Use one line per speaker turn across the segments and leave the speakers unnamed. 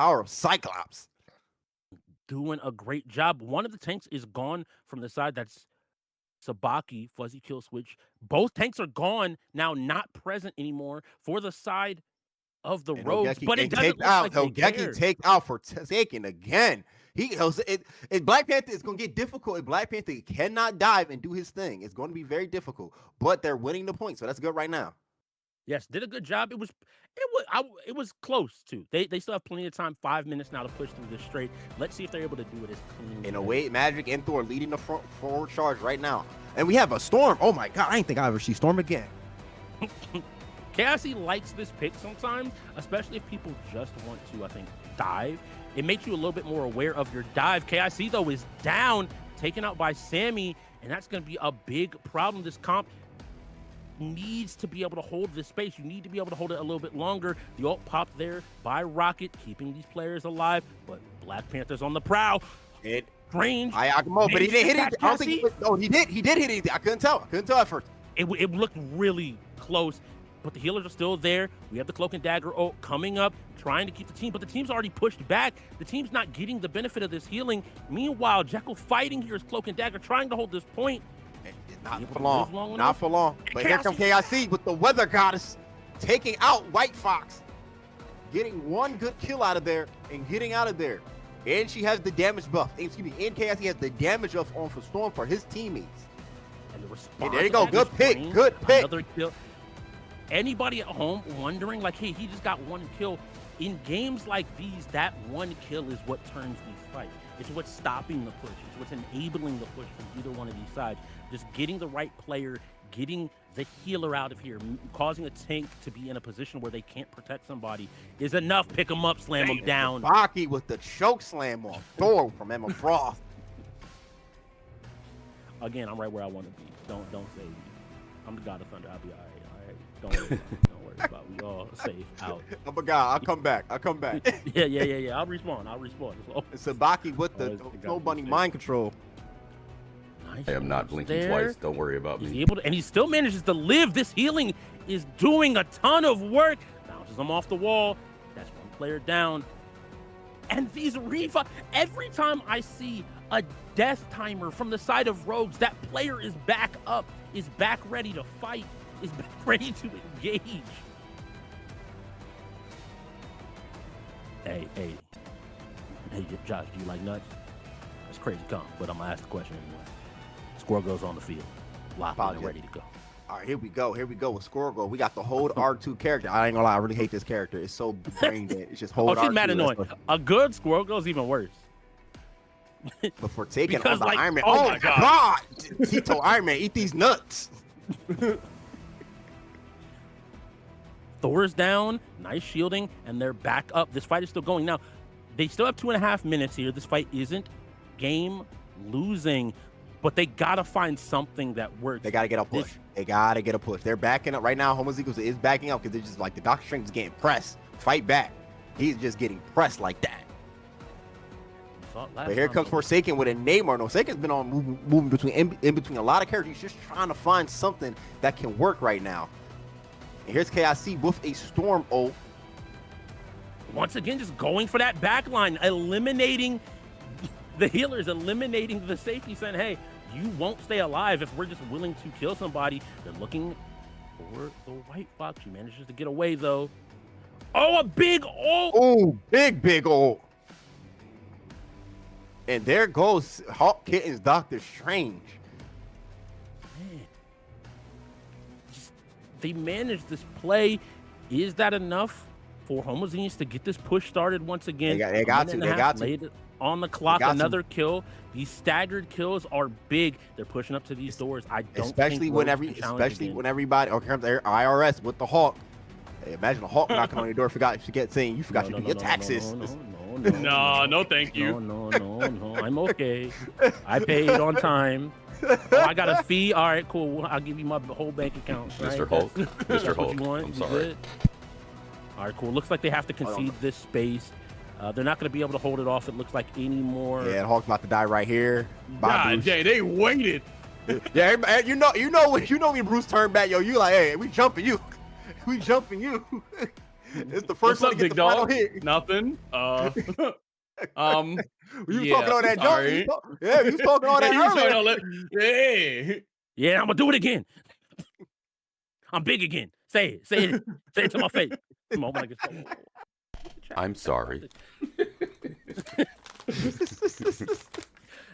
power of Cyclops.
Doing a great job. One of the tanks is gone from the side. That's Sabaki, Fuzzy Kill Switch. Both tanks are gone now, not present anymore for the side of the
And
Rogues,
Hogeki
but it
getting
doesn't
taken
look
out.
like they
Hogeki
care.
take out for taking again. Black Panther is going to get difficult. If Black Panther cannot dive and do his thing, it's going to be very difficult. But they're winning the point, so that's good right now.
Yes, did a good job. It was close too. They still have plenty of time. 5 minutes now to push through this straight. Let's see if they're able to do it as clean.
In a way, Magic and Thor leading the forward charge right now. And we have a Storm. Oh my God, I didn't think I ever see Storm again.
KIC likes this pick sometimes, especially if people just want to, I think, dive. It makes you a little bit more aware of your dive. KIC, though, is down, taken out by Sammy, and that's going to be a big problem. This comp needs to be able to hold this space. You need to be able to hold it a little bit longer. The ult popped there by Rocket, keeping these players alive, but Black Panther's on the prowl. Range.
But he didn't hit it. I don't think. No, he did. He did hit anything. I couldn't tell. At first.
It looked really close, but the healers are still there. We have the Cloak and Dagger ult coming up, trying to keep the team, but the team's already pushed back. The team's not getting the benefit of this healing. Meanwhile, Jekyll fighting here is Cloak and Dagger, trying to hold this point.
Not for long. Not for long. But here comes KIC with the Weather Goddess taking out White Fox, getting one good kill out of there and getting out of there. And she has the damage buff. And KIC has the damage buff on for Storm for his teammates.
And the response.
There you go. Good pick. Good pick.
Another kill. Anybody at home wondering, like, hey, he just got one kill. In games like these, that one kill is what turns these fights. It's what's stopping the push. It's what's enabling the push from either one of these sides. Just getting the right player, getting the healer out of here, causing a tank to be in a position where they can't protect somebody is enough. Pick them up, slam them down.
Baki with the choke slam off Thor from Emma Frost.
Again, I'm right where I want to be. Don't save me. I'm the God of Thunder. I'll be all right. Don't worry about it. We all safe out.
I'm a guy. I'll come back. Yeah.
I'll respawn.
It's Sabaki with the Snow Bunny mind control.
Nice.
I am not blinking twice. Don't worry about me.
And he still manages to live. This healing is doing a ton of work. Bounces him off the wall. That's one player down. And these every time I see a death timer from the side of Rogues, that player is back up, is back ready to fight, is back ready to engage. Hey, Josh, do you like nuts? That's crazy come, but I'm gonna ask the question anyway. Squirrel goes on the field, locked and ready to go.
All right, here we go with Squirrel Girl. We got the hold R2 character. I ain't gonna lie, I really hate this character. It's so brain dead. It's just hold R2.
She's mad annoying. A good Squirrel Girl is even worse.
But for taking on the
like,
Iron Man,
oh my God.
Tito Iron Man, eat these nuts.
Thor's down, nice shielding, and they're back up. This fight is still going. Now, they still have 2.5 minutes here. This fight isn't game losing, but they gotta find something that works.
They gotta get a push. They're backing up right now. Homo Eagles is backing up because they're just like the Doctor Strange is getting pressed. Fight back. He's just getting pressed like that. But here comes Forsaken with a Neymar. No, Forsaken's been on moving between in between a lot of characters. He's just trying to find something that can work right now. And here's KIC with a Storm ult.
Once again, just going for that back line, eliminating the healers, eliminating the safety, saying, hey, you won't stay alive if we're just willing to kill somebody. They're looking for the White Fox. She manages to get away, though. Oh, a big ult!
Oh, big ult. And there goes Hawk Kitten's Doctor Strange.
Man. They managed this play. Is that enough for Homogeneous to get this push started once again?
They got to.
On the clock, another kill. These staggered kills are big. They're pushing up to these doors. I don't
especially when everybody or comes IRS with the Hawk. Hey, imagine a Hawk knocking on your door. Saying you forgot to pay your taxes.
No, thank you.
No, I'm okay. I paid on time. Oh, I got a fee. All right, cool. I'll give you my whole bank account. Right?
Mr. Hulk. Mr. Hulk. I'm sorry.
All right, cool. Looks like they have to concede this space. They're not going to be able to hold it off, it looks like, anymore.
Yeah, Hulk's about to die right here.
God dang, they waited.
Yeah, you know when Bruce turned back, yo, you like, hey, we jumping you. It's the first
What's
one
up,
to get
big
the final
dog?
hit.
Nothing.
You
yeah,
talking all that junk?
sorry.
Yeah, you talking all that
Yeah, you talking
earlier.
all that. Hey.
Yeah, I'm gonna do it again. I'm big again. Say it. Say it. Say it to my face. Come on, when I get
I'm sorry.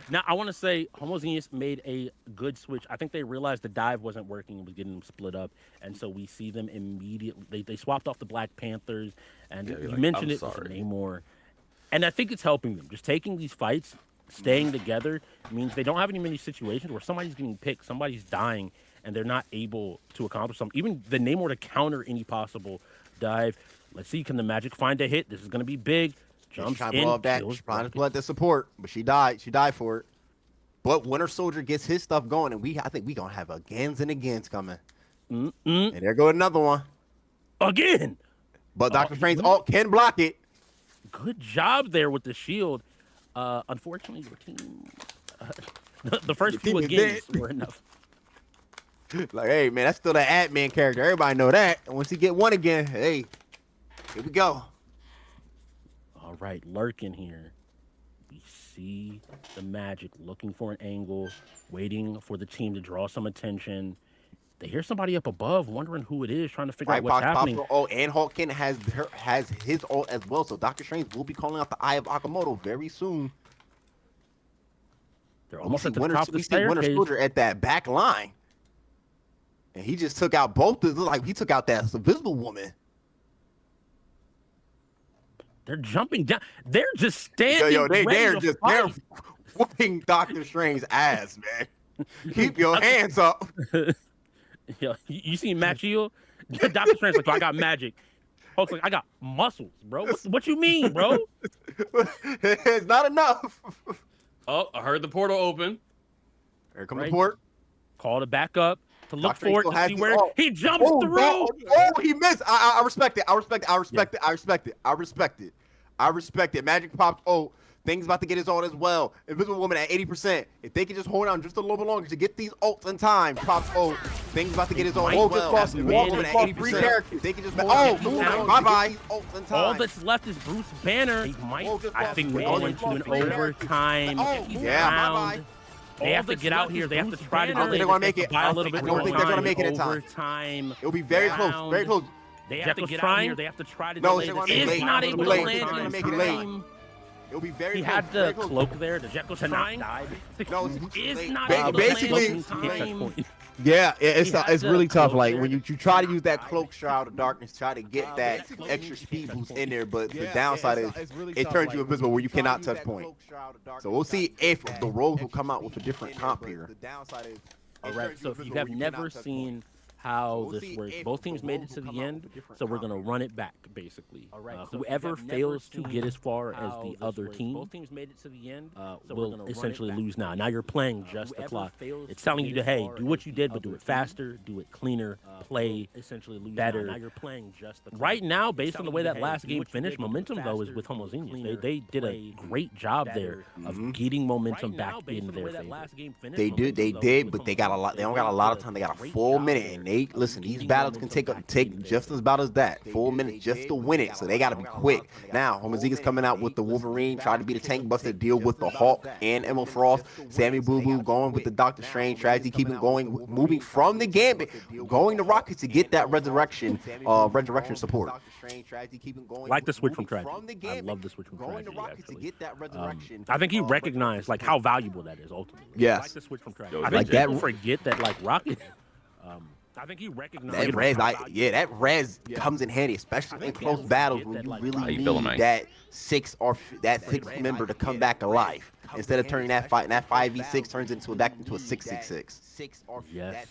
Now, I want to say Homogeneous made a good switch. I think they realized the dive wasn't working and was getting them split up. And so we see them immediately. They swapped off the Black Panthers. And you mentioned it with Namor. And I think it's helping them. Just taking these fights, staying together, means they don't have any many situations where somebody's getting picked, somebody's dying, and they're not able to accomplish something. Even the Namor to counter any possible dive. Let's see, can the Magic find a hit? This is going to be big. Jumps in,
blow up that. She's trying to blood the support, but she died. She died for it. But Winter Soldier gets his stuff going, and I think we gonna have agains and agains coming. And there go another one.
Again.
But Doctor Strange can block it.
Good job there with the shield. Unfortunately, your team, the first few agains were enough.
Like, hey man, that's still the Ant-Man character. Everybody know that. And once he get one again, hey, here we go.
All right, lurking here. We see the Magic looking for an angle, waiting for the team to draw some attention. They hear somebody up above, wondering who it is, trying to figure out what's happening.
And Hawkins has his ult as well. So Doctor Strange will be calling out the Eye of Agamotto very soon.
They're almost at the top of the staircase.
Winter Soldier at that back line, and he just took out both. Like he took out that Invisible Woman.
They're jumping down. They're just standing.
They're whooping Doctor Strange's ass, man. Keep your hands up.
Yo, you seen Matt Shield? Doctor Strange like, I got magic. Folks like, I got muscles, bro. What you mean, bro?
It's not enough.
Oh, I heard the portal open.
Here comes the port.
Call it back up to look
Doctor
for it to see where he jumps through.
Oh, he missed. I respect it. I respect it. I respect it. I respect it. I respect it. I respect it. Magic pops. Oh, Thing's about to get his ult as well. Invisible Woman at 80%. If they can just hold on just a little bit longer to get these ults in time, Pops ult. Thing's about to get his ult as well. Invisible Woman at 80%. If they can just bye-bye. Ults in time.
All that's left is Bruce Banner. I think we're going to an overtime round. They have to get out here. They have to try to
I don't think they're going to make it. I don't think they're going to make it in
time.
It'll be very close. Very close.
They have to get out here. They have to try to
delay
this.
It's
It's not able to land in time.
It'll be very.
He had the cloak there. The Jekyll trying.
No,
it's not
basically. Yeah, it's really tough. Like when you try to use that cloak shroud of darkness, try to get that extra speed boost in there, but the downside is it turns you invisible where you cannot touch point. So we'll see if the rogues will come out with a different comp here.
All right. So if you have never seen how this works, both teams made it to the end, so we're gonna run it back basically. Whoever fails to get as far as the other team, both teams made it to the end, will essentially lose now. Now you're playing just the clock. It's telling you to, hey, do what you did, but do it faster, do it cleaner, play essentially better. Now you're playing just the clock. Right now, based on the way that last game finished, momentum though is with Homogeneous. They did a great job there of getting momentum back in their favor.
They did, but they got a lot. They don't got a lot of time. They got a full minute, and listen, these battles can take just as about as that. Full minute just to win it, so they got to be quick. Now, Homogeneous coming out with the Wolverine, trying to be the tank buster, deal with the Hulk and Emma Frost. Sammy Boo Boo going with the Doctor Strange strategy, keeping going, moving from the Gambit, going to Rocket to get that resurrection support.
Like the switch from Tragedy. I love the switch from Tragedy, actually. I think he recognized like how valuable that is ultimately.
Yes.
Like the switch from Tragedy. I think people forget that like Rocket. I think he recognized
that res comes in handy, especially in close battles when you really need that sixth member to come back alive. Instead of turning that 5v6 turns into back into a 666.
Yes.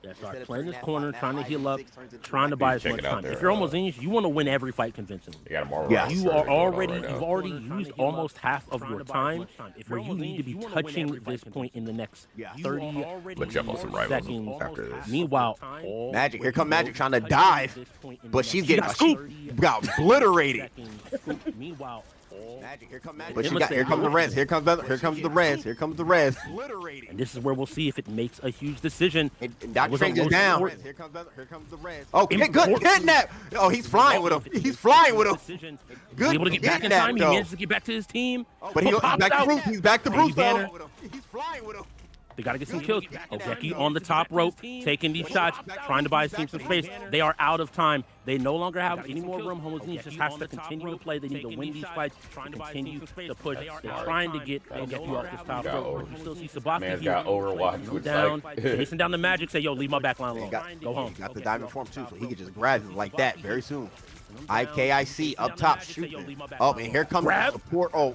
Yes, right. Playing this corner, trying to heal up, trying to buy as much time. If you're Homogeneous, you want to win every fight convincingly. You are already, you've already used almost half of your time where you need to be touching this point in the next 30 seconds. Meanwhile,
Magic, here come Magic trying to dive, but she got obliterated.
Meanwhile,
Magic, here comes Magic. But here comes the res. Here comes the res. Here comes the res.
And this is where we'll see if it makes a huge decision.
Doctor
was a
changes
low
down.
support.
Here comes the Reds. Oh, good
Important.
kidnap. Oh, he's flying with him. He's flying with him.
Decision.
Good
Able to get back in
kidnap,
time. He
though.
managed to get back to his team.
But he's
Pops
back to
out.
Bruce. He's back to
Baby
Bruce, though.
Banner.
He's flying with him.
They got to get some kills. Ozeki on the top rope, taking these shots, trying to buy his team some space. They are out of time. They no longer have any more room. Homogeneous just has to continue to play. They need to win these fights, continue to push. They're trying to get you off this top rope. You still see Sabaki
Man's
here.
got Overwatch, which
Down,
like
chasing down the Magic. Say, yo, leave my back line
He
alone. Go
got,
home.
he got the diamond form, too, so he can just grab him like that very soon. IKIC up top shooting. Oh, and here comes the support. Oh.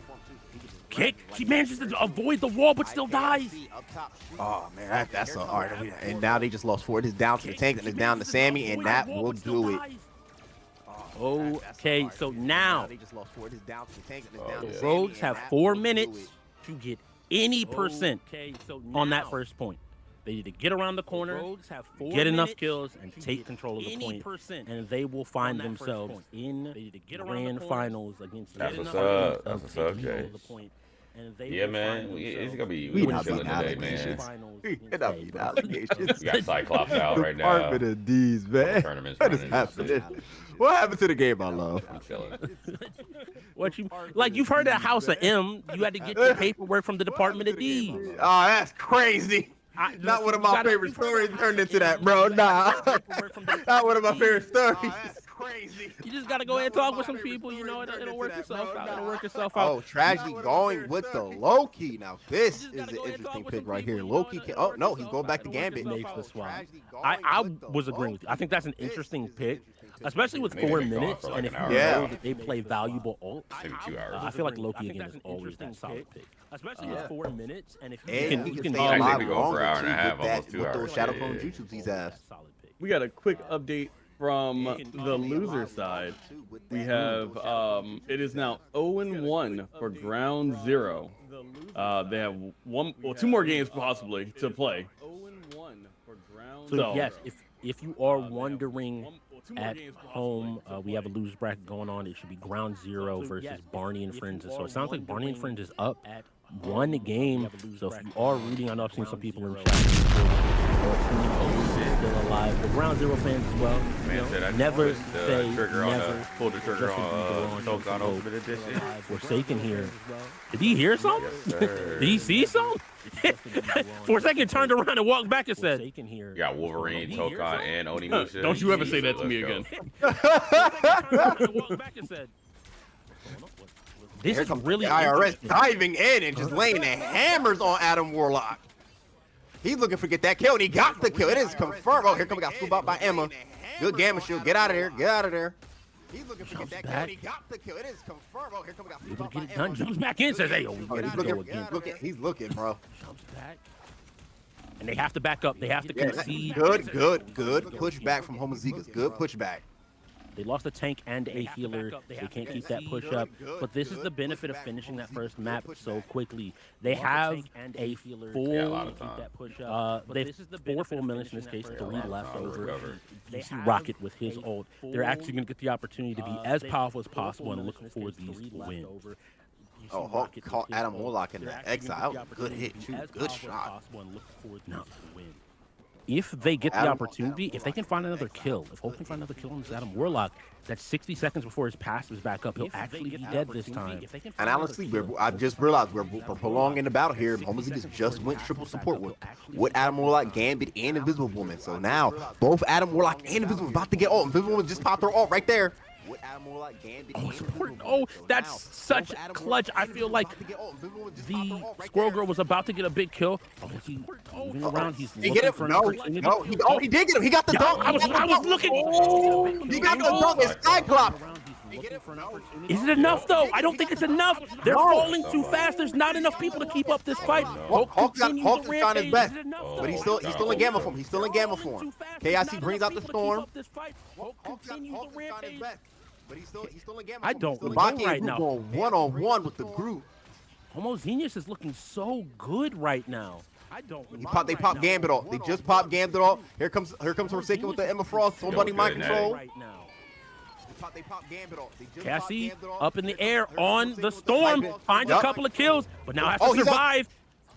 Kick. She manages to avoid the wall, but still dies.
Oh man, that's a hard. And now they just lost 4. It is down to the tank, and it's down to Sammy, and that will do it.
Okay, so now
they just lost 4. It is down to the tank, and it's down to
the
Sammy,
Rogues
and
have
that
4
will do
minutes
it.
to get any percent on that first point. They need to get around the corner, get enough kills, and take control of the point, and they will find themselves in the grand finals against.
That's what's up. That's what's up, Jay. Yeah, man. It's gonna be
We
we
not
chilling
beating
today, man.
It not being allegations.
We got Cyclops out right now.
Department of D's, man.
Tournaments
What is
running.
happening? What happened to the game I love?
I'm chilling.
What you like? You've heard of House of M. You had to get your paperwork from the Department of D.
Oh, that's crazy. Not one of my favorite stories turned into that, bro. Nah. Not one of my favorite stories. That's crazy.
You just gotta go ahead and talk with some people. You know, it'll work itself out. It'll work itself out.
Oh, Tragedy going with the Loki. Now, this is the interesting pick right here. Loki can. Oh, no, he's going back to Gambit.
Makes the swap. I was agreeing with you. I think that's an interesting pick, especially with
Maybe
4
they go
minutes.
for like
And if
an
you
hour.
Yeah.
know that they play valuable ult,
Maybe 2 hours.
I feel like Loki again is always that solid pick. Especially with 4 minutes, and if you
And
can,
he
you
can
can
stay
Actually,
alive
we go
longer,
for an hour and a
too,
half,
with that-
almost 2
with
hours.
those Shadow
Yeah,
Clone
yeah,
Jutsus he's asked.
We got a quick update from the loser side. We have it is now 0-1 for Ground Zero. They have 2 more games possibly to play. 0-1 for Ground
So yes, if you are wondering at home, we have a loser bracket going on. It should be Ground Zero versus Barney and Friends. So it sounds like Barney and Friends is up 1 game. So if you are rooting, I know I've seen some people in chat. Still alive. The Ground Zero fans as well.
Man said I
Never
pushed the
say
trigger on
never.
pulled the trigger
Just
on
to be
Shogun
wrong,
Ultimate Edition.
Forsaken here. Did he hear something?
Yes, sir.
Did he see something? For a second, turned around and walked back and said,
You got Wolverine, Tokan, and Onimusha.
Don't you ever say that to
Let's
me
go.
again.
This
Here
is
comes
really
the IRS
interesting.
diving in and just laying the hammers on Adam Warlock. He's looking for get that kill, and he got the kill. It is confirmed. Oh, here comes got scooped out by Emma. Good Gamma Shield. Get out of there. Get out of there. He's looking for get that kill, and he got the kill. It is confirmed. Oh, here comes got scooped out by
Get it done.
Emma.
Jumps back in. Says, "Hey, yo, we
Oh,
gotta
he's
go
looking,
again."
he's looking, bro.
Jumps back. And they have to back up. They have to
Yeah,
concede.
good pushback from Homozygous. Good pushback.
They lost a tank and a healer. They can't keep that push up. But this is the benefit of finishing that first map so quickly. They have a full.
Yeah, a lot of time.
They have 4 full minutes in this case, 3 left over.
recover.
You see Rocket with his ult. They're actually going to get the opportunity to be as powerful as possible and looking for these wins.
Oh, Hulk caught Adam Warlock in the exile. That was a good hit, too. Good shot.
Now, if they get the opportunity, if they can find another kill, if Hulk can find another kill on this Adam Warlock, that's 60 seconds before his pass is back up. He'll actually be dead this time.
And honestly, I just realized we're prolonging the battle here. Homozygous just went triple support with Adam Warlock, Gambit, and Invisible Woman. So now, both Adam Warlock and Invisible Woman about to get ult. Invisible Woman just popped her ult right there.
Oh, support. Oh, that's such clutch. I feel like the Squirrel Girl was about to get a big kill. Oh, he's moving around. He's
Did he
looking
get
for
it?
an
No,
opportunity.
no. He did get him. He got the dunk.
I was looking.
He got the dunk. It's Cyclops.
Is it enough though? I don't think it's enough. They're falling too fast. There's not enough people to keep up this fight.
Hulk's trying his
rampage.
best,
Is it enough,
but he's
though?
still in gamma form. He's still in gamma form. KIC brings out the storm.
Hulk
Hulk's trying
continues the
his
rampage.
best, but he's still in gamma
I
form.
don't
He's still
know
Baki
right
and
now.
Groot going one-on-one with the group.
Homogeneous is looking so good right now. I don't.
They popped Gambit off. They just popped Gambit off. Here comes Forsaken with the Emma Frost. Somebody mind control.
Right now.
They popped Gambit off. They just popped
Cassie
Gambit off.
up in the
Here
air
comes
on the
Forsaken with
storm,
Viper.
finds a
Yup.
couple of kills, but now has
Oh,
to
he's up.
survive.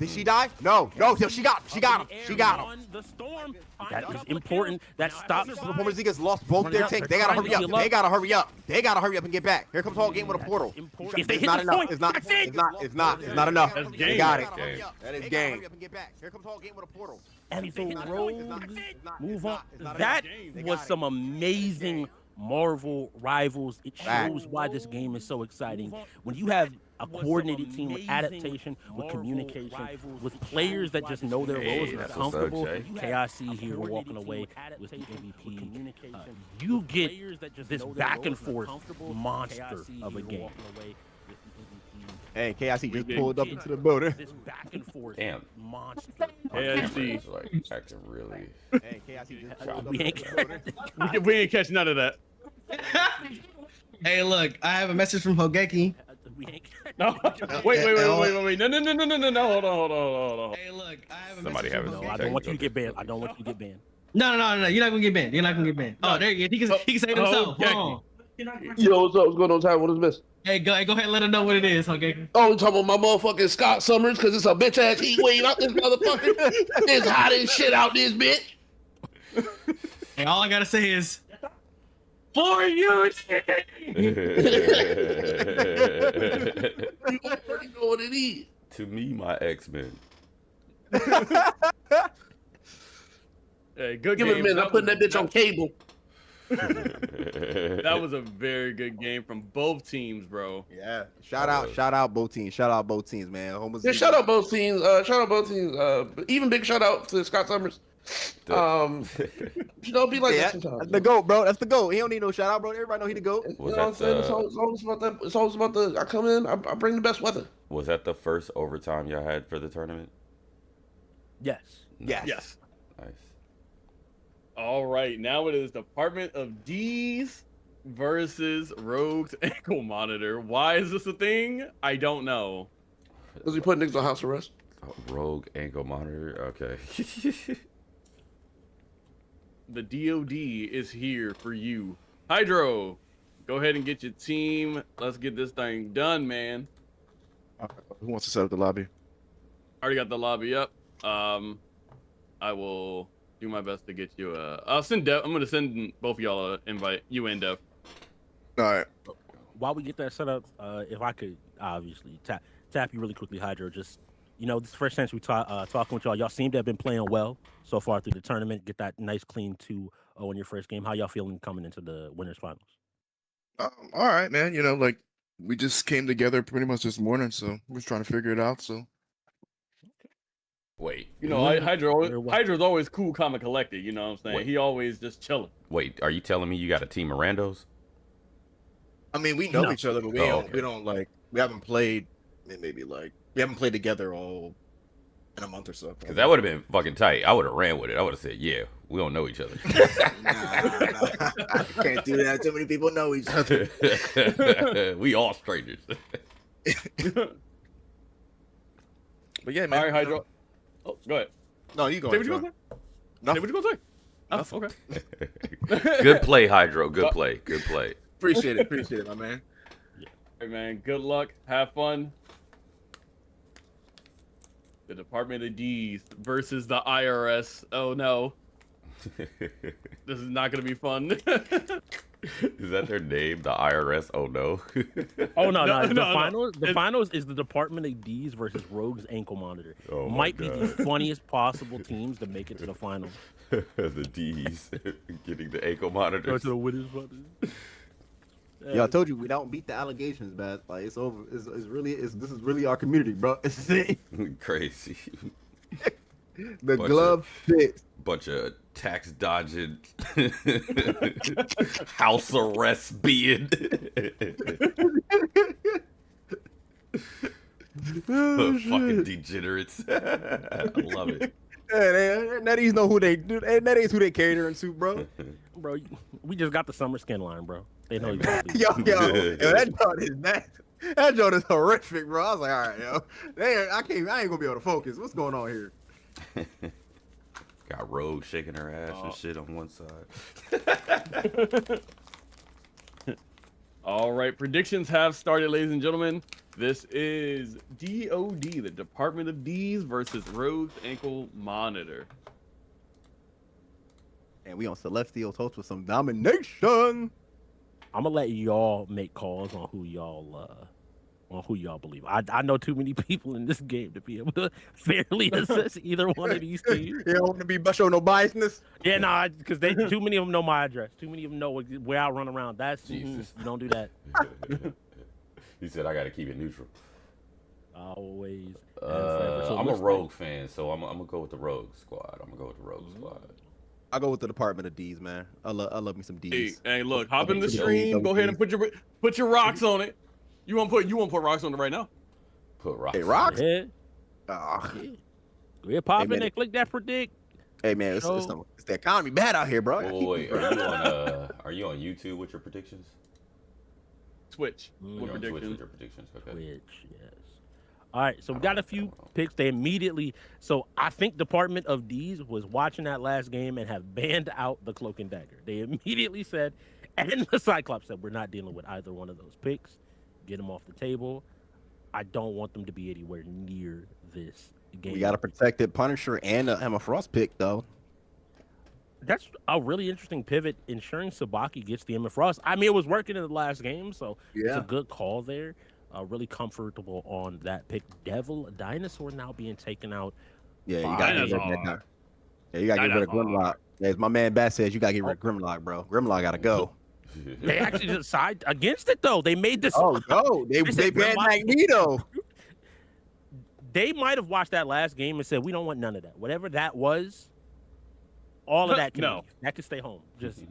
Did she die? No, she got him. She got him.
The storm. That is important. That stops.
The Puerto Rico's lost both their tanks. They gotta hurry up. They gotta hurry up. They gotta hurry up and get back. Here comes Whole Game with a portal.
If they
It's
hit
not
this
enough.
point,
It's not.
that's it.
It's not enough.
That's
They
game.
got it.
Game.
That is game. Here comes Whole Game with a portal.
And the
It's
Rogues
not-
move on.
it's not
That
enough. They
was
got it.
some amazing Marvel rivals. It
Fact.
shows why this game is so exciting. When you have a coordinated team with adaptation, with communication, with players that just know their roles and are
that's what's up,
comfortable,
Jay.
KIC here walking away with the MVP. You get this back and forth monster of a game.
Hey, KIC just pulled up into the building.
This back and forth
Damn.
monster.
KIC.
It's like acting really.
Hey, KIC just pulled up
We ain't
into the building.
We ain't catch none of that.
Hey, look, I have a message from Hogeki.
We ain't
No. Wait. No. Hold on.
Hey, look, I have a
Somebody
message
having
from
No, I
Hogeki.
don't want you to get banned. I don't want you to get banned.
No. You're not gonna get banned. You're not gonna get banned. Oh, there you go. He can say it himself.
Hogeki.
Hold on.
Yo, what's up? What's going on, Ty? What is this?
Hey, go ahead and let him know what it is, Hogeki.
Oh, you talking about my motherfucking Scott Summers because it's a bitch ass heat wave out this motherfucker. It's hot as shit out this bitch.
Hey, all I gotta say is, for you.
You already know what it is.
To me, my X-Men.
Hey, good
Give
game.
it a minute. I'm putting that bitch on cable.
That was a very good game from both teams, bro.
Yeah. Shout out both teams. Shout out both teams, man.
Yeah, shout out both teams. Even big shout out to Scott Summers. You know, be like that sometimes.
That's the GOAT, bro. That's the GOAT. He don't need no shout out, bro. Everybody know he the GOAT.
You know
Was
what I'm
that
saying?
the-
It's always about that. It's always about the. I come in. I bring the best weather.
Was that the first overtime y'all had for the tournament?
Yes.
Yes.
Yes.
Nice.
All right, now it is Department of D's versus Rogue's Ankle Monitor. Why is this a thing? I don't know.
Because we put niggas on house arrest.
Rogue ankle monitor. Okay.
The DOD is here for you. Hydro, go ahead and get your team. Let's get this thing done, man.
Who wants to set up the lobby?
Already got the lobby up. I will do my best to get you I'll send Dev. I'm gonna send both of y'all an invite. You and Dev.
All right.
While we get that set up, if I could obviously tap you really quickly, Hydro. Just this is the first chance we talking with y'all. Y'all seem to have been playing well so far through the tournament. Get that nice clean 2-0 in your first game. How y'all feeling coming into the winners finals?
All right, man. We just came together pretty much this morning, so we're just trying to figure it out. So
Wait.
Hydro's always cool, calm, and collected. You know what I'm saying?
Wait.
He always just chilling.
Wait. Are you telling me you got a team of randos?
I mean, we know
No.
each other, but we
Oh,
don't. We don't we haven't played. Maybe we haven't played together all in a month or so.
Because that would have been fucking tight. I would have ran with it. I would have said, yeah, we don't know each other.
Nah, I can't do that. Too many people know each other.
We all strangers.
But yeah, man.
All right, Hydro. Oh, go ahead.
No, you go.
Say what you gonna say? Say
Nothing.
what you gonna say? Oh,
Nothing.
okay.
Good play, Hydro. Good play. Good play.
Appreciate it, my man.
Hey man, good luck. Have fun. The Department of D's versus the IRS. Oh no, this is not gonna be fun.
Is that their name? The IRS? Oh no.
Oh no!
No,
The
no.
finals. The finals is the Department of D's versus Rogue's Ankle Monitor.
Oh, my
Might be the
God.
funniest possible teams to make it to the finals.
The D's getting the ankle monitors.
the winners finals.
Yo, I told you we don't beat the allegations, man. Like it's over. This is really our community, bro. It's it.
Crazy.
The
Bunch
glove fits.
Bunch of tax dodging, house arrest being. Fucking degenerates. I love it.
Hey, Netties know who they do. That ain't who they catering to, bro.
Bro, we just got the summer skin line, bro. They know exactly.
yo, that joint is nasty. That joint is horrific, bro. I was like, all right, yo, I ain't gonna be able to focus. What's going on here?
Got Rogue shaking her ass and shit on one side.
All right, predictions have started, ladies and gentlemen. This is DOD, the Department of D's versus Rogue's Ankle Monitor.
And we on Celestial Toast with some domination.
I'm gonna let y'all make calls on who y'all believe. I know too many people in this game to be able to fairly assess either one of these teams.
You don't want to be show no biasness.
Yeah, no, because too many of them know my address. Too many of them know where I run around. That's you don't do that.
He said I got to keep it neutral.
Always.
I'm a Rogue fan, so I'm gonna go with the Rogue squad.
I go with the Department of D's, man. I love me some D's.
Hey, look, hop in the stream. Go ahead and put your rocks on it. You won't put rocks on it right now.
Put rocks.
Hey, rocks.
Yeah.
Oh.
We're popping and click that predict.
Hey man, it's the economy bad out here, bro.
Wait, are you on YouTube with your predictions?
Twitch.
With your predictions. Okay.
Twitch, yes. All right, so we got a few picks. They immediately. So I think Department of D's was watching that last game and have banned out the Cloak and Dagger. They immediately said, and the Cyclops said, we're not dealing with either one of those picks. Get them off the table. I don't want them to be anywhere near this game.
We got to protect it. Punisher and Emma Frost pick though.
That's a really interesting pivot. Ensuring Sabaki gets the Emma Frost. I mean, it was working in the last game, so it's a good call there. Really comfortable on that pick. Devil Dinosaur now being taken out.
Yeah, you got to get rid of that. Yeah, you got to get rid of Grimlock. As my man Bat says, you got to get rid of Grimlock, bro. Grimlock got to go.
They actually decided against it though. They made this.
Oh no, they banned Magneto.
They might have watched that last game and said, "We don't want none of that. Whatever that was, all of that can leave. That can stay home. Just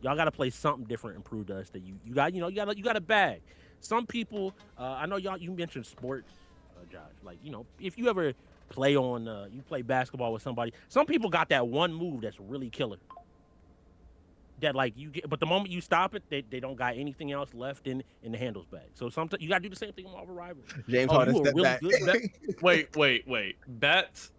y'all got to play something different and prove to us that you got a bag." Some people, I know you mentioned sports, Josh. Like if you ever play you play basketball with somebody. Some people got that one move that's really killer. That but the moment you stop it, they don't got anything else left in the handles bag. So sometimes you gotta do the same thing with Marvel Rivals.
James Harden step back.
Wait. Bats.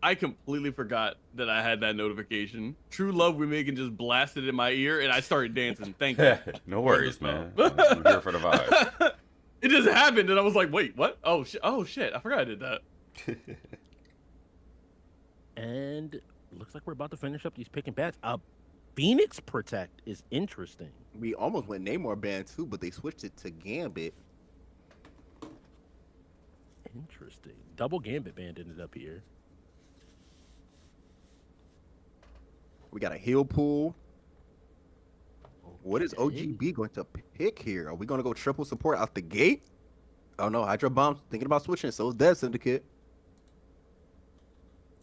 I completely forgot that I had that notification. True Love Remake just blasted in my ear, and I started dancing. Thank you.
No worries, man. I'm here for the vibe.
It just happened, and I was like, "Wait, what? Oh shit! I forgot I did that."
And looks like we're about to finish up these pick and bats. Phoenix Protect is interesting.
We almost went Namor ban too, but they switched it to Gambit.
Interesting. Double Gambit band ended up here.
We got a heal pool. What is OGB going to pick here? Are we going to go triple support out the gate? Oh no, Hydra Bomb's thinking about switching. So is Dead Syndicate.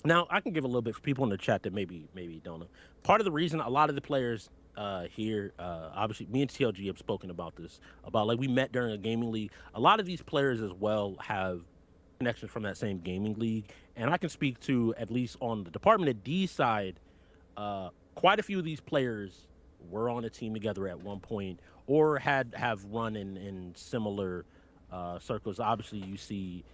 Now, I can give a little bit for people in the chat that maybe don't know. Part of the reason a lot of the players here, obviously, me and TLG have spoken about this, about we met during a gaming league. A lot of these players as well have connections from that same gaming league. And I can speak to, at least on the Department of D side, quite a few of these players were on a team together at one point or have run in similar circles. Obviously, you see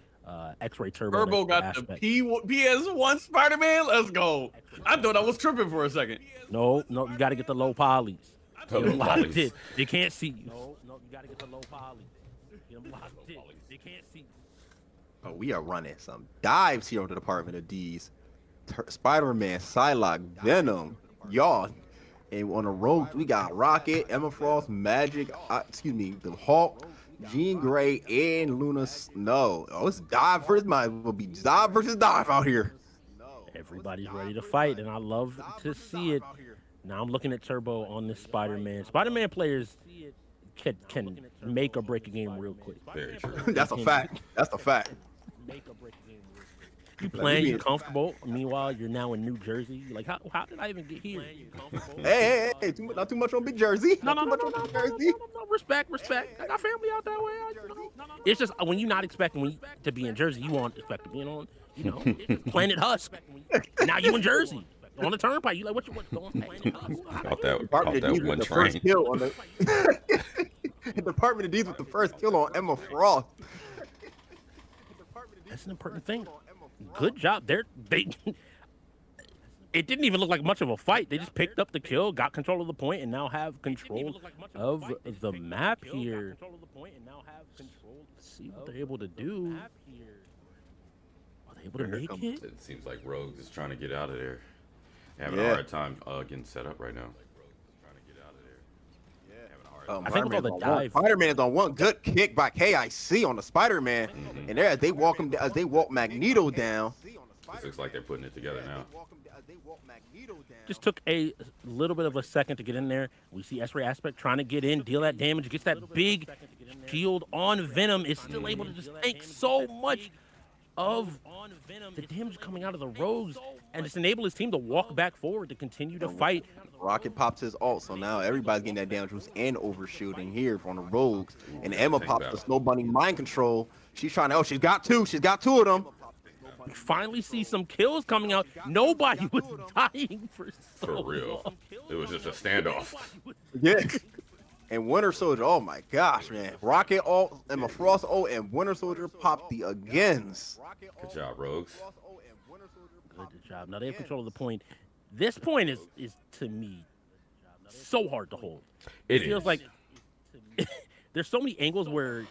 X-Ray Turbo.
Turbo got the PS1 Spider-Man. Let's go. I thought I was tripping for a second.
No, you got to get the low polys. Get them locked in. They can't see you. No, you got to get the low polys. Get them locked in. They can't see you.
Oh, we are running some dives here on the Department of D's. Spider-Man, Psylocke, Venom, y'all. And on the Rogue, we got Rocket, Emma Frost, Magic, the Hulk, Jean Grey, and Luna Snow. Oh, it's dive versus dive out here.
Everybody's ready to fight, and I love to see it. Now I'm looking at Turbo on this Spider-Man. Spider-Man players can make or break a game real quick.
Very true.
That's a fact.
Make or break a game real quick. You playing, you comfortable. Meanwhile, you're now in New Jersey. Like, how did I even get here?
Hey, not too much on Big Jersey.
No. Respect. I got family out that way. It's just when you're not expecting to be in Jersey, you want expect to be on, Planet Husk. Now you in Jersey on the turnpike. You like what's going on? Planet Husk.
Off that one train.
The Department of D's with the first kill on Emma Frost.
That's an important thing. Good job. it didn't even look like much of a fight. They just picked up the kill, got control of the point, and now have control of the map here. Let's see what they're able to do. Are they able to make it?
It seems like Rogues is trying to get out of there. Having a hard time getting set up right now.
I think with all the dive,
Spider-Man is on one good kick by KIC on the Spider-Man, and there as they walk Magneto down.
This looks like they're putting it together now.
just took a little bit of a second to get in there. We see S-Ray Aspect trying to get in, deal that damage, gets that big shield on Venom, is still able to just take so much of the damage coming out of the Rogues and just enable his team to walk back forward to continue to fight.
Rocket pops his ult, so now everybody's getting that damage boost and overshooting here from the Rogues. And Emma pops the Snow Bunny mind control. She's trying to, she's got two of them.
We finally see some kills coming out. Nobody was dying for so
real.
long.
It was just a standoff.
Yeah. And Winter Soldier, oh my gosh, man. Rocket ult, Emma Frost ult, and Winter Soldier popped the agains.
Good job, Rogues.
Good job. Now they have control of the point. This point is to me so hard to hold. It feels like there's so many angles where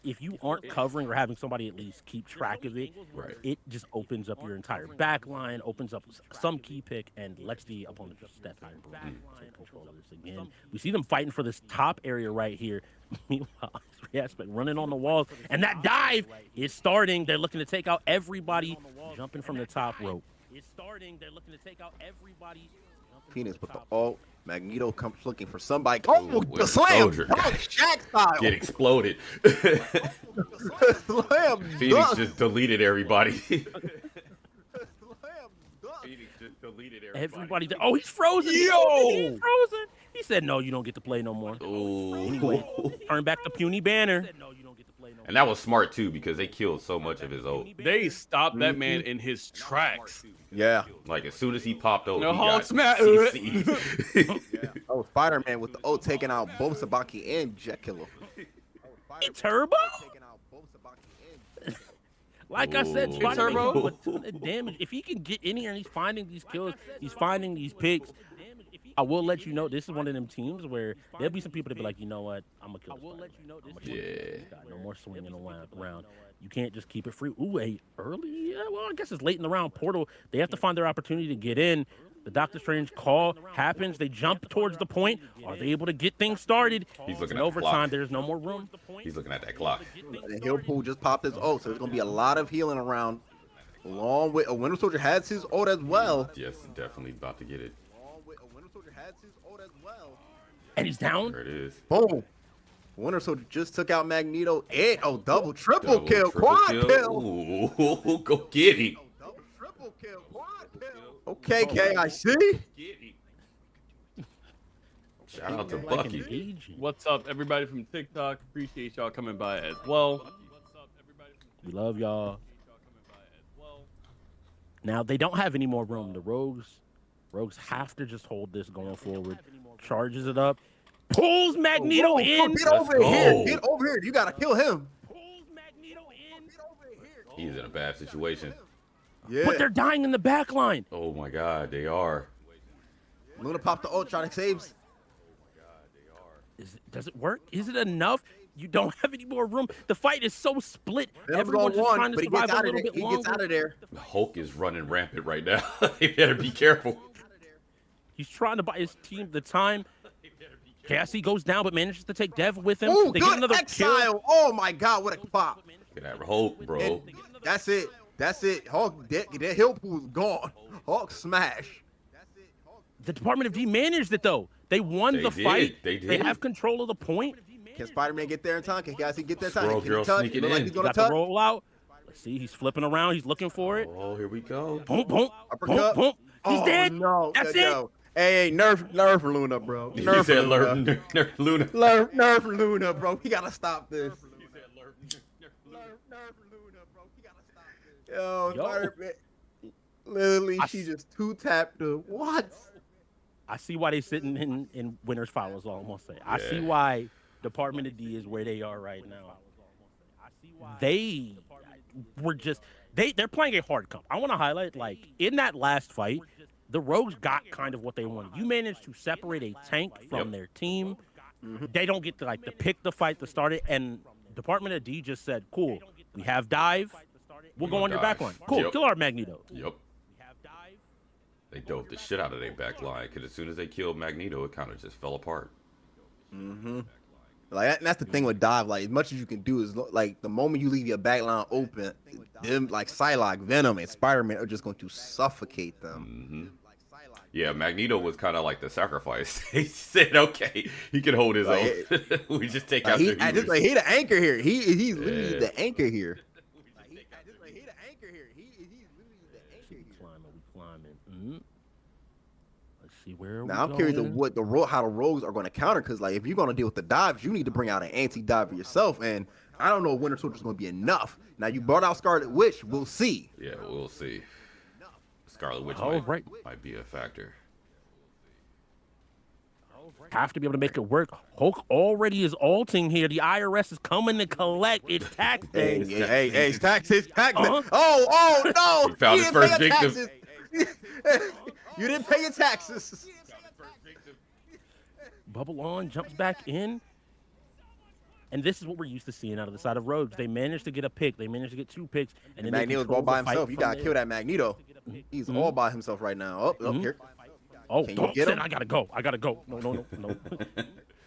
if you aren't covering or having somebody at least keep track of it,
right,
it just opens up your entire back line, opens up some key pick, and lets the opponent just step in and take control of this again. We see them fighting for this top area right here. Meanwhile, Aspect running on the walls, and that dive is starting. They're looking to take out everybody jumping from the top rope. It's starting. They're looking to take out everybody.
Phoenix with the ult. Magneto comes looking for somebody. Oh, the slam!
Soldier.
Shaq style.
Get exploded.
Slam.
Phoenix just deleted everybody. Phoenix just deleted everybody.
Oh, he's frozen.
Yo!
He's frozen. He said, "No, you don't get to play no more."
Ooh.
Anyway, turn back the puny banner.
And that was smart too because they killed so much of his ult.
They stopped that man in his tracks.
Yeah.
Like as soon as he popped over,
No,
he
Hulk
got
smash.
CC'd.
Oh, Spider-Man with the ult taking out both Sabaki and Jet Killer.
Turbo? Like I said,
Ooh.
Spider-Man can do a ton of damage. If he can get in here and he's finding these kills, he's finding these picks, I will let you know this is one of them teams where there'll be some people that be like, you know what, I'm gonna kill this guy.
Yeah.
No more swinging around. You can't just keep it free. Ooh, early? Yeah, well, I guess it's late in the round. Portal, they have to find their opportunity to get in. The Doctor Strange call happens. They jump towards the point. Are they able to get things started?
He's looking
in
at
overtime.
the clock.
There's no more room.
He's looking at that clock.
The heal pool just popped his ult, so there's gonna be a lot of healing around. Along with a Winter Soldier has his ult as well.
Yes, definitely about to get it.
And he's down.
There it is.
Boom. Winter Soldier just took out Magneto. And double, triple kill, quad kill.
Ooh, go get him.
Double, triple kill, quad kill. Okay, KIC.
Shout out to Bucky.
What's up, everybody from TikTok? Appreciate y'all coming by as well.
We love y'all. Now they don't have any more room. The Rogues have to just hold this going forward. Charges it up. Pulls Magneto in.
Get over here. Get over here. You gotta kill him.
Pulls Magneto in.
He's in a bad situation.
Yeah.
But they're dying in the back line.
Oh my God, they are.
Luna popped the ult, trying to save.
Does it work? Is it enough? You don't have any more room. The fight is so split.
Venom's
Everyone's just trying to
but
survive a little bit
he
longer.
gets out of there.
Hulk is running rampant right now. They better be careful.
He's trying to buy his team the time. Cassie goes down, but manages to take Dev with him.
Oh,
they
good
get another
exile.
kill.
Oh my God, what a pop.
Look at that Hulk, bro.
And that's it. That's it. Hulk, that heal pool's gone. Hulk smash.
The Department of D managed it though. They won the fight.
They did.
They have control of the point.
Can Spider-Man get there in time? Can Cassie get there in time?
Squirrel
Can
Girl
he touch?
sneaking
Look like
in.
he's gonna
Got the
touch.
roll out. Let's see, he's flipping around. He's looking for it.
Oh, here we go.
Boom, boom,
Uppercut.
boom, boom. He's dead.
No,
That's
yo. Hey, nerf Luna, bro.
He
Nerf
said
Luna.
nerf Luna.
Nerf Luna, bro. We gotta stop this. Nerf Luna, bro. We gotta stop this. Yo, Spider-Man. Literally, she just two-tapped the what?
I see why they're sitting in winner's foul is all I'm gonna say. I see why Department of D is where they are right now. They were just they're playing a hard comp. I want to highlight, like, in that last fight, the Rogues got kind of what they wanted. You managed to separate a tank from their team. They don't get to like to pick the fight to start it, and Department of D just said, "Cool, we have dive. We'll go on your back line. Cool, kill our Magneto."
Yep. They dove the shit out of their back line because as soon as they killed Magneto, it kind of just fell apart.
Like that's the thing with dive. Like as much as you can do is like the moment you leave your back line open, them like Psylocke, Venom, and Spider-Man are just going to suffocate them.
Yeah, Magneto was kind of like the sacrifice. He said, "Okay, he can hold his own. We just take out the
he the anchor here. He's literally the anchor here."
Let's see where.
Now I'm curious of what how the Rogues are going to counter, because like if you're going to deal with the dives, you need to bring out an anti-diver yourself, and I don't know if Winter Soldier's going to be enough. Now you brought out Scarlet Witch, we'll see.
Yeah, we'll see. Scarlet Witch might be a factor.
Have to be able to make it work. Hulk already is ulting here. The IRS is coming to collect. It's tax day.
Hey, it's tax. Oh no!
He found his first victim.
You didn't pay your taxes.
Bubble on jumps back in. And this is what we're used to seeing out of the side of Rogues. They managed to get a pick. They managed to get 2 picks. And then
Magneto's all by himself. You got to kill that Magneto. He's all by himself right now. Oh, here.
Oh, don't say I gotta go. I gotta go. No. Oh, don't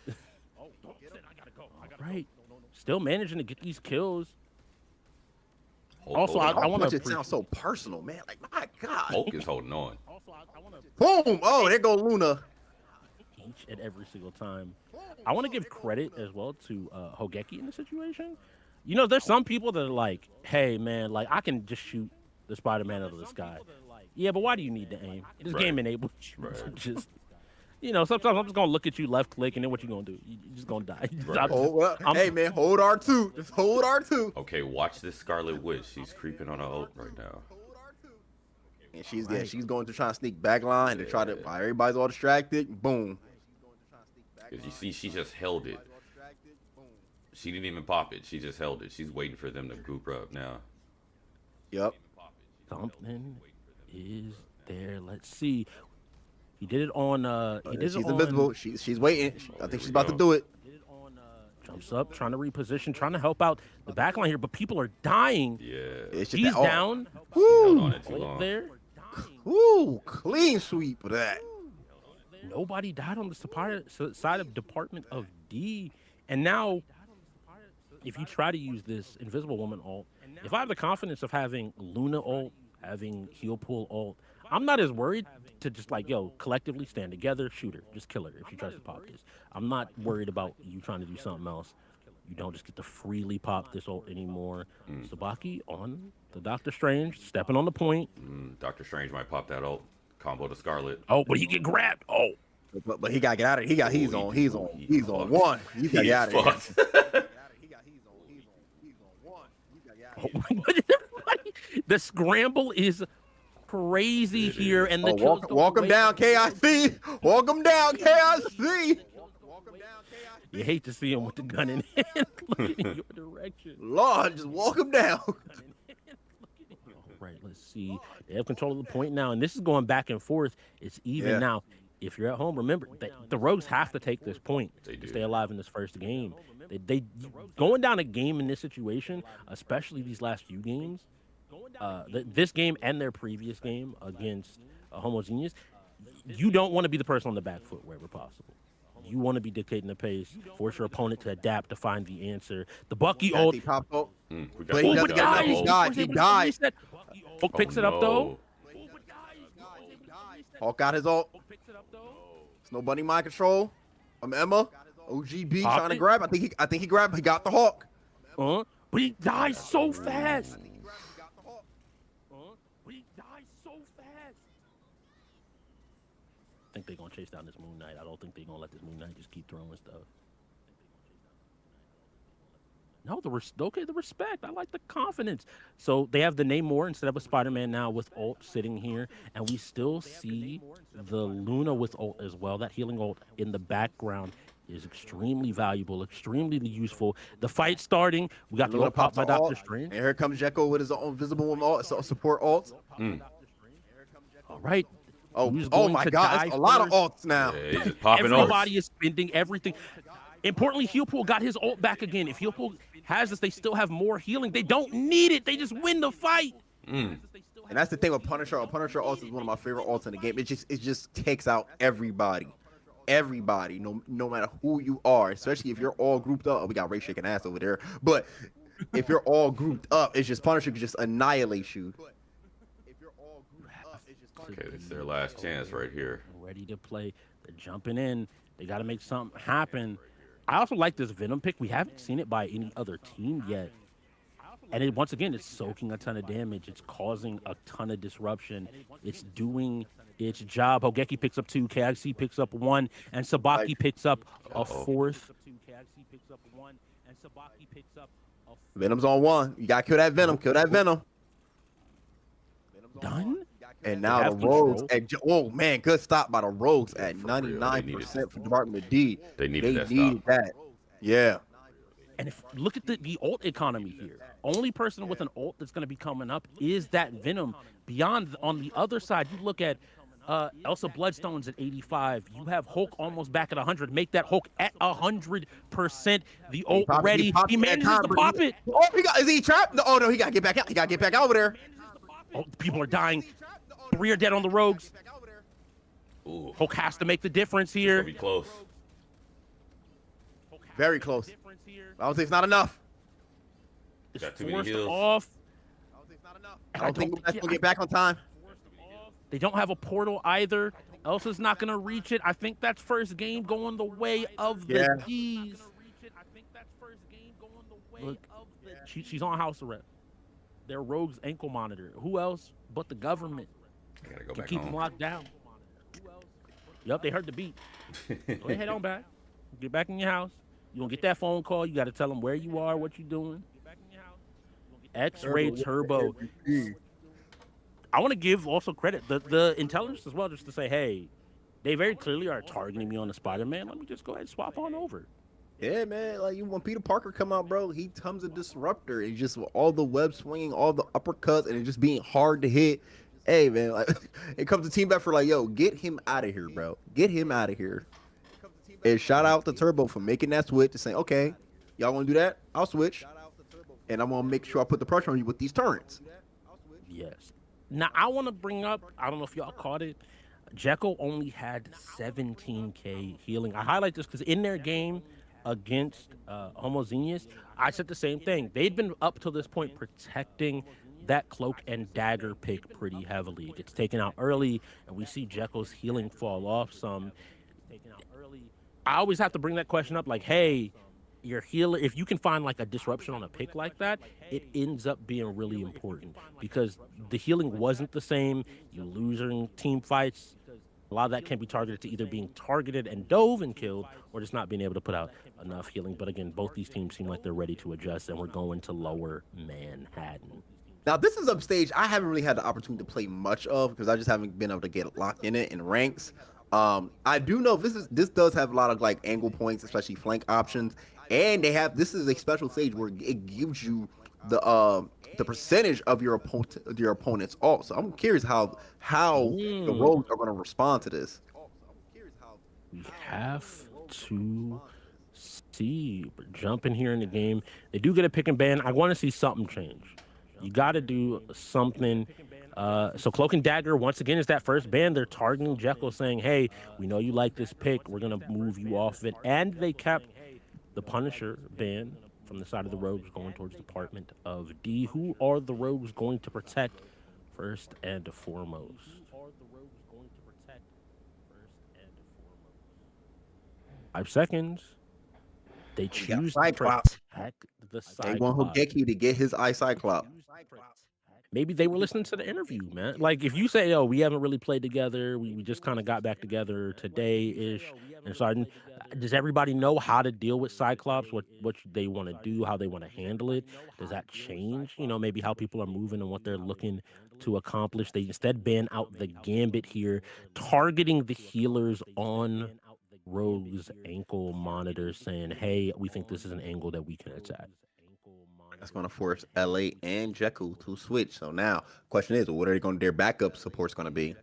say I gotta go. Right. Still managing to get these kills. Also, I want to.
It sounds so personal, man. Like my God.
Hulk is holding on.
Boom! Oh, there go Luna.
Each and every single time. I want to give credit as well to Hogeki in the situation. You know, there's some people that are like, "Hey, man, like I can just shoot the Spider-Man out of the sky." Yeah, but why do you need to aim? This game enables you to just, you know, sometimes I'm just going to look at you, left click, and then what you going to do? You're just going to die.
Hey, man, hold R2. Just hold R2.
Okay, watch this Scarlet Witch. She's creeping on her ult right now.
And she's going to try to sneak back line to try to, while everybody's all distracted, boom.
Because you see, she just held it. She didn't even pop it. She just held it. She's waiting for them to group up now.
Yep.
Something is there. Let's see. He did it on.
She's invisible. She's waiting. I think she's about to do it.
Jumps up, trying to reposition, trying to help out the backline here, but people are dying.
Yeah.
He's down.
Woo!
There.
Woo! Clean sweep of that.
Nobody died on the side of Department of D, and now, if you try to use this Invisible Woman ult, if I have the confidence of having Luna ult, having Heal Pool ult, I'm not as worried to just like, collectively stand together, shoot her, just kill her if she tries to pop this. I'm not worried about you trying to do something else. You don't just get to freely pop this ult anymore. Sabaki on the Doctor Strange, stepping on the point.
Doctor Strange might pop that ult, combo to Scarlet.
Oh, but he get grabbed. Oh.
But he gotta get out of it. He's on one. He gotta get out of it.
The scramble is crazy here, and the
walk him down, KIC. Walk him down, KIC.
You hate to see him with the gun in hand, looking in your direction.
Lord, just walk him down.
All right, let's see. They have control of the point now, and this is going back and forth. It's even now. If you're at home, remember the Rogues have to take this point to stay alive in this first game. They going down a game in this situation, especially these last few games. This game and their previous game against Homogeneous, you don't want to be the person on the back foot wherever possible. You want to be dictating the pace, force your opponent to adapt to find the answer. The Bucky ult.
He died.
Hulk picks it up though.
Hulk got his ult. Snow Bunny mind control. Emma. OGB trying to grab. I think he grabbed. He got the Hulk.
But he dies so fast. I think they're gonna chase down this Moon Knight. I don't think they're gonna let this Moon Knight just keep throwing stuff. No, the respect. I like the confidence. So they have the Namor instead of a Spider-Man now with ult sitting here, and we still see the Luna with ult as well. That healing ult in the background is extremely valuable, extremely useful. The fight starting. We got the ult popped by Doctor Strange.
And here comes Jekyll with his own Visible Woman ult, support ult.
All right.
Oh,
Who's
oh
going
my
to
God,
die
it's a lot of
first?
alts now.
Yeah, he's just popping off.
Everybody is spending everything. Importantly, Healpool got his ult back again. If Healpool has this, they still have more healing. They don't need it. They just win the fight.
Mm.
And that's the thing with Punisher. Punisher also is one of my favorite alts in the game. It just takes out everybody. Everybody, no matter who you are, especially if you're all grouped up. Oh, we got Ray shaking ass over there. But if you're all grouped up, it's just Punisher can just annihilate you.
Okay, it's their last chance right here.
Ready to play. They're jumping in. They got to make something happen. I also like this Venom pick. We haven't seen it by any other team yet. And once again, it's soaking a ton of damage. It's causing a ton of disruption. It's doing its job. Hogeki picks up 2, KIC picks up 1, and Sabaki picks up a 4th.
Venom's on 1. You gotta kill that Venom. Kill that Venom.
Done?
And now the Rogues. Oh man, good stop by the Rogues at 99% for Department D.
They needed
that. Yeah.
And if look at the ult economy here. Only person with an ult that's going to be coming up is that Venom. Beyond on the other side, you look at Elsa Bloodstone's at 85. You have Hulk almost back at 100. Make that Hulk at 100%. The ult ready. He manages to pop it.
Oh, is he trapped? No, oh no, he got to get back out. He got to get back over there.
Oh, people are dying. 3 are dead on the Rogues.
Ooh.
Hulk has to make the difference here.
Be close.
Very close. I would say it's not enough.
It's
Got too many
forced
heals.
off.
I don't think that's gonna get back on time.
They don't have a portal either. Elsa's not gonna reach it. I think that's first game going the way of the D's. Look, she's on house arrest. They're Rogue's ankle monitor. Who else but the government
I gotta go
can
back
keep
home.
them locked down? Yep, they heard the beat. Go ahead on back. Get back in your house. You gonna get that phone call. You got to tell them where you are, what you're doing. X-Ray Turbo. I want to give also credit the intelligence as well, just to say, hey, they very clearly are targeting me on the Spider-Man. Let me just go ahead and swap on over.
Yeah, man. Like when Peter Parker come out, bro, he comes a disruptor. It's just all the web swinging, all the uppercuts, and it just being hard to hit. Hey, man, like it comes to team effort. Like, yo, get him out of here, bro. Get him out of here. And shout out to Turbo for making that switch to saying, okay, y'all want to do that? I'll switch. And I'm going to make sure I put the pressure on you with these turrets.
Yes. Now, I want to bring up, I don't know if y'all caught it, Jekyll only had 17K healing. I highlight this because in their game against Homogeneous, I said the same thing. They'd been up to this point protecting that cloak and dagger pick pretty heavily. It gets taken out early, and we see Jekyll's healing fall off some. I always have to bring that question up, like, hey, your healer, if you can find like a disruption on a pick like that, it ends up being really important because the healing wasn't the same. You losing team fights, a lot of that can be targeted to either being targeted and dove and killed or just not being able to put out enough healing. But again, both these teams seem like they're ready to adjust, and we're going to lower Manhattan.
Now, this is upstage. I haven't really had the opportunity to play much of because I just haven't been able to get locked in it in ranks. I do know this does have a lot of like angle points, especially flank options, and this is a special stage where it gives you the percentage of your opponent's ult. So I'm curious how the Rogues are going to respond to this.
We have to see. We're jumping here in the game. They do get a pick and ban. I want to see something change. You got to do something. So Cloak and Dagger, once again, is that first ban. They're targeting Jekyll, saying, hey, we know you like this pick. We're going to move you off it. And they kept the Punisher ban from the side of the Rogues going towards Department of D. Who are the Rogues going to protect first and foremost? 5 seconds. They choose to protect the Cyclops.
They want Hogeki to get his eye Cyclops.
Maybe they were listening to the interview, man. Like, if you say, oh, we haven't really played together, we just kind of got back together today-ish, and starting, does everybody know how to deal with Cyclops, what they want to do, how they want to handle it? Does that change, maybe how people are moving and what they're looking to accomplish? They instead ban out the Gambit here, targeting the healers on Rogue's ankle monitors, saying, hey, we think this is an angle that we can attack.
That's going to force LA and Jekyll to switch. So now, question is, what are they going to their backup support's going to be?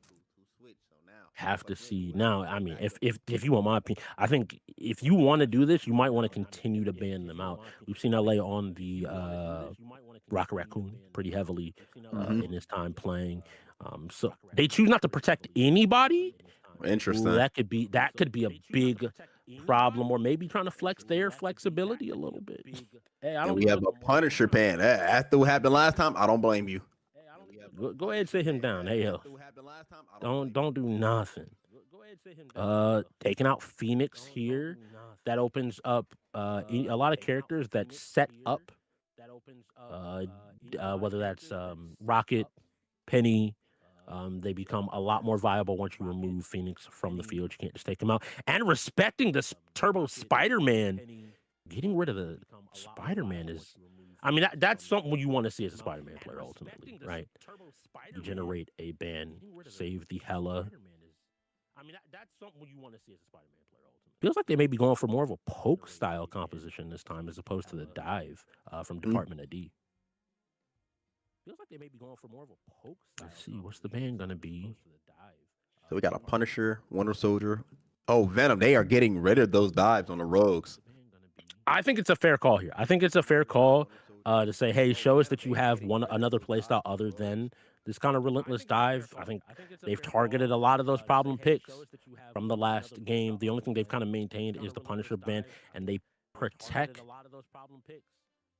Have to see now. I mean, if you want my opinion, I think if you want to do this, you might want to continue to ban them out. We've seen LA on the Rocket Raccoon pretty heavily in his time playing. So they choose not to protect anybody.
Interesting.
Ooh, that could be a big problem, or maybe trying to flex their flexibility a little bit. Hey, I
And
don't.
we have a Punisher ban. After what happened last time, I don't blame you.
Go ahead and sit him down. Hey, yo. Don't do nothing. Taking out Phoenix here. That opens up a lot of characters that set up. Whether that's Rocket, Penny. They become a lot more viable once you remove Phoenix from the field. You can't just take him out. And respecting the Turbo Spider-Man, getting rid of the Spider-Man is, I mean, that's something you want to see as a Spider-Man player ultimately, right? You generate a ban, save the Hela. I mean, that's something you want to see as a Spider-Man player ultimately. Feels like they may be going for more of a poke style composition this time as opposed to the dive from Department of D. Feels like they may be going for more of a poke style. Let's see, what's the ban gonna be?
So we got a Punisher, Winter Soldier. Oh, Venom. They are getting rid of those dives on the Rogues.
I think it's a fair call here. I think it's a fair call to say, hey, show us that you have another playstyle other than this kind of relentless dive. I think they've targeted a lot of those problem picks from the last game. The only thing they've kind of maintained is the Punisher ban, and they protect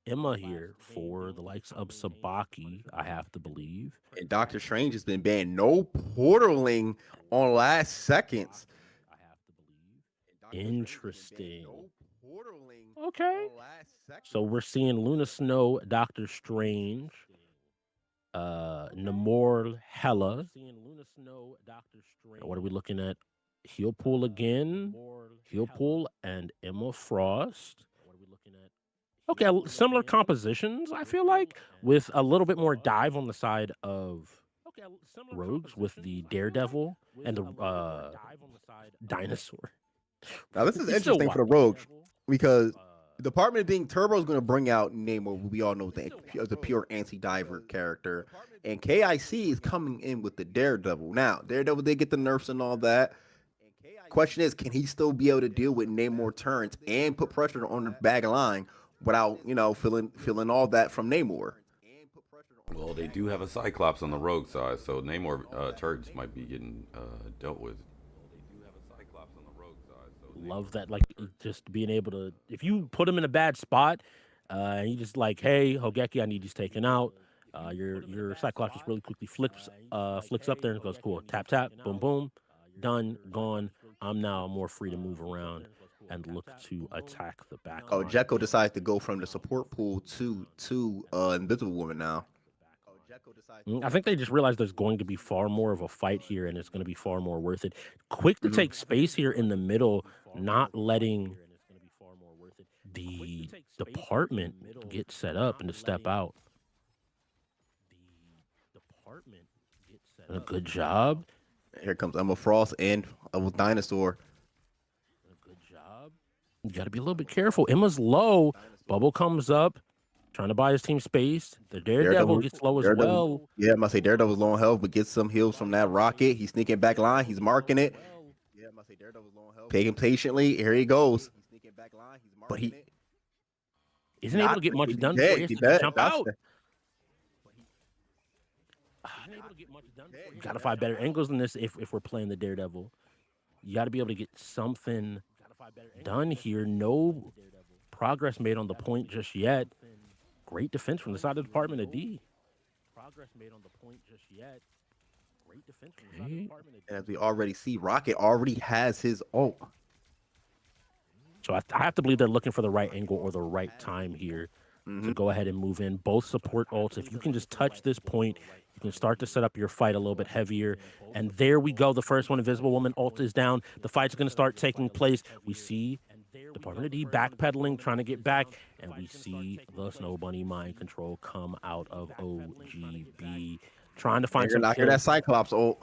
Emma here for the likes of Sabaki, I have to believe.
And Doctor Strange has been banned. No portaling on last seconds.
Interesting. Okay. So we're seeing Luna Snow, Doctor Strange, Namor, Hela. What are we looking at? Heel Pool again. Heel Pool and Emma Frost. Okay, similar compositions, I feel like, with a little bit more dive on the side of Rogues with the Daredevil and the Dinosaur.
Now, this is
It's still
interesting for the Rogues because the Department being Turbo is going to bring out Namor, who we all know is a pure anti-diver character. And KIC is coming in with the Daredevil. Now, Daredevil did get the nerfs and all that. Question is, can he still be able to deal with Namor turns and put pressure on the bag line without, feeling all that from Namor?
Well, they do have a Cyclops on the rogue side, so Namor turns might be getting dealt with.
Love that, like, just being able to, if you put him in a bad spot, and you just like, hey, Hogeki, I need these taken out. Your Cyclops just really quickly flicks up there and goes, cool, tap, tap, boom, boom, done, gone. I'm now more free to move around and look to attack the back.
Oh, Jekyll decides to go from the support pool to Invisible Woman now.
I think they just realized there's going to be far more of a fight here, and it's going to be far more worth it. Quick to take space here in the middle, not letting the department get set up and to step out. A good job.
Here comes Emma Frost and a Dinosaur.
Good job. You got to be a little bit careful. Emma's low. Bubble comes up, trying to buy his team space. The Daredevil gets low as well.
Yeah, I must say Daredevil's low on health, but gets some heals from that rocket. He's sneaking back line. He's marking it. Yeah, I must say Daredevil's low on health. Taking patiently. Here he goes. But he
isn't able to get much done before he has to jump out. You got to find better angles than this if we're playing the Daredevil. You got to be able to get something done here. No progress made on the point just yet. Great defense from the side of the Department of D. Okay.
As we already see, Rocket already has his ult.
So I have to believe they're looking for the right angle or the right time here to go ahead and move in. Both support ults. If you can just touch this point, you can start to set up your fight a little bit heavier. And there we go. The first one, Invisible Woman ult is down. The fight's going to start taking place. We see Department of D backpedaling, trying to get back. And we see the Snow Bunny mind control come out of OGB. Trying to find some
kills. That Cyclops ult.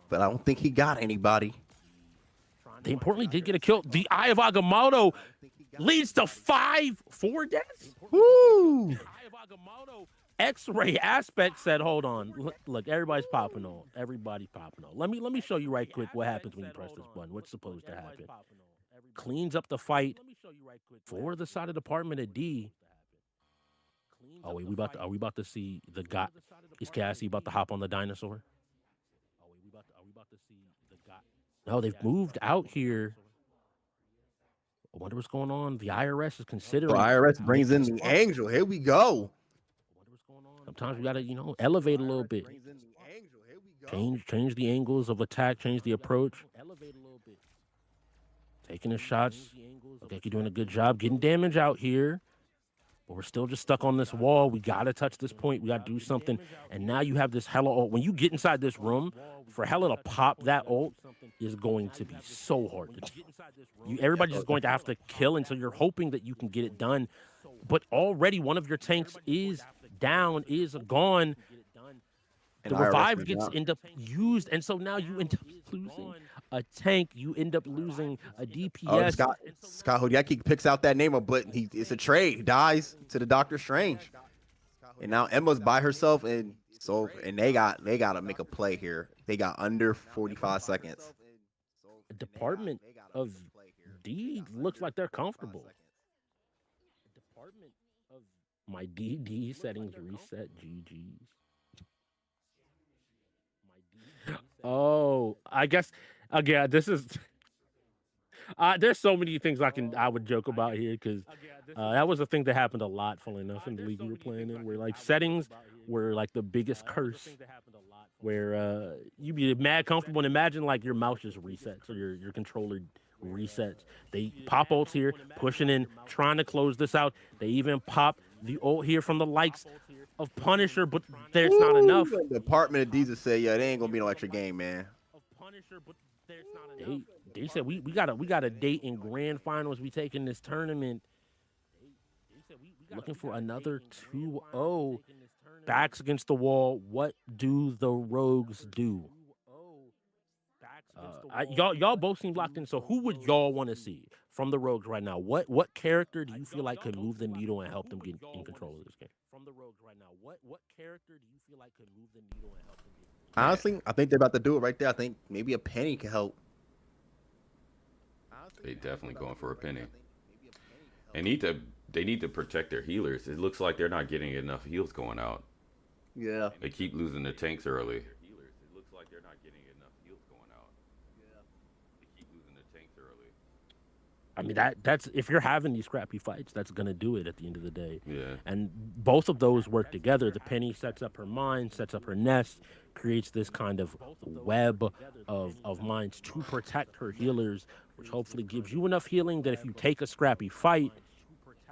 But I don't think he got anybody.
They importantly did get a kill. The Eye of Agamotto leads to 5 deaths.
Woo!
Eye of Agamotto X-ray aspect said, "Hold on, look, everybody's popping on. Everybody's popping on. Let me show you right quick what happens when you press this button. What's supposed to happen? Cleans up the fight for the side of Department of D. Oh wait, are we about to see the guy? Is Cassie about to hop on the dinosaur? No, they've moved out here. I wonder what's going on. The IRS is considering.
The IRS brings in the angel. Here we go.
Sometimes we gotta, elevate a little bit. Change the angles of attack. Change the approach. Taking the shots. Okay, you're doing a good job getting damage out here. But we're still just stuck on this wall. We gotta touch this point. We gotta do something. And now you have this Hela ult. When you get inside this room, for Hela to pop that ult is going to be so hard to do. Everybody's just going to have to kill, and so you're hoping that you can get it done. But already one of your tanks is down, is gone. The revive gets end up used, and so now you end up losing a tank. You end up losing a DPS.
Oh, Scott Hodiaki picks out that name, but it's a trade. He dies to the Doctor Strange, and now Emma's by herself, and they gotta make a play here. They got under 45 seconds.
The Department of D looks like they're comfortable. Department of my DD settings reset. GG's. Oh, I guess again. This is. There's so many things I would joke about here because that was a thing that happened a lot, funnily enough, in the league we were playing in, where like settings were like the biggest curse, where you'd be mad comfortable and imagine like your mouse just resets or your controller resets. They pop ults here, pushing in, trying to close this out. They even pop the ult here from the likes of Punisher, but there's not enough.
The Department of Diesel said, "Yeah, they ain't gonna be no extra game, man."
They said we got a date in grand finals. We taking this tournament. Looking for another 2-0. Backs against the wall. What do the Rogues do? Y'all both seem locked in. So who would y'all want to see from the Rogues right now? What character do you feel like could move the needle and help them get in control of this game? From the Rogues right now, what character do you feel like could move the needle and help them get?
Honestly, I think they're about to do it right there. I think maybe a penny could help.
They definitely going for a penny. They need to protect their healers. It looks like they're not getting enough heals going out.
Yeah.
They keep losing the tanks early.
I mean, that's if you're having these scrappy fights, that's gonna do it at the end of the day.
Yeah.
And both of those work together. The penny sets up her mine, sets up her nest, creates this kind of web of mines to protect her healers, which hopefully gives you enough healing that if you take a scrappy fight,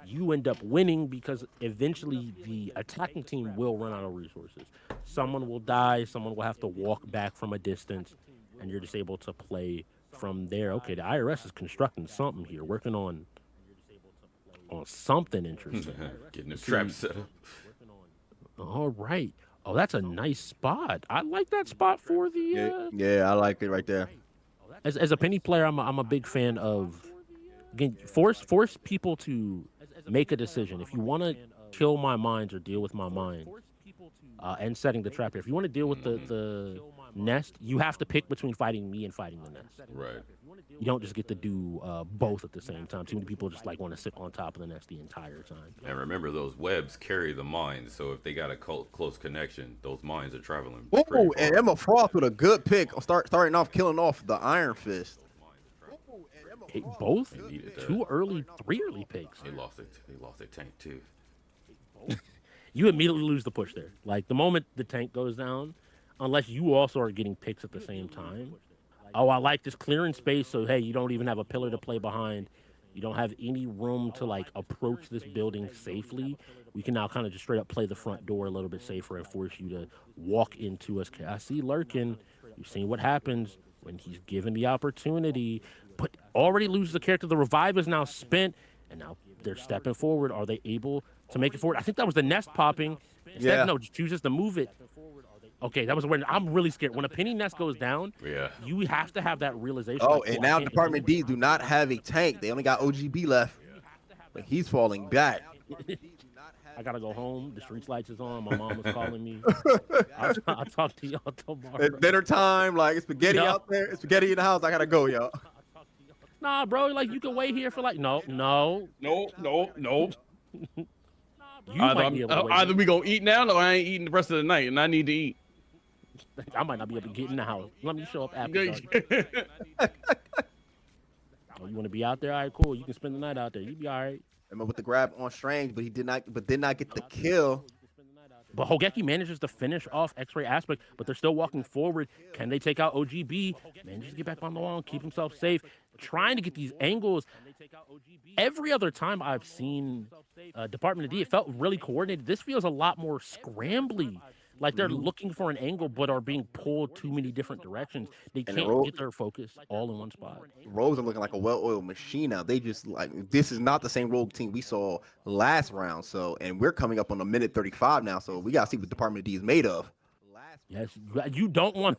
you end up winning because eventually the attacking team will run out of resources. Someone will die, someone will have to walk back from a distance, and you're just able to play from there. Okay, the IRS is constructing something here, working on something interesting.
Getting a trap set up.
All right. Oh, that's a nice spot. I like that spot for the.
Yeah, I like it right there.
As a penny player, I'm a big fan of. Again, force people to make a decision. If you want to kill my mines or deal with my mine, and setting the trap here. If you want to deal with the nest, you have to pick between fighting me and fighting the nest.
Right.
You don't just get to do both at the same time. Too many people just want to sit on top of the nest the entire time.
And remember, those webs carry the mines, so if they got a close connection, those mines are traveling.
Oh, and Emma Frost with a good pick. Starting off, killing off the Iron Fist.
Both 2 early, 3 early picks.
They lost their tank too.
You immediately lose the push there. Like the moment the tank goes down, unless you also are getting picks at the same time. Oh, I like this clearing space. So hey, you don't even have a pillar to play behind. You don't have any room to like approach this building safely. We can now kind of just straight up play the front door a little bit safer and force you to walk into us. I see Lurkin. You've seen what happens when he's given the opportunity, but already loses the character. The revive is now spent, and now they're stepping forward. Are they able to make it forward? I think that was the nest popping. Instead, no, just chooses to move it. Okay, that was when I'm really scared. When a penny nest goes down, you have to have that realization.
Oh, and now Department D do not have a tank. They only got OGB left, but he's falling back.
I gotta go home. The street lights is on. My mom was calling me. I'll talk to y'all tomorrow.
It's dinner time. Like, it's spaghetti
Yup.
out there. It's spaghetti in the house. I gotta go, y'all.
Nah, bro. Like you can wait here for like no.
No.
You might be able to wait.
Either we gonna eat now, or I ain't eating the rest of the night, and I need to eat.
I might not be able to get in the house. Let me show up after dark. Oh, you want to be out there? All right, cool. You can spend the night out there. You be all right.
Remember with the grab on Strange, but did not get the kill.
But Hogeki manages to finish off X-Ray Aspect, but they're still walking forward. Can they take out OGB? Manages to get back on the wall and keep himself safe. Trying to get these angles. Every other time I've seen Department of D, it felt really coordinated. This feels a lot more scrambly. Like they're looking for an angle, but are being pulled too many different directions. They can't get their focus all in one spot.
Rogues are looking like a well-oiled machine now. They just like, this is not the same Rogue team we saw last round. So, and we're coming up on a minute 35 now. So we gotta see what Department of D is made of.
Yes, you don't want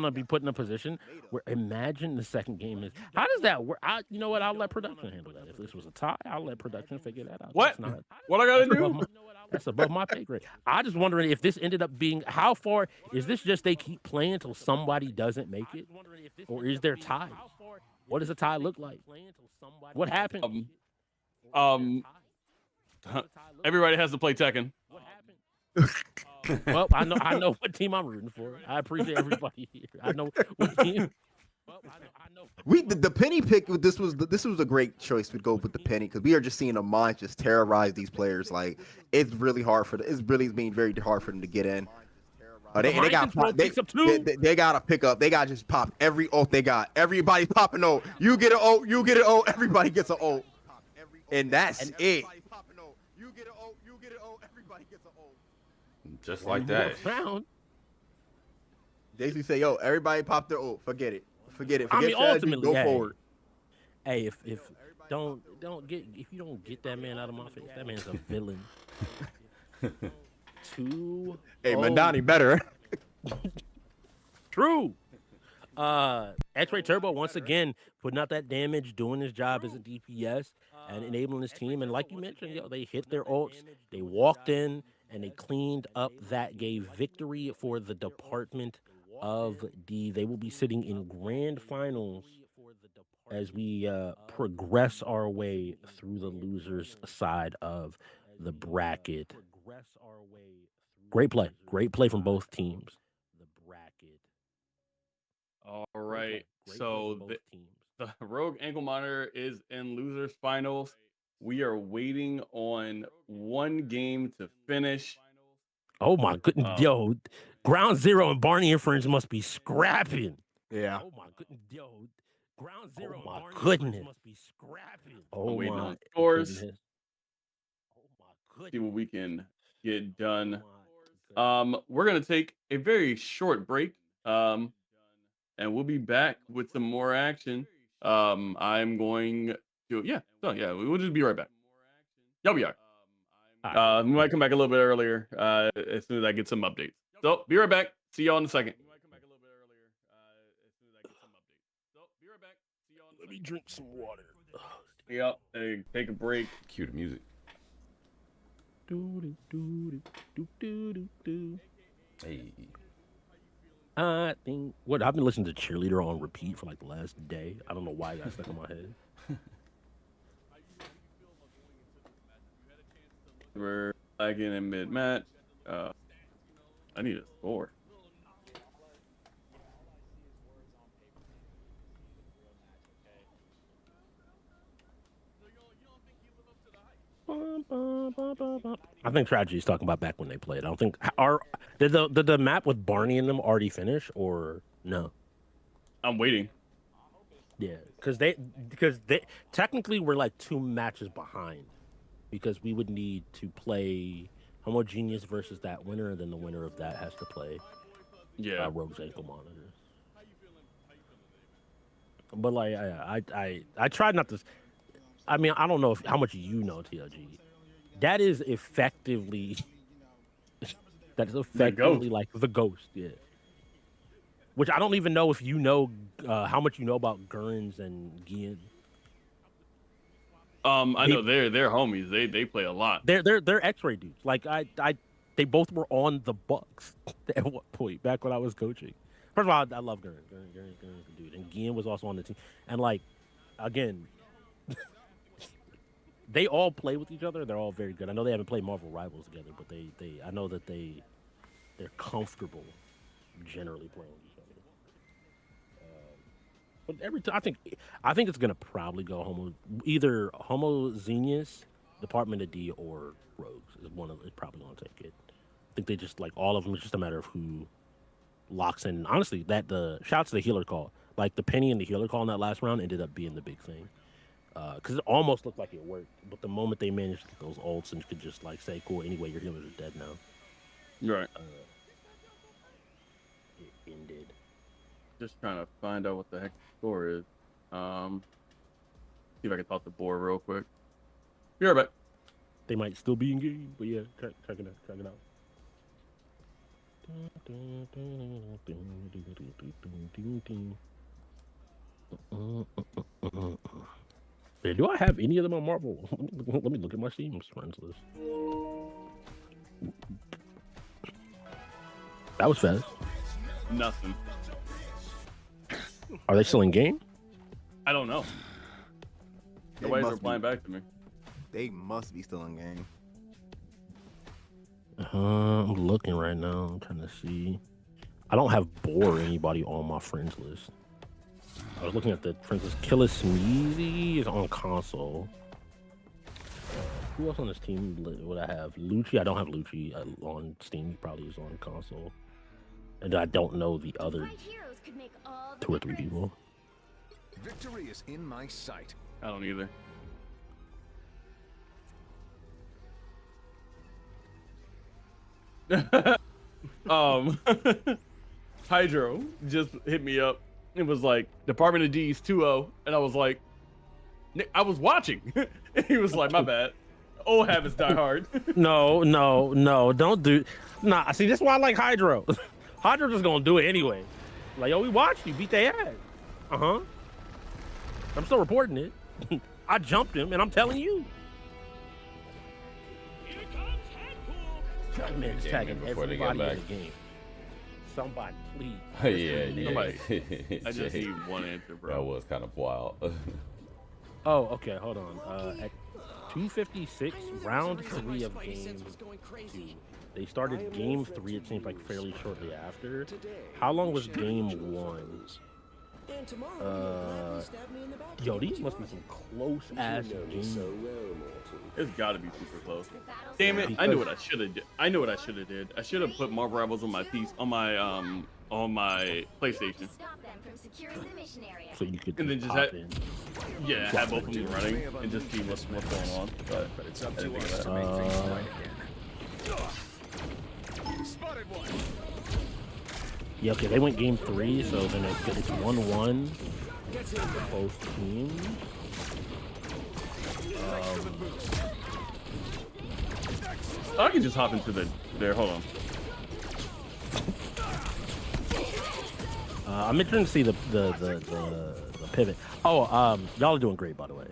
to be put in a position where, imagine the second game is, how does that work? You know what? I'll let production handle that. If this was a tie, I'll let production figure that out.
What? What I gotta do?
That's above my pay grade. I just wondering if this ended up being, how far is this? Just they keep playing until somebody doesn't make it, or is there ties? What does a tie look like? What happened?
Everybody has to play Tekken.
Well, I know what team I'm rooting for. I appreciate everybody here. I know what team.
The penny pick. This was a great choice to go with the penny, because we are just seeing a mind just terrorize these players. Like, it's really hard for it's really being very hard for them to get in. They got they gotta pick up. They gotta just pop every ult they got. Everybody popping ult. You get an ult. You get an ult. Everybody gets an ult. And that's it. You get an ult. You get an ult. Everybody gets an ult.
Just like that.
Daisy say, "Yo, everybody pop their ult. Forget it. Forget it.
I
Forget
mean, ultimately,
go forward."
Hey, if you don't get that man out of my face, that man's a villain.
Hey, Madani better.
True. X-Ray Turbo once again putting out that damage, doing his job as a DPS and enabling his team. And like you mentioned, they hit their ults, they walked in, and they cleaned up that, gave victory for the Department of D. They will be sitting in grand finals as we progress our way through the losers side of the bracket. Great play from both teams.
All right, so the Rogue Ankle Monitor is in losers finals. We are waiting on one game to finish.
Oh my goodness, yo, Ground Zero and Barney and Friends must be scrapping.
Yeah.
Oh my goodness, yo, Ground Zero. Oh my goodness, must be scrapping.
Oh, waiting on scores. Oh my goodness. See what we can get done. We're gonna take a very short break. And we'll be back with some more action. I'm going to we'll just be right back. Y'all be all right. We might come back a little bit earlier as soon as I get some updates. So be right back. See y'all in a second.
Let me drink some water.
Yep. Hey, take a break.
Cue the music. Hey.
I think I've been listening to Cheerleader on repeat for like the last day. I don't know why it got stuck in my head.
We're lagging in mid-match. I need a score.
I think Tragedy is talking about back when they played. I don't think did the map with Barney and them already finish or no?
I'm waiting.
Yeah, because they technically we're like 2 matches behind, because we would need to play Homogeneous versus that winner, and then the winner of that has to play Rogue's Ankle Monitors. But like I tried not to. I mean, I don't know how much you know, TLG. That is effectively like the ghost, yeah. Which I don't even know if you know how much you know about Gurns and Gian.
I know they're homies. They play a lot.
They're X-ray dudes. Like they both were on the Bucks at one point back when I was coaching. First of all, I love Gurren. Gurren's a dude, and Gian was also on the team. And like, again, they all play with each other. They're all very good. I know they haven't played Marvel Rivals together, but I know that they're comfortable generally playing with each other. But every time I think it's gonna probably go either Homogeneous, Department of D, or Rogues is probably gonna take it. I think they just like all of them. It's just a matter of who locks in. Honestly, the shouts to the healer call, like the Penny and the healer call in that last round ended up being the big thing, because it almost looked like it worked. But the moment they managed to get those ults and could just like say, "Cool, anyway, your healers are dead now."
Right.
It ended.
Just trying to find out what the heck the score is. See if I can talk to Boar real quick. Be right back.
They might still be in game, but yeah, check it out. Yeah, do I have any of them on Marvel? Let me look at my Steam friends list. That was fast.
Nothing.
Are they still in game?
I don't know. Nobody's replying back to me.
They must be still in game.
I'm looking right now. I'm trying to see. I don't have Boar or anybody on my friends list. I was looking at the friends list. Killer Smeezy is on console. Who else on this team would I have? Lucci. I don't have Lucci on Steam. He probably is on console. And I don't know the other 2 or 3 people.
Victory is in my sight.
I don't either. Hydro just hit me up. It was like Department of D's 2-0, and I was like, I was watching. He was like, my bad. Old habits die hard.
No, don't do. Nah, see, this is why I like Hydro. Hydro just gonna do it anyway. Like, yo, we watched you beat their ass. I'm still reporting it. I jumped him, and I'm telling you. Man, just tagging everybody in the game. Somebody, please.
Yeah.
Somebody. I just need one answer, bro.
That was kind of wild.
Oh, okay, hold on. At 2:56, round 3 of game 2. They started game 3, it seems like fairly shortly after. How long was game 1? Yo, these must be some close ass games.
It's got to be super close. Damn it! I knew what I should have did. I did. I should have put Marvel Rivals on my on my PlayStation.
So you could.
And then just have both of them running and just see what's going on. But
it's up to us to make things right again. Spotted one.
Yeah, okay, they went game 3, so then it's 1-1 for both teams.
I can just hop into there. Hold on.
I'm interested to see the pivot. Oh, y'all are doing great, by the way.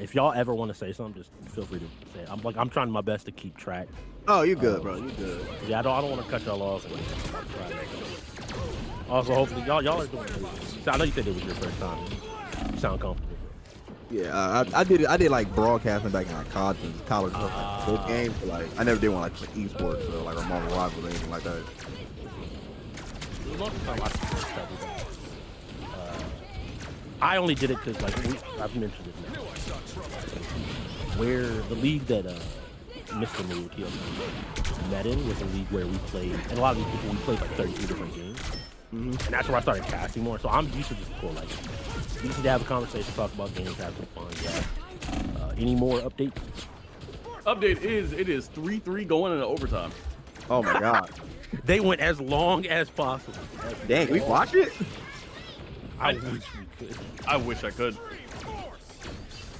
If y'all ever want to say something, just feel free to say it. I'm trying my best to keep track.
Oh, you good, bro. You good.
Yeah, I don't want to cut y'all off. Also, hopefully, y'all are doing good. So I know you said it was your first time. You sound comfortable.
Yeah, I did like broadcasting back in like college those games, but like I never did one like esports or like a Marvel Rivals or anything like that.
I only did it because like I've mentioned it now. Where the league that Mr. Miyuki met in was a league where we played, and a lot of these people we played like 32 different games. And that's where I started casting more. So I'm used to just cool, like, easy to have a conversation, talk about games, have some fun. Yeah. Any more updates?
Update is it is 3-3 going into overtime.
Oh my god.
They went as long as possible.
Dang, we watch it?
I wish we could.
I wish I could.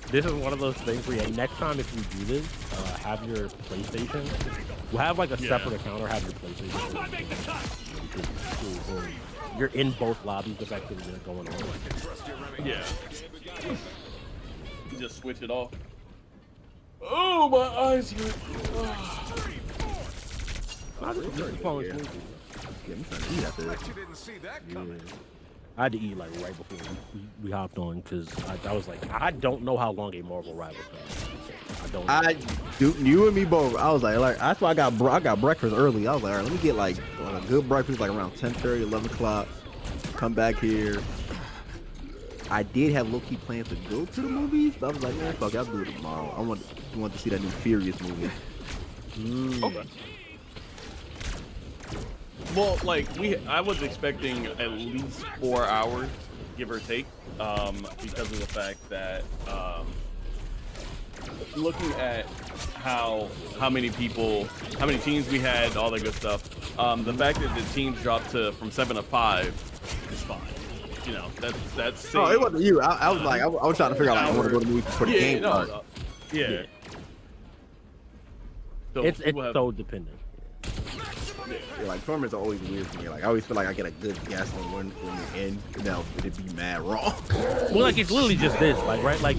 This is one of those things where next time if you do this, have your PlayStation. We'll have like a separate account or have your PlayStation. You're in both lobbies effectively going on.
Yeah. You just switch it off. Oh, my eyes hurt.
Falling asleep.
Yeah, I'm trying to eat after this.
Yeah. I had to eat like right before we hopped on because I was like, I don't know how long a Marvel Rivals is. I don't know.
You and me both. I was like that's why I got breakfast early. I was like, all right, let me get like a good breakfast like around 10:30, 11 o'clock. Come back here. I did have low-key plans to go to the movies, but I was like, man, fuck it, I'll do it tomorrow. I want to see that new Furious movie.
Okay. Well, like I was expecting at least 4 hours, give or take, because of the fact that looking at how many teams we had, all that good stuff. The fact that the teams dropped from 7 to 5 is fine. You know, that's.
Oh, it wasn't you. I was like, I was trying to figure out like, I want to go to the movie for the game.
Yeah. So
It's so dependent.
Yeah, like tournaments are always weird for me. Like I always feel like I get a good guess on when we end. Now it'd be mad wrong.
Well, like it's literally just this, like right, like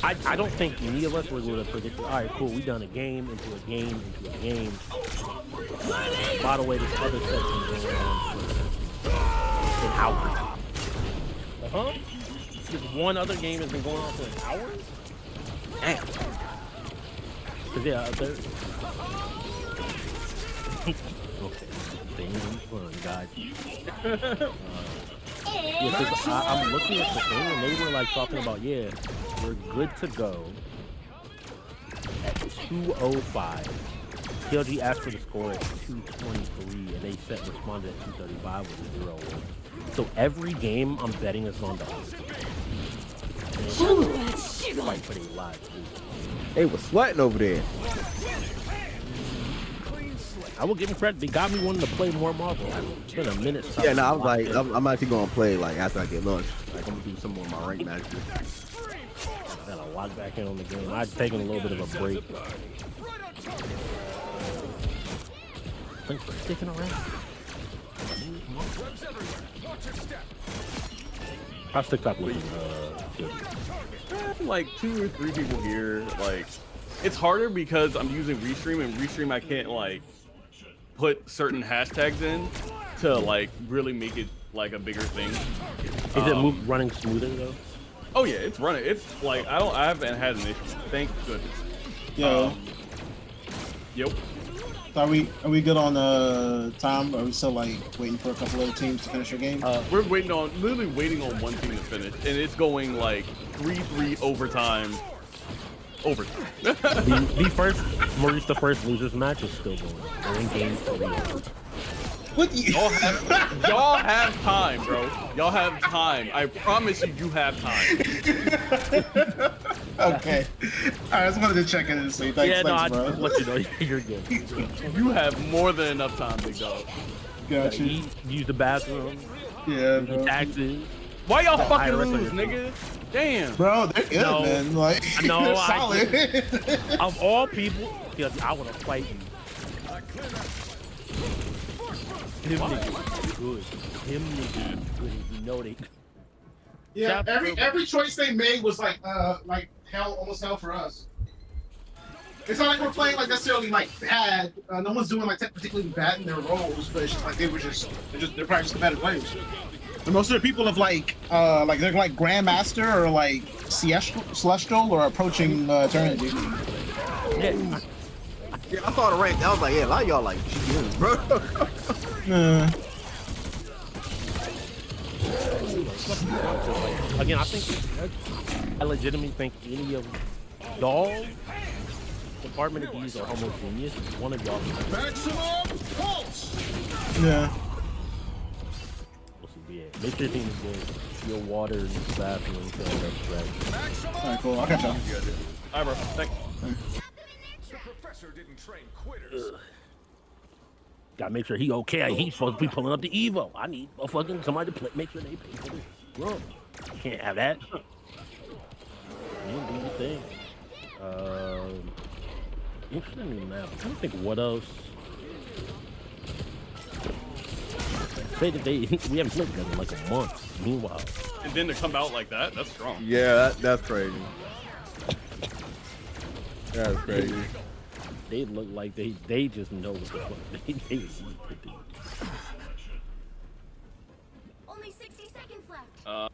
I don't think any of us were going to predict. All right, cool, we done a game into a game into a game. By the way, this other section going on for an hour. Huh? Just one other game has been going on for an hour. Damn. Cause yeah, okay, things fun, got you. Yeah, cause I'm looking at the thing and they were like talking about, yeah, we're good to go at 2:05. TLG asked for the score at 2:23 and they responded at 2:35 with a 0-1. So every game I'm betting is on the fight for their lives.
They was sweating over there.
I will give them credit. They got me wanting to play more Marvel. It's been a minute.
Yeah, no, I was like, I'm actually gonna play like after I get lunch. Like I'm gonna do some more of my rank matches.
I gotta lock back in on the game. I'd taken a little bit of a break. Thanks for sticking around. How's TikTok looking?
Like 2 or 3 people here. Like, it's harder because I'm using Restream, and Restream I can't like put certain hashtags in to like really make it like a bigger thing.
Is it running smoother though?
Oh yeah, it's running. It's like I haven't had an issue. Thank goodness.
Yo.
Yep.
So are we good on time? Are we still like waiting for a couple other teams to finish their game?
We're literally waiting on one team to finish, and it's going like 3-3 overtime.
The first Maurice, the first losers match is still going. They're in game 3.
What you?
Y'all have time, bro. Y'all have time. I promise you have time.
Okay. I just wanted to check in and say thanks, bro.
I just let you know you're good.
You have more than enough time, big dog.
Got you.
Eat, use the bathroom.
Yeah,
Pay
bro.
taxes.
Why y'all fucking
IRS
lose, nigga? Damn.
Bro, they're good,
No.
man. Like,
No,
they're
I
solid.
Of all people, I want to fight you. Him niggas good. Him niggas good. You know they.
Yeah, every choice they made was like hell, almost hell for us. It's not like we're playing like necessarily like bad. No one's doing like particularly bad in their roles, but it's just like they're probably just the better players. And most of the people have like they're like Grandmaster or like Celestial or approaching Eternity.
Yeah.
Yeah, I saw the rank. I was like, yeah, a lot of y'all like GMs, bro.
Again, I legitimately think any of y'all Department of D's are homogeneous. One of y'all.
Yeah.
Yeah. Make sure your team is good. Your water in the bathroom. That's right.
Alright, cool. I got y'all.
Alright, bro. Thanks.
Gotta make sure he okay. He's supposed to be pulling up the Evo. I need fucking somebody to make sure they pay for this run. Can't have that. You do your thing. Interesting now. I'm trying to think what else. Say that we haven't played together in like a month. Meanwhile.
And then to come out like that, that's strong.
Yeah, that's crazy.
That's crazy.
They look like they just know what the fuck they need to do.
Only 60 seconds left.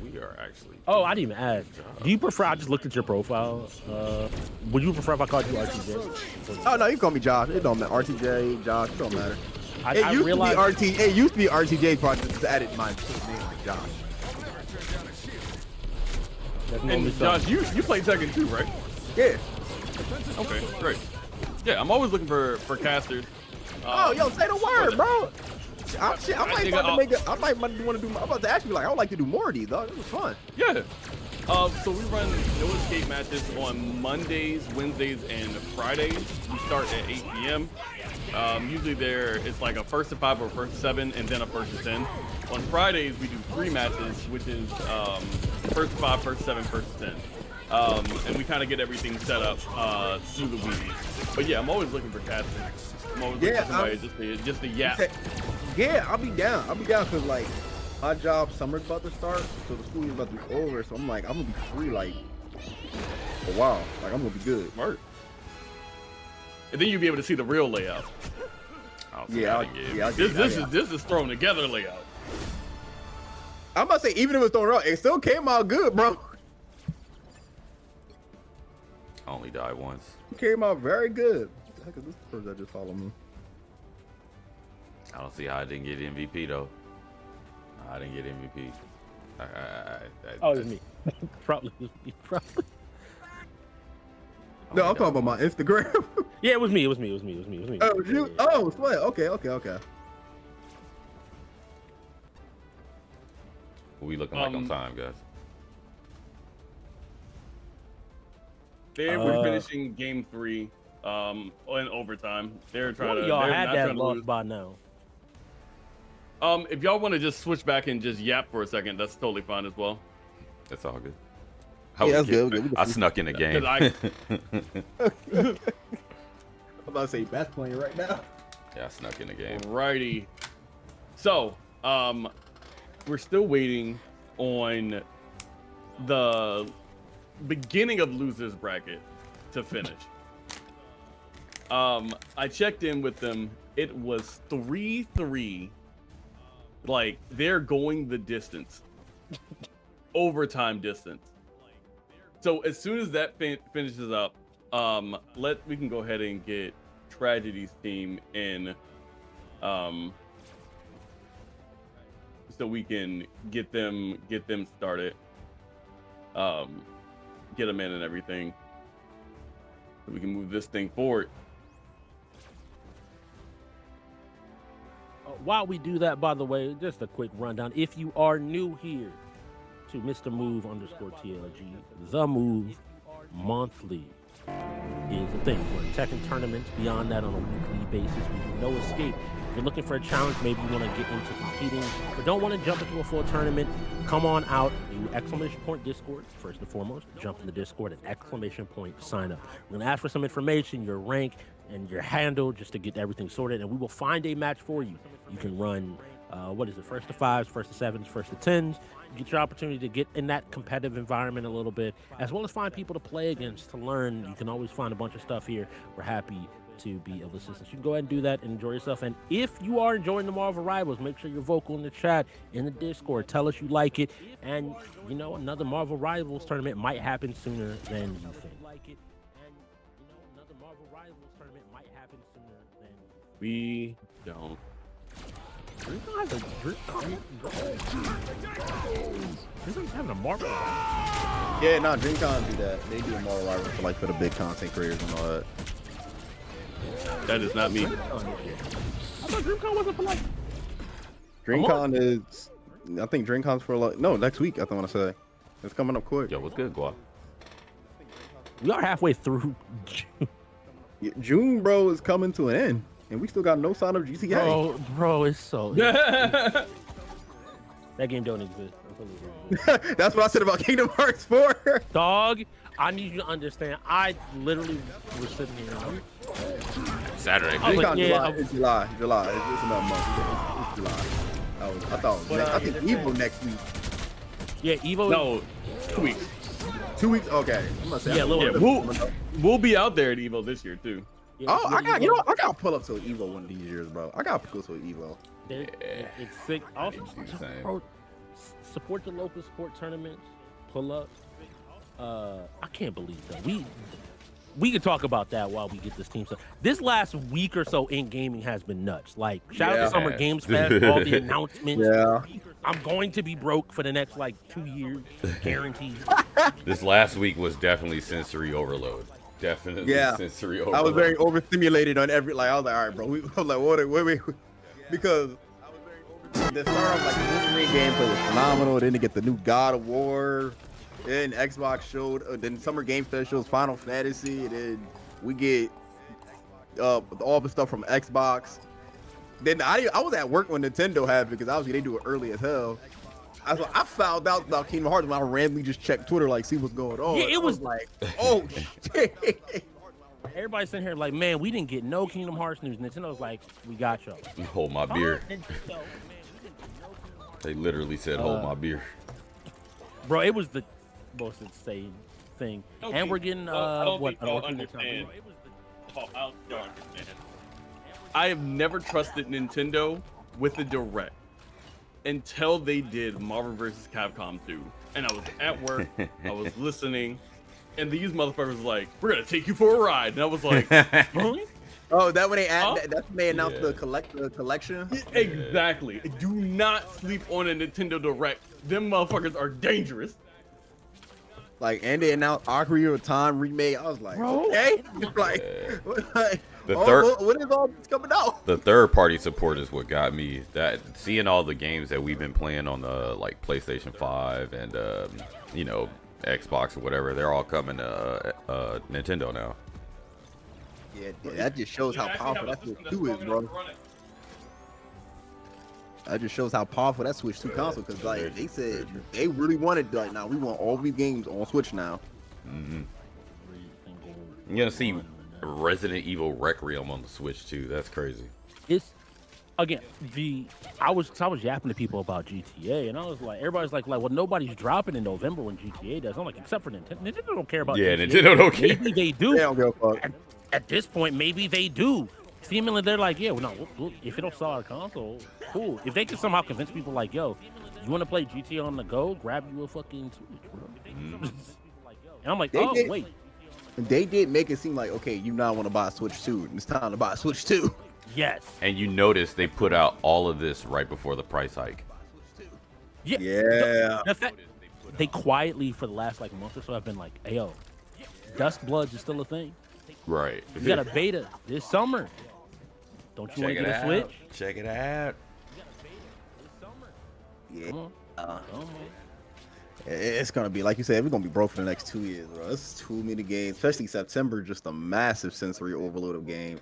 We are actually.
Oh, I didn't even ask. Do you prefer? I just looked at your profile. Would you prefer if I called you RTJ?
Oh no, you can call me Josh. It don't matter. RTJ, Josh, it don't matter.
I
It
realized.
used to be RTJ, but I just added my name like Josh.
That's normally
And Josh, you play Tekken too, right?
Yeah.
Okay, great. Yeah, I'm always looking for casters.
Oh, yo, say the word, bro. I might
think
want to
I'll-
make a. I might want to do. I'm about to ask you, like, I would like to do more of these, though. It was fun.
Yeah. So we run no escape matches on Mondays, Wednesdays, and Fridays. We start at 8 p.m. Usually it's like a 1st to 5 or 1st to 7, and then a 1st to 10. On Fridays, we do 3 matches, which is 1st to 5, 1st to 7, 1st to 10. And we kind of get everything set up through the week. But yeah, I'm always looking for casters. I'm always looking for somebody just to yap.
Yeah, I'll be down. Because, like, my job, summer's about to start, so the school is about to be over. So I'm like, I'm going to be free, like, for a while. Like, I'm going to be good.
Smart. And then you'll be able to see the real layout. This is thrown together layout.
I'm about to say, even if it's thrown out, it still came out good, bro.
I only died once.
It came out very good. Heck, is this person that just followed me?
I don't see how I didn't get MVP though. I didn't get MVP.
Oh, it's me. Probably.
No, I'm talking about my Instagram.
Yeah, it was me. It was me.
Oh, you? Oh, sweat. Okay.
What we looking like on time, guys?
They were finishing game 3 in overtime. They're trying to.
Y'all
they're
had
not
that
trying to
lost
lose.
by now.
If y'all want to just switch back and just yap for a second, that's totally fine as well.
That's all good.
Yeah, that's good.
I snuck in the game.
I-
I'm about to say Bass playing right now.
Yeah, I snuck in the game.
Alrighty. So, we're still waiting on the beginning of losers bracket to finish. I checked in with them. It was 3-3. Like, they're going the distance. Overtime distance. So as soon as that finishes up, we can go ahead and get Tragedy's team in, so we can get them started, get them in and everything, so we can move this thing forward.
While we do that, by the way, just a quick rundown. If you are new here to Mr. Move _TLG, The Move monthly is a thing. We're in Tekken tournaments. Beyond that, on a weekly basis, we do no escape. If you're looking for a challenge, maybe you want to get into competing, but don't want to jump into a full tournament, come on out. !Discord, first and foremost. Jump in the Discord and !sign up. We're going to ask for some information, your rank, and your handle, just to get everything sorted, and we will find a match for you. You can run, first to 5s, first to 7s, first to 10s. You get your opportunity to get in that competitive environment a little bit, as well as find people to play against, to learn. You can always find a bunch of stuff here. We're happy to be of assistance. You can go ahead and do that and enjoy yourself. And if you are enjoying the Marvel Rivals, make sure you're vocal in the chat, in the Discord. Tell us you like it. And, another Marvel Rivals tournament might happen sooner than you think.
We don't.
DreamCon's having a Marvel.
Yeah, no, DreamCon do that. They do a Marvel Rival for the big content creators and all that.
That is not me.
I thought DreamCon wasn't for
DreamCon is. I think DreamCon's for next week. I want to say it's coming up quick.
Yo, what's good, Guap?
We are halfway through June.
June, bro, is coming to an end, and we still got no sign of GCA.
Bro, it's so. That game don't exist.
That's what I said about Kingdom Hearts 4.
Dog, I need you to understand. I literally was sitting here.
Saturday.
It's July. It's another month. It's July. I thought. I think Evo next week.
Yeah, Evo.
No, 2 weeks.
2 weeks. Okay. I'm gonna say.
Yeah,
we'll be out there at Evo this year too.
Yeah,
Oh,
yeah,
I got. You know, what? I gotta pull up to an Evo one of these years, bro. I gotta go to an Evo.
It's sick. Also, bro, support the local sport tournaments. Pull up. I can't believe that we could talk about that while we get this team stuff. This last week or so in gaming has been nuts. Like, shout out to Summer Games Fest, all the announcements.
Yeah.
I'm going to be broke for the next like 2 years, guaranteed.
This last week was definitely sensory overload. Definitely sensory overload.
I was very overstimulated on every. Like, I was like, all right, bro. I was like, wait, because the start of like the Wolverine gameplay was phenomenal. Then to get the new God of War. Then Xbox showed, then Summer Game Fest shows Final Fantasy, and then we get all the stuff from Xbox. Then I was at work when Nintendo had it because obviously they do it early as hell. I found out about Kingdom Hearts when I randomly just checked Twitter, like, see what's going on.
Yeah, it was
like, oh shit.
Everybody's sitting here like, man, we didn't get no Kingdom Hearts news. Nintendo's like, we got y'all.
Hold my beer. They literally said, hold my beer.
Bro, it was the most insane thing.
Okay.
And we're getting what?
Understand. I have never trusted Nintendo with a direct until they did Marvel vs. Capcom 2. And I was at work, I was listening, and these motherfuckers were like, we're gonna take you for a ride. And I was like, huh?
Oh, that when they that's when they announced the collection.
Exactly. Do not sleep on a Nintendo Direct. Them motherfuckers are dangerous.
Like, and they announced Ocarina of Time remake. I was like, okay, like, when is all this coming out?
The third-party support is what got me. That seeing all the games that we've been playing on the like PlayStation 5 and you know, Xbox or whatever, they're all coming to Nintendo now.
Yeah, that just shows how powerful that Switch 2 is, bro. That just shows how powerful that Switch 2 console, because like they said they really wanted, like, now we want all these games on Switch now.
You're gonna see Resident Evil Requiem on the Switch too. That's crazy.
It's again I was yapping to people about GTA, and I was like, everybody's like, well, nobody's dropping in November when GTA does. I'm like, except for Nintendo. Nintendo don't care about.
Yeah,
GTA.
Nintendo don't care.
Maybe they do.
They don't give a fuck.
At this point, maybe they do. Seemingly, they're like, yeah, well, no, if it'll sell our console, cool. If they can somehow convince people, like, yo, you want to play GTA on the go? Grab you a fucking Switch, bro. And I'm like, wait.
They did make it seem like, okay, you now want to buy a Switch 2. It's time to buy a Switch 2.
Yes.
And you notice they put out all of this right before the price hike.
Yeah. The fact they quietly for the last like month or so have been like, hey, yo, Dust Bloods is still a thing.
Right.
You got a beta this summer. Don't you want to get a Switch?
Check it out.
Yeah. It's gonna be like you said. We're gonna be broke for the next 2 years, bro. It's too many games, especially September. Just a massive sensory overload of games.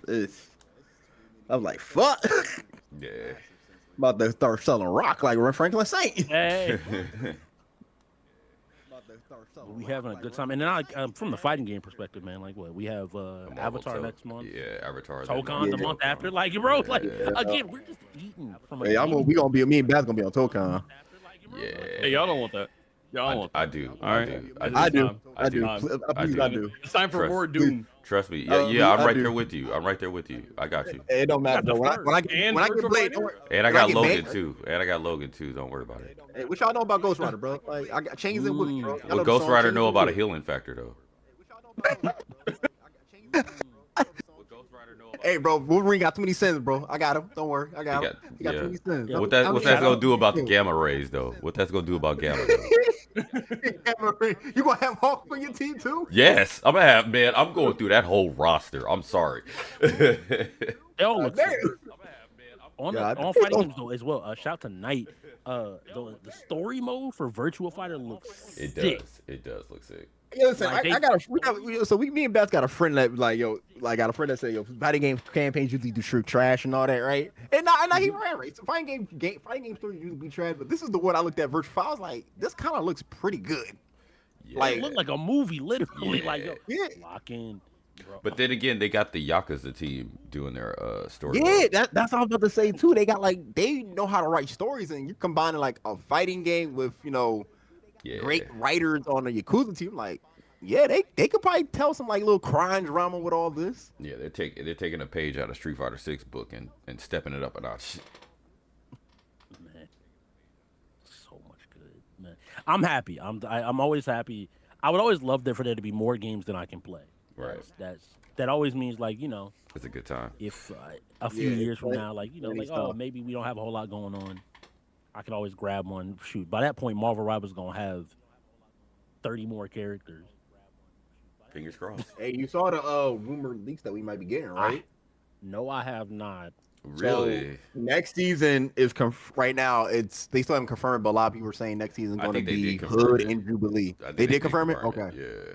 I was like, fuck.
Yeah.
About to start selling rock like Franklin Saint.
Hey. We having a good time, and then like from the fighting game perspective, man. Like what we have Avatar next month.
Yeah, Avatar.
Tokon the month after. Like bro, like again, we're just eating from.
Hey, we gonna be me and Baz gonna be on Tokon.
Yeah.
Hey, y'all don't want that. Y'all don't want that.
I do.
All right.
I do.
It's time for more Doom.
Trust me. Yeah, I'm right there with you. I'm right there with you. I got you.
It don't matter, bro. When I get Blade,
and I got Logan too. Don't worry about it.
Hey, what y'all know about Ghost Rider, bro? Like, I got chains in Woody, bro.
What Ghost Rider know about a healing factor, though?
Hey, bro, Wolverine got too many sins, bro. I got him. Don't worry. I got him. He got too many sins.
What's that gonna do about the gamma rays, though? What's that gonna do about gamma?
You gonna have Hawk on your team too?
Yes, I'm gonna have, man. I'm going through that whole roster. I'm sorry.
They all look on fighting games though as well. Shout to Knight. The story mode for Virtua Fighter looks sick.
It does look sick.
Yeah, listen, like I got me and Beth got a friend that got a friend that said, fighting game campaigns usually do straight trash and all that, right? And now he ran right. So fighting game stories usually be trash, but this is the one I looked at Virtua Fighter. I was like, this kind of looks pretty good.
Yeah.
Like, it looked like a movie, literally. Like, lock in. Bro.
But then again, they got the Yakuza team doing their story.
Yeah, that's what I was about to say too. They got they know how to write stories, and you're combining like a fighting game with
Yeah.
great writers on the Yakuza team. Like, yeah, they could probably tell some like little crime drama with all this.
Yeah, they're taking a page out of Street Fighter 6 book and stepping it up a notch.
Man, so much good, man. I'm happy. I'm always happy. I would always love for there to be more games than I can play.
Right.
That always means like, you know,
it's a good time.
If a few years from now, like, you know, like, oh, maybe we don't have a whole lot going on, I can always grab one. Shoot, by that point, Marvel Rivals gonna have 30 more characters.
Fingers crossed.
Hey, you saw the rumored leaks that we might be getting, right?
No, I have not.
Really?
So, next season is right now. They still haven't confirmed, but a lot of people are saying next season is going to be Hood and Jubilee. They did confirm it. Okay.
Yeah.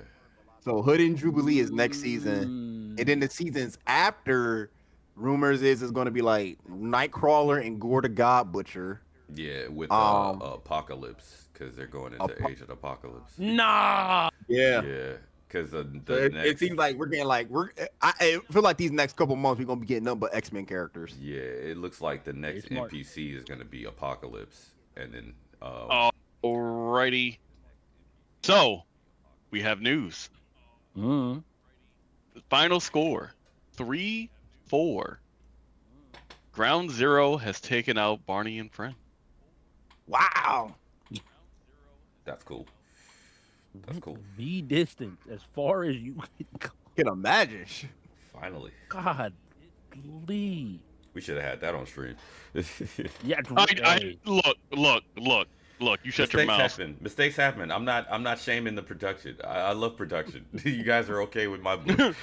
So Hood and Jubilee is next season, and then the seasons after, rumors is going to be like Nightcrawler and Gore the God Butcher.
Yeah, with Apocalypse, because they're going into Age of Apocalypse.
Nah.
Yeah.
Yeah. Because
it seems like we're getting like I feel like these next couple months we're gonna be getting nothing but X-Men characters.
Yeah, it looks like the next NPC is gonna be Apocalypse, and then
alrighty. So we have news.
The
final score 3-4. Ground Zero has taken out Barney and Friend.
Wow.
That's cool. That's cool.
Be distant as far as you
can imagine.
Finally.
God, please.
We should have had that on stream.
Yeah.
Look. You shut your mouth.
Mistakes happen. I'm not shaming the production. I love production. You guys are okay with my blue.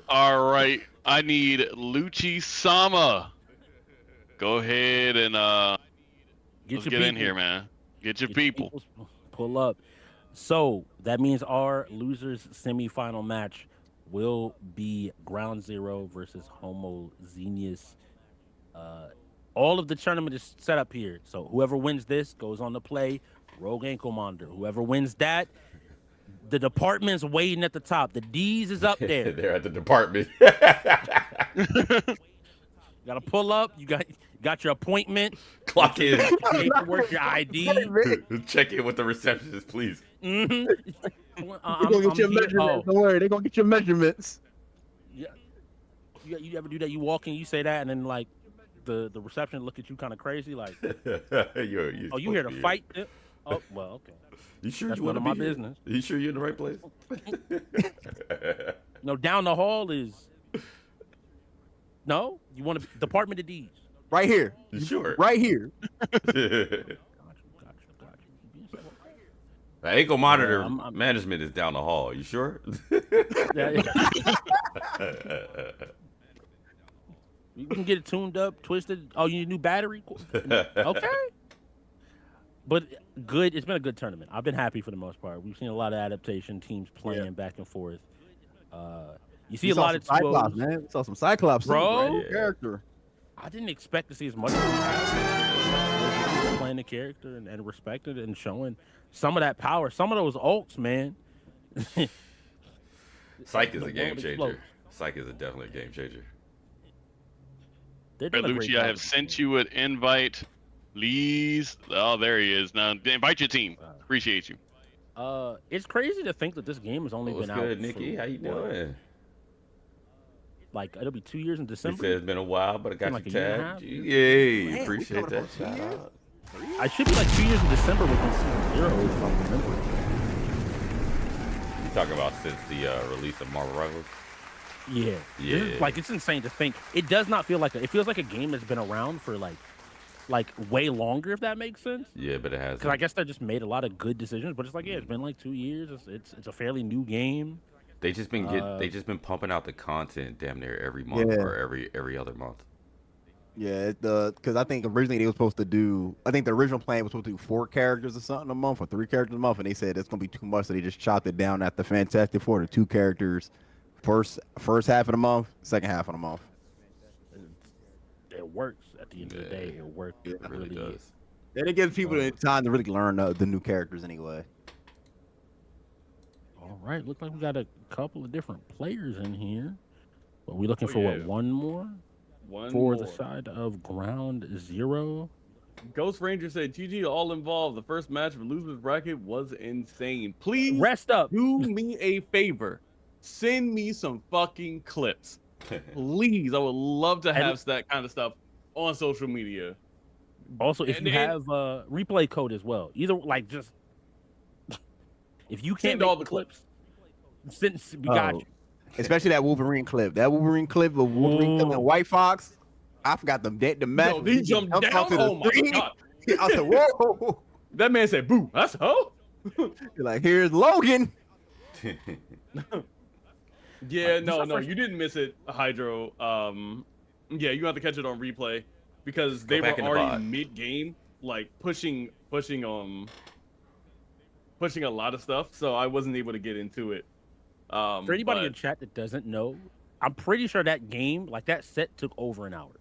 All right. I need Lucci Sama. Go ahead and let's get in here, man. Get your people.
Pull up. So that means our losers semifinal match will be Ground Zero versus Homogeneous. All of the tournament is set up here. So whoever wins this goes on to play Rogue Ankle Monitor. Whoever wins that, the department's waiting at the top. The D's is up there.
They're at the department.
You gotta pull up. You got your appointment.
Clock in.
Paperwork, your ID.
Check in with the receptionist, please.
They're gonna get your measurements. Don't worry, they're gonna get your measurements.
Yeah. You ever do that? You walk in, you say that, and then like the reception look at you kind of crazy, like,
you
here to fight? Oh, well, okay.
You sure
That's
you want to
my
be
business?
Here? You sure you're in the right place?
No, down the hall is. No, you want to Department of D's.
Right here.
You sure?
Right here.
Gotcha.
The ankle monitor management is down the hall. You sure?
Yeah. You can get it tuned up, twisted. Oh, you need a new battery? Okay. But good. It's been a good tournament. I've been happy for the most part. We've seen a lot of adaptation, teams playing back and forth. You see a lot of
Cyclops, man. We saw some Cyclops,
bro.
Character.
I didn't expect to see as much as playing the character and respecting it and showing some of that power. Some of those ults, man.
Psych is a game changer. Psych is definitely a game changer.
Lucci, I have sent you an invite. Please. Oh, there he is. Now invite your team. Appreciate you.
It's crazy to think that this game has only been out.
Good, Nikki. How you doing?
Like it'll be 2 years in December.
He said it's been a while, but I got
like
you
a year and a
tagged.
half.
Yay, appreciate that. Shout out.
I should be like 2 years in December within season 0, if I'm remembering.
You talking about since the release of Marvel Rivals?
Yeah.
Yeah.
Like it's insane to think. It does not feel like it feels like a game that's been around for like way longer, if that makes sense.
Yeah, but it has.
Because I guess they just made a lot of good decisions, but it's like, yeah, it's been like 2 years. It's a fairly new game.
They just been pumping out the content damn near every month or every other month.
Yeah, because I think originally they were supposed to do. I think the original plan was supposed to do 4 characters or something a month or 3 characters a month, and they said it's gonna be too much, so they just chopped it down at the Fantastic Four to 2 characters, first half of the month, second half of the month.
It works at the end of the day. It works.
It really does.
And it gives people time to really learn the new characters anyway.
All right, looks like we got a couple of different players in here. But we looking for what? One more?
One
for
more.
the side of Ground Zero.
Ghost Ranger said, GG all involved. The first match of losers bracket was insane. Please
Rest up.
do me a favor. Send me some fucking clips. Please. I would love to have that kind of stuff on social media.
Also, if you have a replay code as well, either like just if you can't
send
make
all the clips,
since we got you.
Especially that Wolverine clip. That Wolverine clip of Wolverine killing White Fox. I forgot the match.
Yo, he jumped down. Oh my god!
I said, "Whoa!"
That man said, "Boo!" That's ho.
You're like, here's Logan.
Yeah, no, you didn't miss it, Hydro. Yeah, you have to catch it on replay because they were already mid-game, like pushing a lot of stuff. So I wasn't able to get into it.
For anybody in chat that doesn't know, I'm pretty sure that game, like that set, took over an hour.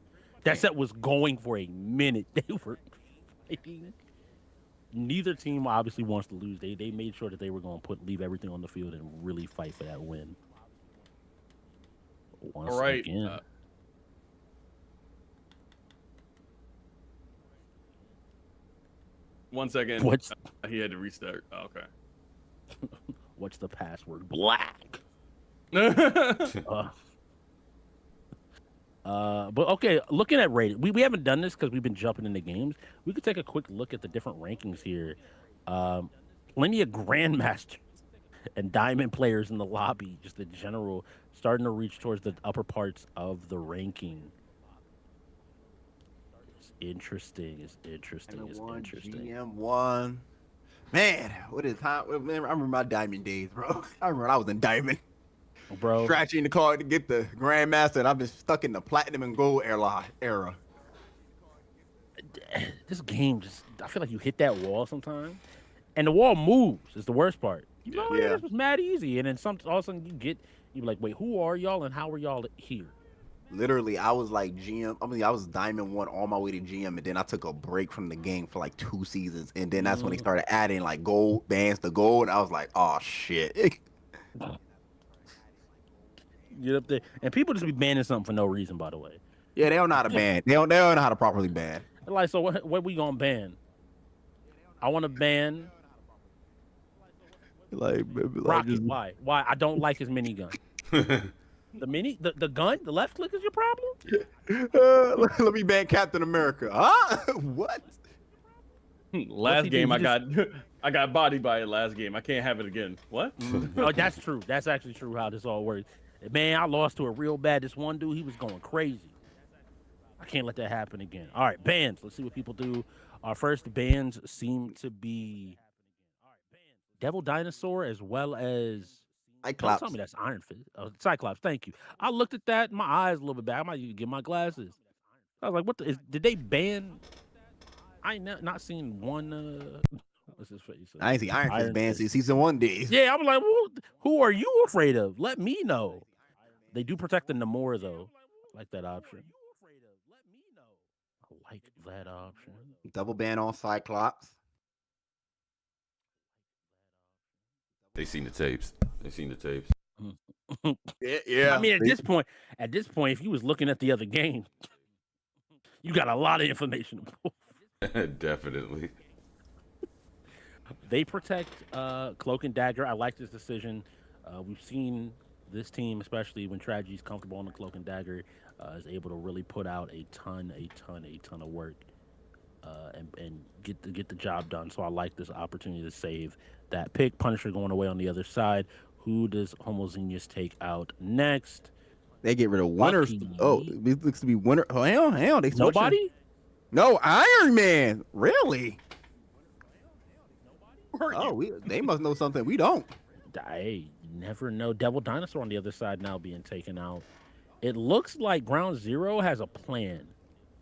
That set was going for a minute. They were fighting. Neither team obviously wants to lose. They made sure that they were going to leave everything on the field and really fight for that win. Once
all right.
Again.
1 second.
What's
he had to restart? Oh, okay.
What's the password? Black. But okay, looking at rating, we haven't done this because we've been jumping into games. We could take a quick look at the different rankings here. Plenty of grandmasters and diamond players in the lobby, just in general, starting to reach towards the upper parts of the ranking. It's interesting. It's interesting.
GM1. Man, what is time? Man, I remember my diamond days, bro. I remember when I was in diamond.
Bro,
scratching the card to get the grandmaster, and I've been stuck in the platinum and gold era.
This game I feel like you hit that wall sometimes, and the wall moves. Is the worst part. You know, this was mad easy, and then all of a sudden you're like, wait, who are y'all, and how are y'all here?
Literally, I was like GM. I mean, I was Diamond 1 all my way to GM, and then I took a break from the game for like 2 seasons, and then that's when they started adding like gold bands to gold. And I was like, oh shit.
Get up there, and people just be banning something for no reason. By the way,
yeah, they don't know how to ban. They don't know how to properly ban.
Like, so what we gonna ban? I want to ban.
Like
Rocky. Why? I don't like his minigun. The gun, the left click is your problem.
Let me ban Captain America. Huh? What?
Last game I got bodied by it last game. I can't have it again. What?
Oh, that's true. That's actually true how this all works. Man, I lost to it real bad. This one dude, he was going crazy. I can't let that happen again. All right, bans. Let's see what people do. Our first bans seem to be Devil Dinosaur as well as
Cyclops.
Don't tell me that's Iron Fist. Cyclops, thank you. I looked at that, my eyes a little bit bad. I might even get my glasses. I was like, did they ban? I ain't not seen one. What's his face?
I ain't see Iron Fist banned since season 1 days.
Yeah, I was like, well, who are you afraid of? Let me know. They do protect the Namor though. I like that option. I like that option.
Double ban on Cyclops.
They seen the tapes.
Yeah.
I mean, at this point, if you was looking at the other game, you got a lot of information to pull.
Definitely.
They protect Cloak and Dagger. I like this decision. We've seen this team, especially when Tragedy's comfortable on the Cloak and Dagger, is able to really put out a ton of work and get the job done. So I like this opportunity to save that pick. Punisher going away on the other side. Who does Homogeneous take out next?
They get rid of Winners. Oh, it looks to be Winner. Oh, hell, they
nobody.
No, Iron Man. Really? They must know something we don't.
I never know. Devil Dinosaur on the other side now being taken out. It looks like Ground Zero has a plan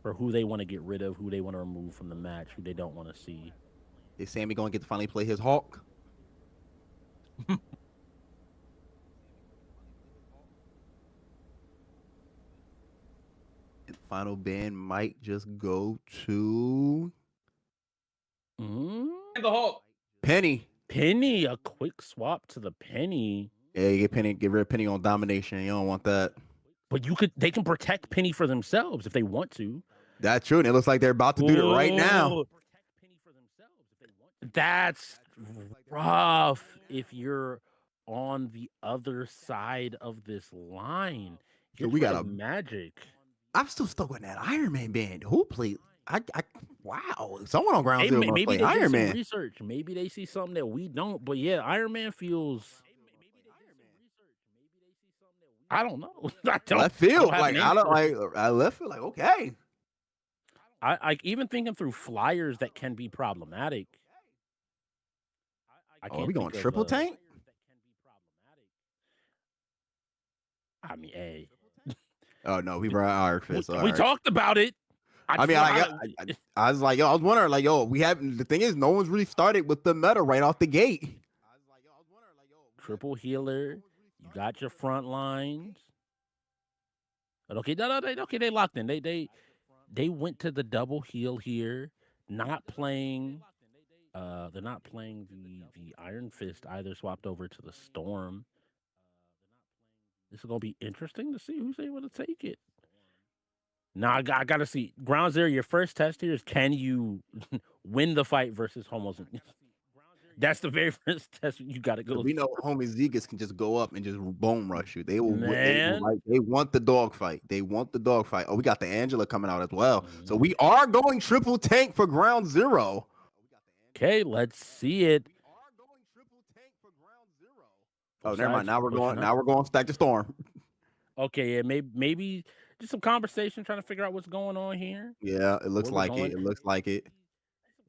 for who they want to get rid of, who they want to remove from the match, who they don't want to see.
Is Sammy going to get to finally play his Hulk? And final ban might just go to
the Hulk.
Penny.
A quick swap to the Penny.
Yeah, you get rid of Penny on domination. You don't want that.
But they can protect Penny for themselves if they want to.
That's true. And it looks like they're about to do it right now.
That's rough if you're on the other side of this line.
So we got a
magic.
I'm still stuck with that Iron Man band. Who played? Wow. Someone on Ground Zero
maybe
play
they
Iron
did some
Man.
research. Maybe they see something that we don't. But yeah, Iron Man feels. I don't know.
I feel like I left it like okay.
I even thinking through flyers that can be problematic.
Are we going triple tank?
I mean, hey.
Oh no, we brought Iron Fist.
We talked about it.
I was like, yo, I was wondering, like, yo, the thing is, no one's really started with the meta right off the gate.
Triple healer, you got your front lines. Okay, they locked in. They went to the double heal here, not playing. They're not playing the Iron Fist either. Swapped over to the Storm. This is gonna be interesting to see who's able to take it. Now I got to see Ground Zero. Your first test here is can you win the fight versus Homozine? That's the very first test you got to go.
We know Homozine can just go up and just bone rush you. They will. They want the dog fight. They want the dog fight. Oh, we got the Angela coming out as well. So we are going triple tank for Ground Zero.
Okay, let's see it.
Oh, never mind. Now we're going Stack the Storm.
Okay, yeah, maybe just some conversation trying to figure out what's going on here.
Yeah, it looks like it. It looks like it.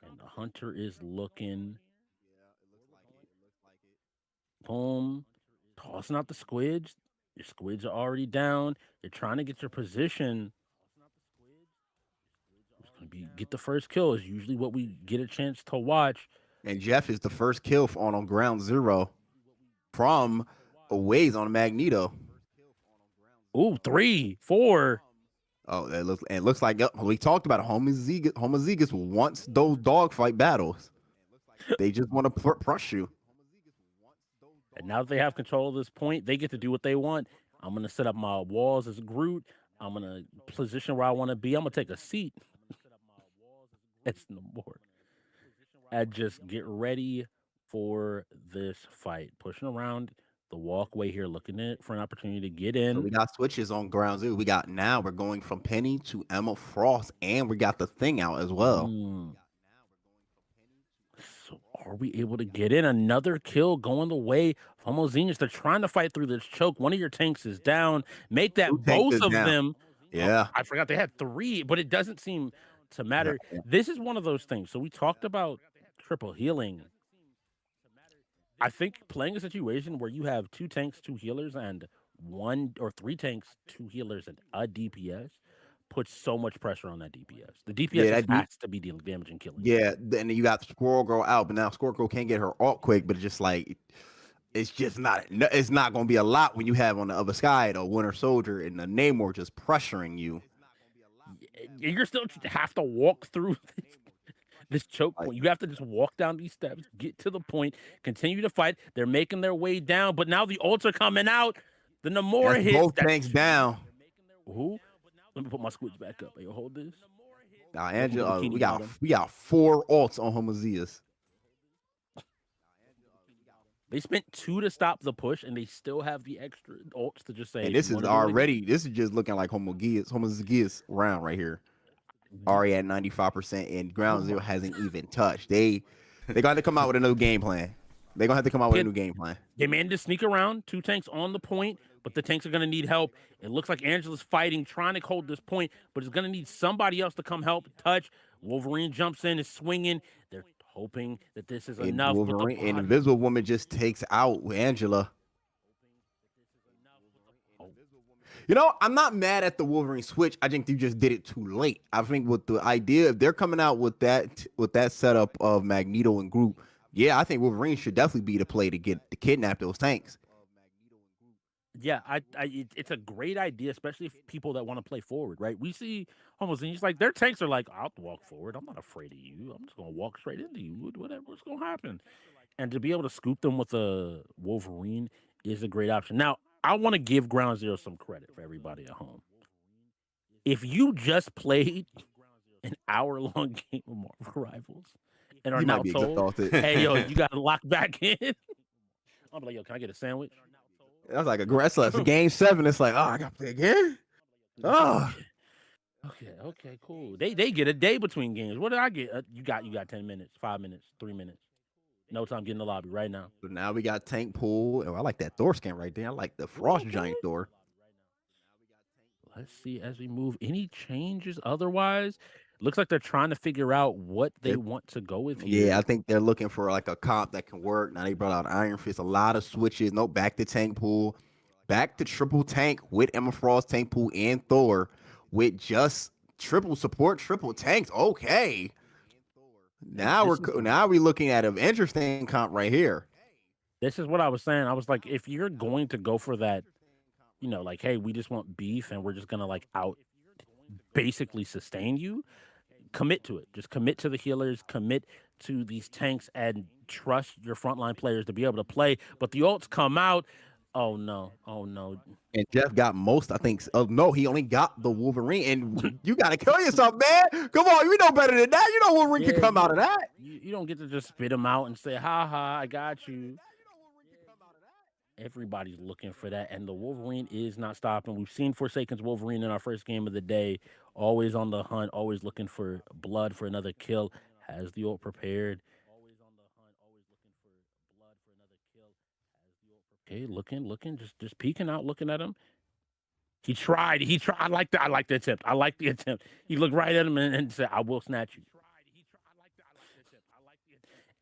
And the Hunter is looking. Boom. Tossing out the squids. Your squids are already down. You're trying to get your position. It's going to be get the first kill is usually what we get a chance to watch.
And Jeff is the first kill on Ground Zero from a ways on Magneto.
Ooh, 3, 4.
Oh, it looks like we talked about it. Homozygous wants those dogfight battles. They just want to crush you.
And now that they have control of this point, they get to do what they want. I'm gonna set up my walls as Groot. I'm gonna position where I want to be. I'm gonna take a seat. It's no more. And just get ready for this fight. Pushing around the walkway here, looking at for an opportunity to get in.
So we got switches on Ground Zero. We're going from Penny to Emma Frost, and we got the Thing out as well.
So are we able to get in? Another kill going the way of Homozine. They're trying to fight through this choke. One of your tanks is down. Make that both of them.
Yeah.
I forgot they had 3, but it doesn't seem to matter. Yeah. This is one of those things. So we talked about triple healing. I think playing a situation where you have 2 tanks, 2 healers, and 1 or 3 tanks, 2 healers, and a DPS puts so much pressure on that DPS. The DPS has to be dealing damage and killing.
Yeah, and you got Squirrel Girl out, but now Squirrel Girl can't get her ult quick, but it's just like it's not going to be a lot when you have on the other side a Winter Soldier and a Namor just pressuring you.
You're still have to walk through this choke point. You have to just walk down these steps, get to the point, continue to fight. They're making their way down, but now the ults are coming out. The Namor hits.
Both tanks down.
Who? Let me put my squids back up. Hey, hold this.
Now, Angela, we got 4 ults on Homozyous.
They spent 2 to stop the push, and they still have the extra ults to just say.
And this is just looking like Homozyous round right here. Already at 95%, and Ground Zero hasn't even touched. They're going to come out with a new game plan. They're going to have to come out with a new game plan.
They managed to sneak around, 2 tanks on the point, but the tanks are going to need help. It looks like Angela's fighting, trying to hold this point, but it's going to need somebody else to come help, touch. Wolverine jumps in, is swinging. They're hoping that this is enough.
Wolverine and Invisible Woman just takes out Angela. You know, I'm not mad at the Wolverine switch. I think you just did it too late. I think with the idea, if they're coming out with that setup of Magneto and Groot, yeah, I think Wolverine should definitely be the play to kidnap those tanks.
Yeah, it's a great idea, especially for people that want to play forward, right? We see Homozine, like their tanks are like, I'll walk forward. I'm not afraid of you. I'm just gonna walk straight into you. What's gonna happen? And to be able to scoop them with a Wolverine is a great option. Now, I want to give Ground Zero some credit for everybody at home. If you just played an hour-long game of Marvel Rivals and are
You
now
might be
told,
exhausted.
hey, yo, you got to lock back in. I'm like, yo, can I get a sandwich?
That's like aggressive. For game 7, it's like, oh, I got to play again. Oh,
Okay, cool. They get a day between games. What did I get? You got 10 minutes, 5 minutes, 3 minutes. No time. Get in the lobby right now.
so now we got tank pool. Oh, I like that Thor skin right there. I like the Frost Giant Thor.
Let's see as we move. Any changes otherwise? Looks like they're trying to figure out what they want to go with here.
Yeah, I think they're looking for like a comp that can work. Now they brought out Iron Fist, a lot of switches. No, back to tank pool, back to triple tank with Emma Frost, tank pool, and Thor with just triple support, triple tanks. Okay, now we're looking at an interesting comp right here.
This is what I was saying. I was like, if you're going to go for that, you know, like, hey, we just want beef and we're just gonna like basically sustain you, commit to it. Just commit to the healers, commit to these tanks, and trust your frontline players to be able to play. But the ults come out. Oh no.
And Jeff got most, I think. Oh no, he only got the Wolverine. And you gotta kill yourself, man. Come on, you know better than that. You know Wolverine can come out of that.
You don't get to just spit him out and say, ha, I got you. Everybody's looking for that, and the Wolverine is not stopping. We've seen Forsaken's Wolverine in our first game of the day, always on the hunt, always looking for blood for another kill. Has the ult prepared. Okay, looking, just peeking out, looking at him. He tried. I like the attempt. He looked right at him and said, I will snatch you.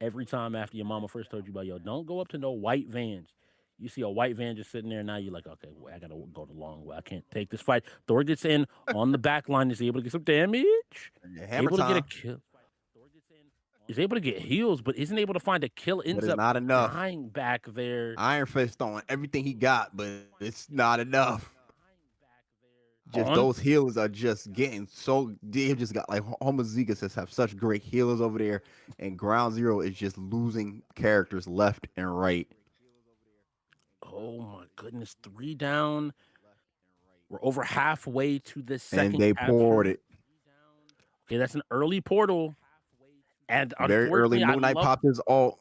Every time after your mama first told you about, yo, don't go up to no white vans. You see a white van just sitting there, now you're like, okay, well, I gotta go the long way. I can't take this fight. Thor gets in on the back line, is able to get some damage, able to get a kill. Is able to get heals, but isn't able to find a kill. Ends up
not enough.
dying back there.
Iron Fist throwing everything he got, but it's not enough. Just those healers are just getting so. They've just got like Homozygotes just have such great healers over there, and Ground Zero is just losing characters left and right.
Oh my goodness, 3 down. We're over halfway to the second.
And they poured it.
Okay, that's an early portal. And
very early. Moon Knight popped his ult,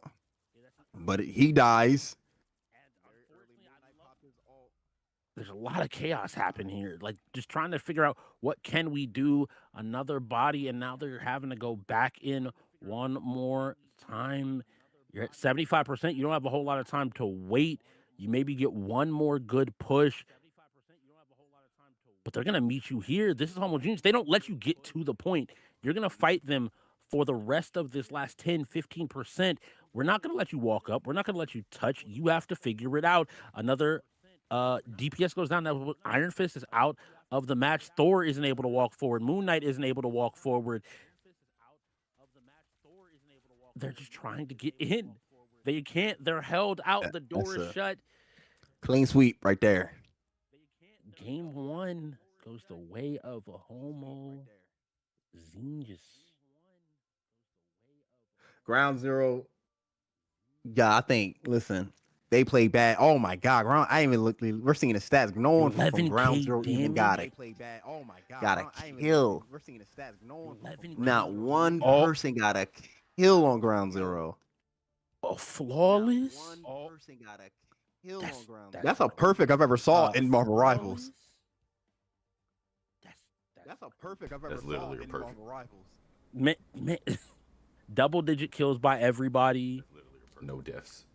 but he dies.
There's a lot of chaos happening here. Like just trying to figure out what can we do. Another body, and now they're having to go back in one more time. You're at 75%. You don't have a whole lot of time to wait. You maybe get one more good push. But they're going to meet you here. This is homogeneous. They don't let you get to the point. You're going to fight them for the rest of this last 10, 15%. We're not going to let you walk up. We're not going to let you touch. You have to figure it out. Another DPS goes down. Now Iron Fist is out of the match. Thor isn't able to walk forward. Moon Knight isn't able to walk forward. They're just trying to get in. They can't. They're held out. The door is shut.
Clean sweep right there.
Game 1 goes the way of a Homo Zingus.
Ground Zero. Yeah, I think. Listen, they play bad. Oh my God, I even look. We're seeing the stats. No one from Ground Zero even got it.
Oh my God,
got a kill.
We're seeing the stats.
Not one person got a kill on Ground Zero.
Oh, flawless.
One person got a kill on Ground Zero. That's a perfect I've ever saw in Marvel Rivals. That's a perfect I've ever saw in Marvel Rivals.
Man, double-digit kills by everybody.
No deaths.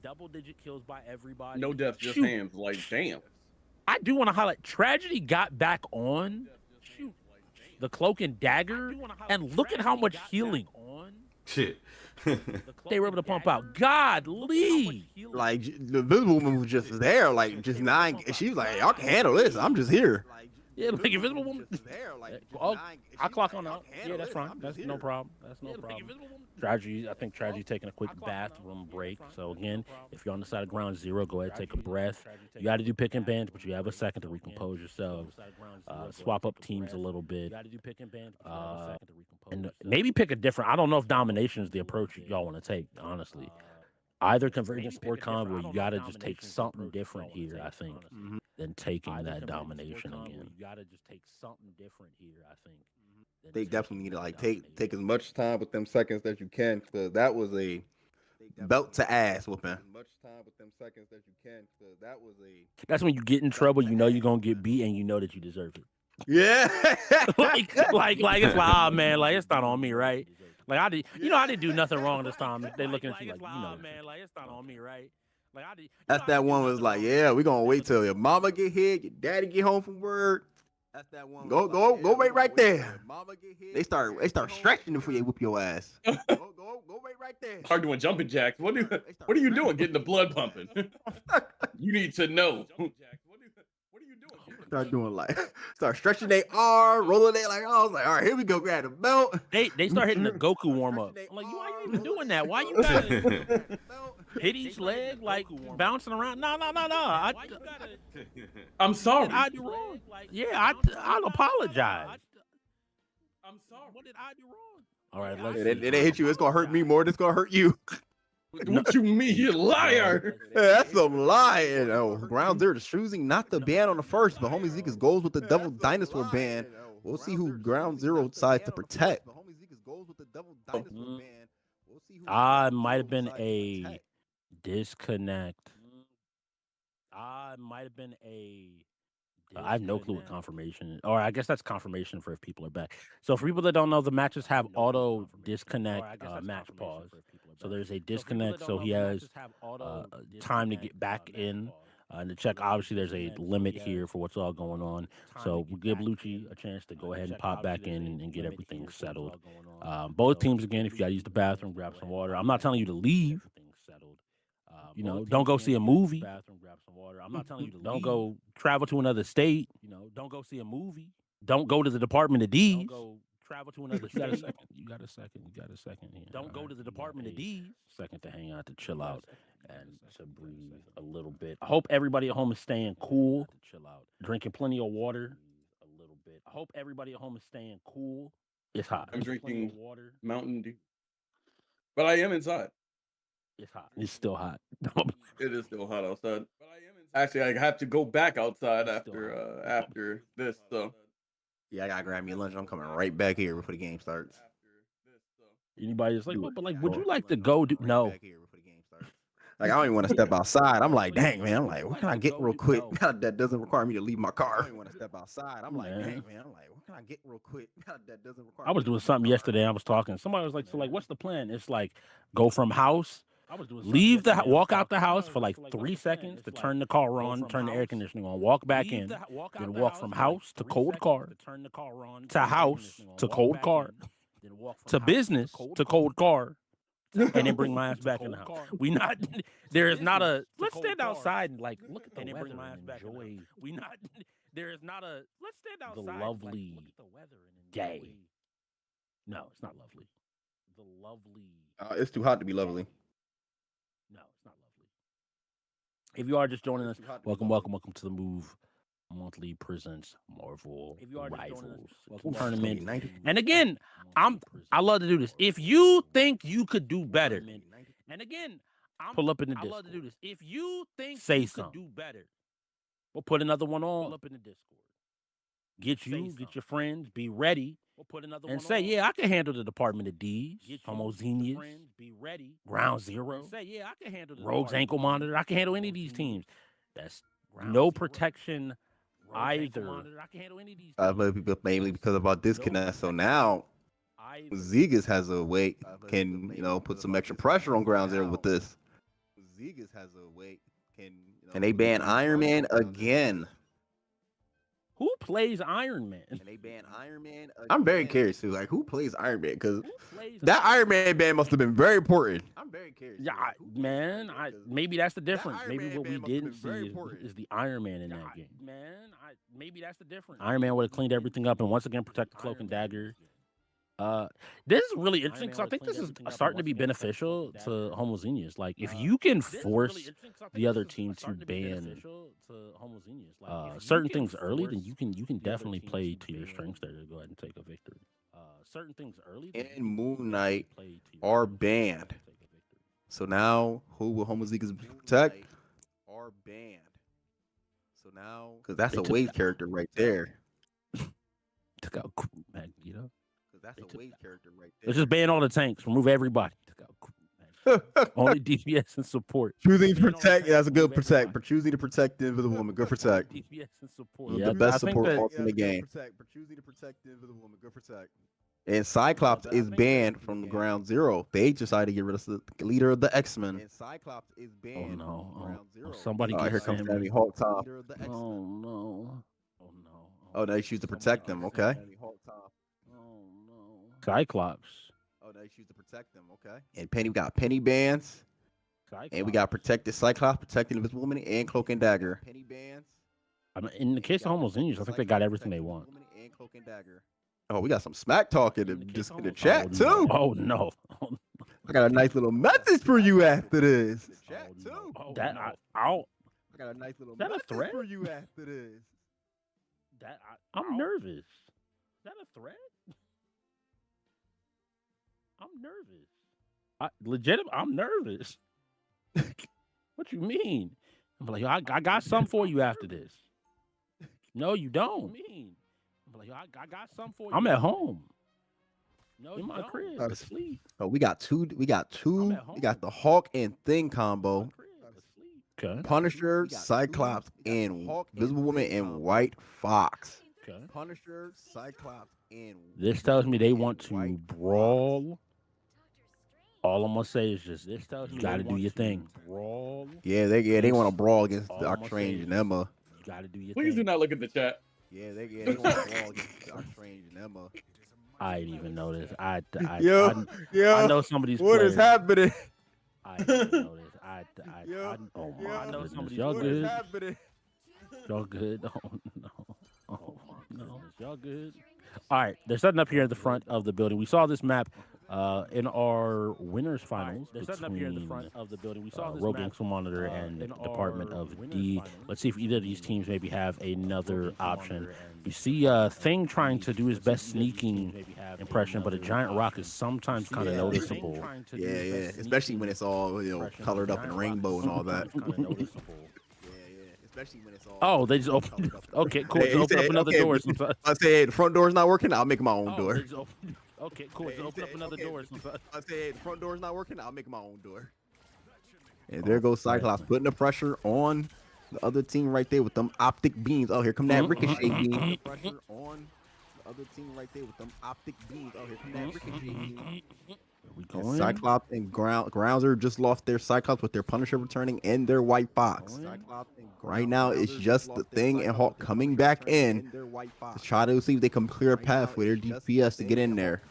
Double-digit kills by everybody.
No deaths, just hands. Like, damn.
I do want to highlight Tragedy got back on. Shoot. The Cloak and Dagger. And look at how much healing.
Shit.
They were able to pump out. Godly.
Like, the Invisible Woman was just there. Like, just nine. She was like, y'all can handle this. I'm just here.
Yeah, like Invisible Woman. I'll clock on out. Yeah, that's fine. That's no problem. That's no problem. Tragedy, I think Tragedy taking a quick bathroom break. So again, if you're on the side of Ground Zero, go ahead, take a breath. You got to do pick and ban, but you have a second to recompose yourselves. Swap up teams a little bit. And maybe pick a different. I don't know if domination is the approach y'all want to take, honestly. Either Convergence or Combo, you got to just take something different here, I think. than taking that domination again. You gotta just take something different here, I think.
They definitely need to like take as much time with them seconds that you can, because that was a belt to ass whooping.
That's when you get in trouble. You know you're gonna get beat, and you know that you deserve it.
Yeah,
like it's like, ah, man, like it's not on me, right? Like I didn't do nothing wrong this time. They looking at you like, man, like it's not on me, right? Like
that's that one was like, yeah, we gonna wait till your mama get hit, your daddy get home from work. That's that one. Go wait right there. They start stretching before they whoop your ass. go wait right there.
Start doing jumping jacks. What are you doing? Getting the blood pumping. You need to know. What are you doing?
Start stretching their arm, rolling their like. I was like, all right, here we go. Grab the belt.
They start hitting the Goku warm up. I'm like, why are you even doing that? Why you gotta hit each leg like bouncing around? No.
I'm sorry.
I do wrong. Yeah, I'll apologize.
I'm sorry.
What did I do wrong? All right, let's.
It hit you. It's gonna hurt me more than it's gonna hurt you.
What you mean, you liar?
Yeah, that's some lying. Ground Zero choosing not to ban on the first, but Homie Zekas goes with the double dinosaur ban. We'll see who Ground Zero decides to protect.
Might have been a disconnect. I have no clue what confirmation, or I guess that's confirmation for if people are back. So for people that don't know, the matches have auto disconnect match pause. So there's a disconnect, so he has time to get back in and to check. Obviously, there's a limit here for what's all going on. So we'll give Lucci a chance to go ahead and pop back in and get everything settled. Both teams, again, if you got to use the bathroom, grab some water. I'm not telling you to leave. Don't go see a movie. Bathroom, grab some water. I'm not telling you to don't go travel to another state. Don't go see a movie. Don't go to the Department of D's. Don't go travel to another state. You got a second. Here. Don't go to the Department of D's. Second to hang out, to chill out, and to breathe a little bit. I hope everybody at home is staying cool. Chill out. Drinking plenty of water. A little bit. I hope everybody at home is staying cool. It's hot.
I'm drinking water. Mountain Dew. But I am inside.
It's hot. It's still hot.
It is still hot outside. Actually, I have to go back outside after this. So
yeah, I gotta grab me lunch. I'm coming right back here before the game starts.
Anybody just like, but like, would you like to go do? No.
Like, I don't even want to step outside. I'm like, dang, man. I'm like, what can I get real quick that doesn't require me to leave my car? I don't even want to step outside. I'm like, dang, man. I'm like, what can I get real quick that doesn't require?
I was doing something yesterday. I was talking. Somebody was like, so like, what's the plan? It's like, go from house. Walk out the house for like 3 seconds to turn the car on, turn the air conditioning on, walk back in, then walk from house to cold car, to house to cold car, to business to cold car, and then bring my ass back in the house. There is not a, let's stand outside and like, look at the weather and enjoy. There is not a, let's stand outside. The lovely day. No, it's not lovely. The lovely.
It's too hot to be lovely.
No, it's not lovely. If you are just joining us, welcome to the Move Monthly Presents Marvel Rivals Tournament. And again, I love to do this. If you think you could do better, and again, pull up in the Discord. I love to do this. If you think say you could do better, we'll put another one on. Pull up in the Discord. Get your friends, be ready. We'll put another and one say, on. Yeah, I can handle the Department of D's, Homogeneous, be ready. Ground Zero, say, yeah, I can handle the Rogue's Ankle Monitor. I can handle any of these teams. That's no protection either. I can handle any of these teams.
Mainly because of our disconnect. So now Zegas has a weight, can put some extra pressure on Ground Zero with this. Zegas has a weight, and they ban Iron Man again.
Who plays Iron Man?
And they ban Iron Man again. I'm very curious too. Like, who plays Iron Man? Because that Iron Man ban must have been very important. I'm very curious.
Yeah, man. Maybe that's the difference. Maybe what we didn't see is the Iron Man in that game. Man, maybe that's the difference. Iron Man would have cleaned everything up and once again protect the Cloak and Dagger. This is really interesting because I think this is starting to be beneficial to Homogeneous. Like, if you can force the other team to ban certain things early, then you can definitely play to your strengths there to go ahead and take a victory. Certain things early
and Moon Knight are banned. So now, who will Homogeneous protect? Are banned. So now, because that's a wave character right there.
Took out Magneto.
Because that's a wave character right there.
Let's just ban all the tanks. Remove everybody. Took out only DPS and support.
Choosing to protect. Yeah, that's a good protect. For choosing to protect the invisible woman. Good protect.
DPS and support.
The best support in the game. For choosing to protect the invisible woman. Good protect. And Cyclops is banned from Ground Zero. They decided to get rid of the leader of the X-Men. And Cyclops is banned from Ground Zero.
Somebody get
here comes Sammy Hawk Top. Oh no. Oh, they choose to protect them. Okay.
Cyclops.
Oh, they choose to protect them. Okay. And Penny, we got Penny bands. And we got protected Cyclops, protecting the Invisible Woman, and Cloak and Dagger. Penny bands.
I mean, in the case of homogeneous, I think they got everything they want.
And Cloak and Dagger. Oh, we got some smack talk in the chat too.
Oh no.
I got a nice little message for you after this. Chat too.
I
got a nice little
message
for you after this.
I'm nervous. Is that a threat? I'm nervous. I'm nervous. What you mean? I'm like, I got something for you after this. No, you don't. I'm like, I got something for you. I'm at home. No, in my crib. Asleep.
Oh, we got two. We got the Hawk and Thing combo.
Okay.
Punisher, Cyclops, and Invisible Woman and White Fox.
Okay.
Punisher, Cyclops, and
this tells me they want to brawl. All I'm gonna say is just this tells you gotta do your thing. Brawl.
Yeah, they want to brawl against Archangel and Emma.
You gotta do your
Please
thing.
do not look at the chat.
Yeah, they want to brawl against Archangel and Emma.
I didn't even notice. I
know
somebody's.
What is happening?
I didn't notice. I know somebody's. Y'all good? Y'all good? Oh no. Oh no. Y'all good? All right, they're setting up here at the front of the building. We saw this map in our winners finals. They're setting up here at the front of the building. We saw this Rogue Info Monitor and Department of D. Let's see if either of these teams maybe have another option. You see Thing trying to do his best sneaking impression, but a giant rock is sometimes kind of noticeable.
Yeah, especially when it's all colored up in rainbow and all that. Especially when it's all.
Oh, they just open. Okay, cool. Just open up another door.
I say, hey, the front door's not working. I'll make my own door.
Okay, cool. Just open up another door.
I say, hey, the front door's not working. I'll make my own door. And there goes Cyclops putting the pressure on the other team right there with them optic beams. Oh, here come that ricochet beam. Pressure on the other team right there with them optic beams. Oh, here come that ricochet beam. Cyclops and Groundzer just lost their Cyclops with their Punisher returning and their White Fox. Right now, it's just the Thing and Hawk coming back in to try to see if they can clear a path for their DPS to get in there.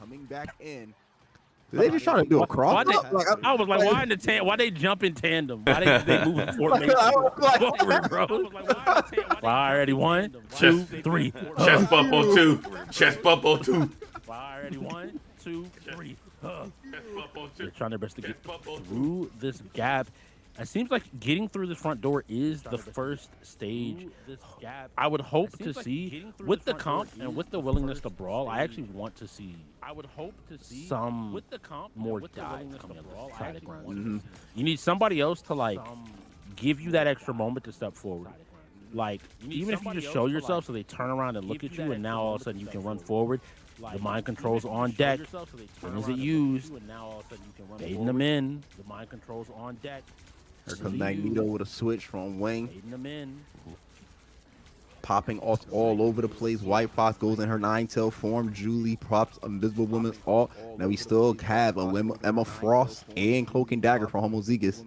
They just trying to do a cross.
I was like, why they jump in tandem? Why they move forward, bro? Already 1, 2, 3.
Chest bump on 2. Chest bump on 2.
Already 1, 2, 3. They're trying their best to get through this gap. It seems like getting through the front door is the first stage. I would hope to see, with the comp and with the willingness to brawl, I actually want to see some more dive coming on the side of ground. You need somebody else to give you that extra moment to step forward. Like, even if you just show yourself so they turn around and look at you and now all of a sudden you can run forward. The mind control's on deck. When is it used? Baiting them in. The mind control's on deck.
Here comes Magneto with a switch from Wing.
Baiting them in.
Popping off all over the place. White Fox goes in her 9-tail form. Julie props Invisible Woman's alt. Now we still have Emma Frost and Cloak and Dagger for Homozygous.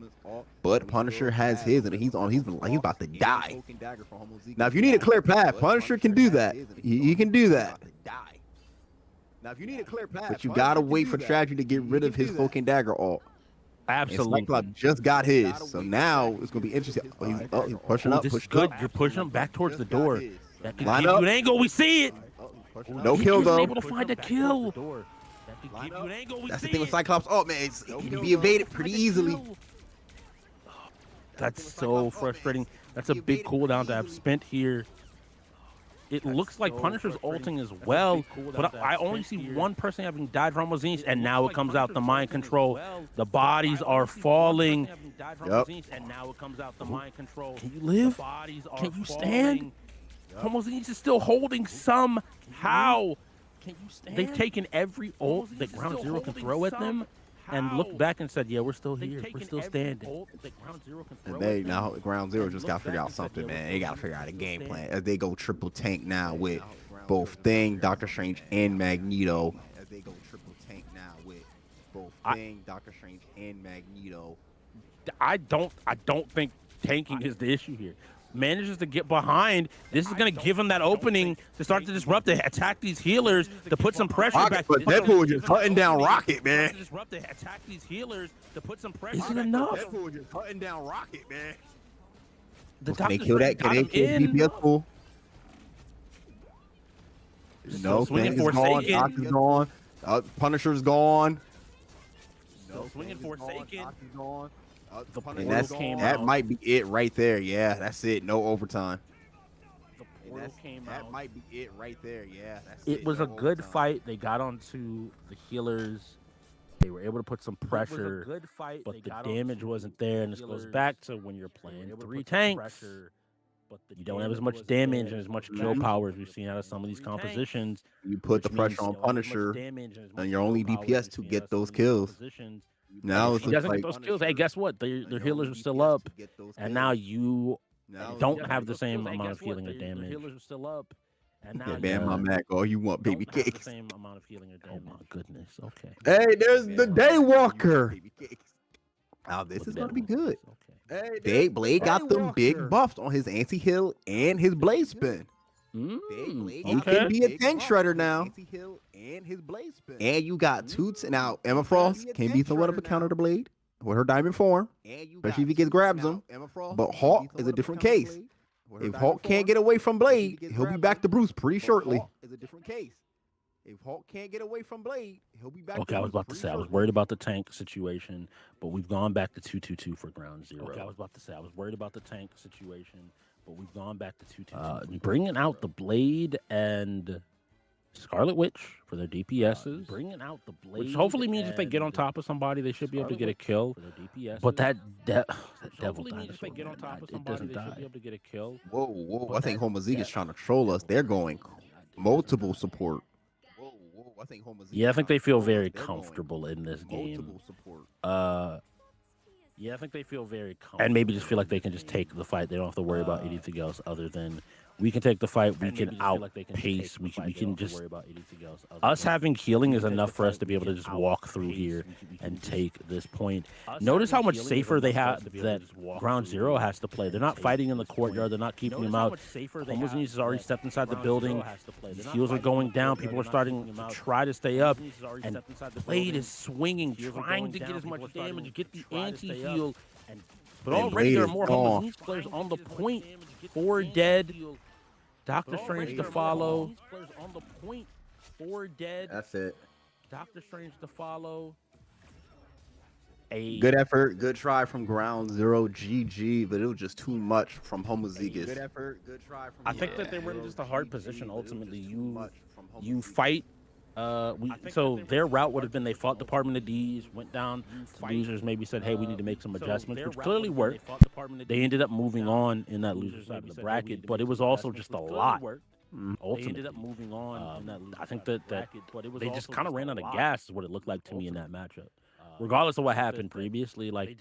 But Punisher has his, and he's about to die. Now, if you need a clear path, Punisher can do that. He can do that. Now, if you need a clear path, but you gotta wait for Tragedy to get rid of his Cloak and Dagger alt.
Absolutely.
And Cyclops just got his, so now it's gonna be interesting. Oh, he's pushing up.
This is good. You're pushing him back towards the door. That could give you an angle. We see it.
No kill though.
Able to find a kill.
That's the thing with Cyclops. Oh man, he can be evaded pretty easily.
That's so frustrating. That's a big cooldown to have spent here. it looks like Punisher's ulting as well, but I only see one person having died from Zenith, and now it comes out the mind control. The bodies are falling.
Yep.
And now it comes out the mind control.
Can you live?
Can you stand? Homogeneous is still holding somehow. Can you stand? They've taken every ult that Ground Zero can throw at them and looked back and said, yeah, we're still here. We're still standing.
And they now Ground Zero just got to figure out something, man. They got to figure out a game plan as they go triple tank now with both Thing, Doctor Strange, and Magneto. As they go triple tank now with both Thing, Doctor Strange, and Magneto.
I don't think tanking is the issue here. Manages to get behind. This is going to give him that opening to start to disrupt, to attack these healers, to put some pressure back.
But Deadpool just cutting down Rocket, man.
Disrupt, to attack these healers, to put some pressure.
Isn't enough. Deadpool just cutting down Rocket, man.
Can
they kill that? Can they kill DPS pool? No, Thing is gone. Doctor's gone. Punisher's gone.
No, swinging Forsaken.
Gone. And that might be it right there. Yeah, that's it. No overtime. That might be it right there. Yeah, that's it.
It was a good fight. They got onto the healers. They were able to put some pressure. Good fight, but the damage wasn't there. And this goes back to when you're playing 3 tanks. But you don't have as much damage and as much kill power as we've seen out of some of these compositions.
You put the pressure on Punisher, and your only DPS to get those kills. Now
if he doesn't get those kills, hey, guess what? Their healers are still up, and now you don't have the same amount of healing or damage. Their healers are still up, and now
man, my Mac, all you want, baby cakes.
Same amount of healing or damage. Oh my goodness. Okay.
Hey, there's the Daywalker. Now this is gonna be good. Hey, Blade got them big buffs on his anti-heal and his blade spin. He can be a tank shredder now. And his blade spin. And you got Toots. Now, Emma Frost can be somewhat of a counter to Blade with her diamond form, especially if he gets grabs him. But Hulk is a different case. If Hulk can't get away from Blade, he'll be back to Bruce pretty shortly. Is a different case. If Hulk can't get away from Blade, he'll be back.
Okay, I was about to say I was worried about the tank situation, but we've gone back to 2-2-2 for Ground Zero. Okay, I was about to say I was worried about the tank situation, but we've gone back to 2-2-2. Bringing out the Blade and Scarlet Witch for their DPSs. Bringing out the Blade, which hopefully means if they get on top of somebody, they should be able to get a kill. But that devil dinosaur, if they get on top of somebody, they should be able to get a kill.
Whoa! I think Homozygote is trying to troll us. They're going multiple support.
Yeah, I think they feel very comfortable in this game. Yeah, I think they feel very comfortable. And maybe just feel like they can just take the fight. They don't have to worry about anything else other than we can take the fight, we can outpace, we can just worry about anything else. Us having healing is enough for us to be able to just walk through here and take this point. Notice how much safer they have that Ground Zero has to play. They're not fighting in the courtyard. They're not keeping him out. Homogeneous has already stepped inside the building. The heals are going down. People are starting to try to stay up. And Blade is swinging, trying to get as much damage, get the anti-heal. But already there are more Homogeneous players on the point. 4 dead. Doctor Strange to follow. On the point. 4 dead.
That's it.
Doctor Strange to follow.
Good effort, good try from Ground Zero, GG, but it was just too much from Homozygote. Good effort, good try from.
I think that they were in just a hard position. Ultimately, you fight. So their route would have been they fought Department of D's, went down to losers, maybe said, hey, we need to make some adjustments, which clearly worked. They ended up moving on in that loser side of the bracket, but it was also just a lot. Ultimately, ended up moving on. I think that they just kind of ran out of gas, is what it looked like to me in that matchup. Regardless of what happened previously, like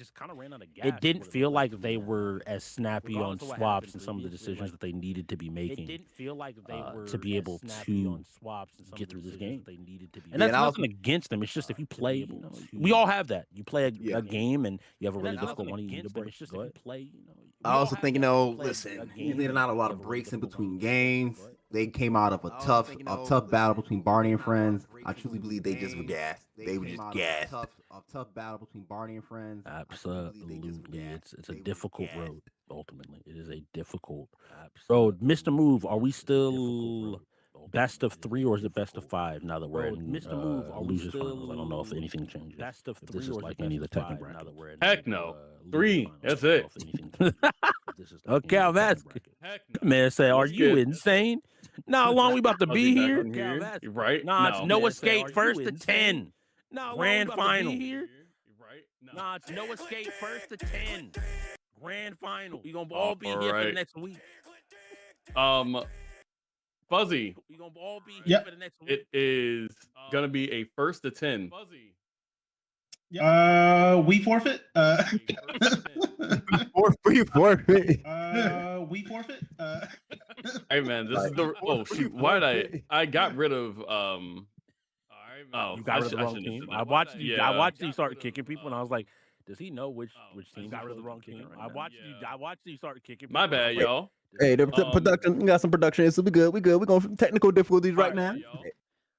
it didn't feel like they were as snappy on swaps and some of the decisions that they needed to be making. It didn't feel like they were to be able to get through this game. And that's nothing against them. It's just if you play, we all have that. You play a game and you have a really difficult one. You need to break. It's just if you play.
I also think listen, there's not a lot of breaks in between games. They came out of a tough battle between Barney and friends. I truly believe they just were gassed. They were just gassed. A tough battle between Barney and friends.
Absolutely, it's a difficult road. Ultimately, it is a difficult road. Mr. Move, are we still best of 3 or is it best of 5 now that we're in Mr. Move? Losers finals. I don't know if anything changes. Best of 3 this is like any of the Tekken brackets.
Heck no. 3. That's it.
Okay, I'm asking. Man, say, are you insane? Nah, how long we about to be
back
here?
in here. Right?
Nah, it's no
Man,
escape
are
first
you
to
insane?
10. Nah, grand final.
Here? Right?
Nah, it's no escape first to 10. Grand final. We gonna all be here for the
Alright.
next week.
Fuzzy,
We gonna all be here
Yep.
for the next week.
it is gonna be a first to 10.
We forfeit.
We forfeit.
We forfeit.
Hey man, this is the oh shoot. Why did I got rid of Oh,
You got rid of the wrong team. I watched you. I watched you start kicking people, and I was like, "Does he know which team got rid of the wrong team?" I watched you. I watched you start kicking.
My
people, and I
bad,
was like,
y'all.
Hey, the production, we got some production issues. We good. We going for technical difficulties right now.
y'all.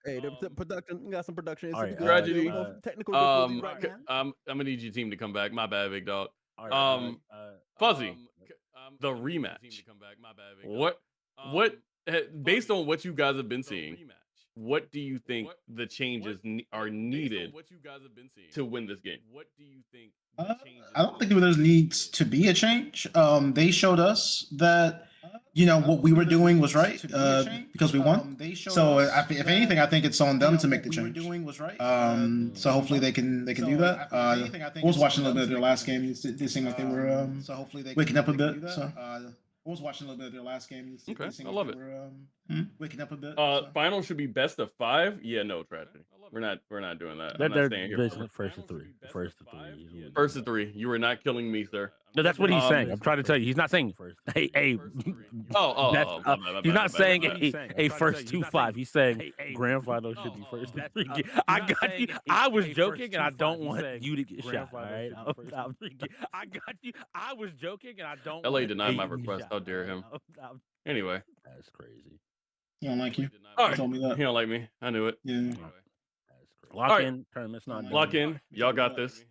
Hey, the production, we got some production issues.
Alright,
We good.
tragedy.
We going for technical difficulties right now.
I'm gonna need your team to come back. My bad, big dog.
all right,
Fuzzy, the rematch. What based on what you guys have been seeing, what do you think the changes are needed to win this game?
I don't think there needs to be a change. They showed us that what we were doing was right because we won. So if anything, I think it's on them to make the change. So hopefully they can do that. I was watching a little bit of their last game. They seemed like they were waking up a bit. So I was watching a little bit of their last game.
Okay, I love it.
Waking up a bit.
Final should be best of 5. Yeah, no tragedy. We're not doing that. I'm
they're
not staying here.
basically first to 3. First to 3.
First to 3. You are not killing me, sir.
No, that's what he's saying. I'm trying to tell you. He's not saying hey. He's not saying a first 2-5. He's saying grand final should be first to 3. I got you. I was joking, and I don't want you to get shot. All right, I got you. I was joking, and I don't.
LA
want
denied my
you to get
request.
shot,
How dare
all
him?
right?
Anyway,
That's crazy.
He don't like you.
all
He
right.
told me that.
He don't like me. I knew it.
Yeah.
That's crazy. Lock
Alright.
in. Tournament's not done.
Lock in. Y'all got this.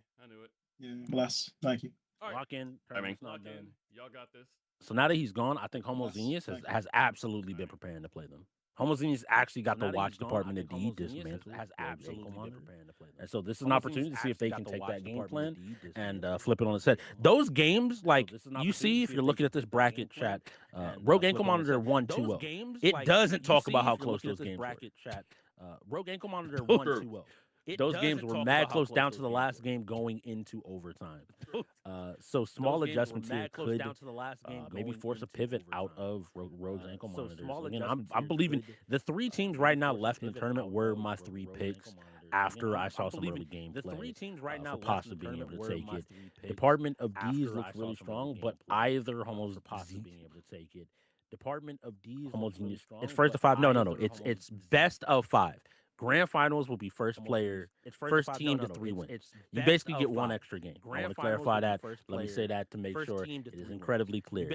Yeah. Bless. Thank you.
Lock in. Tournament's not done.
Y'all got this.
So now that he's gone, I think Homogeneous has absolutely been preparing to play them. Homogeneous actually got the watch department of D dismantled. Has absolutely been preparing to play them. And so this is an opportunity to see if they can take that game plan and flip it on its head. Those games, like you see, if you're looking at this bracket chat, Rogue Ankle Monitor 1-2-0. It doesn't talk about how close those games were. Rogue Ankle Monitor 1-2-0. Those games were mad close down to the last game going into overtime. So small adjustments here could maybe force a pivot out of Rogue's ankle monitors. Again, I'm believing the 3 teams right now left in the tournament were my 3 picks after I saw some early game play. The 3 teams right now possibly being able to take it. Department of D's looks really strong, but either Homo's possibly being able to take it. Department of D's Homogeneous. It's first to 5. No. It's best of 5. Grand finals will be first player, first team to 3 wins. You basically get 1 extra game. I want to clarify that. Let me say that to make sure it is incredibly clear.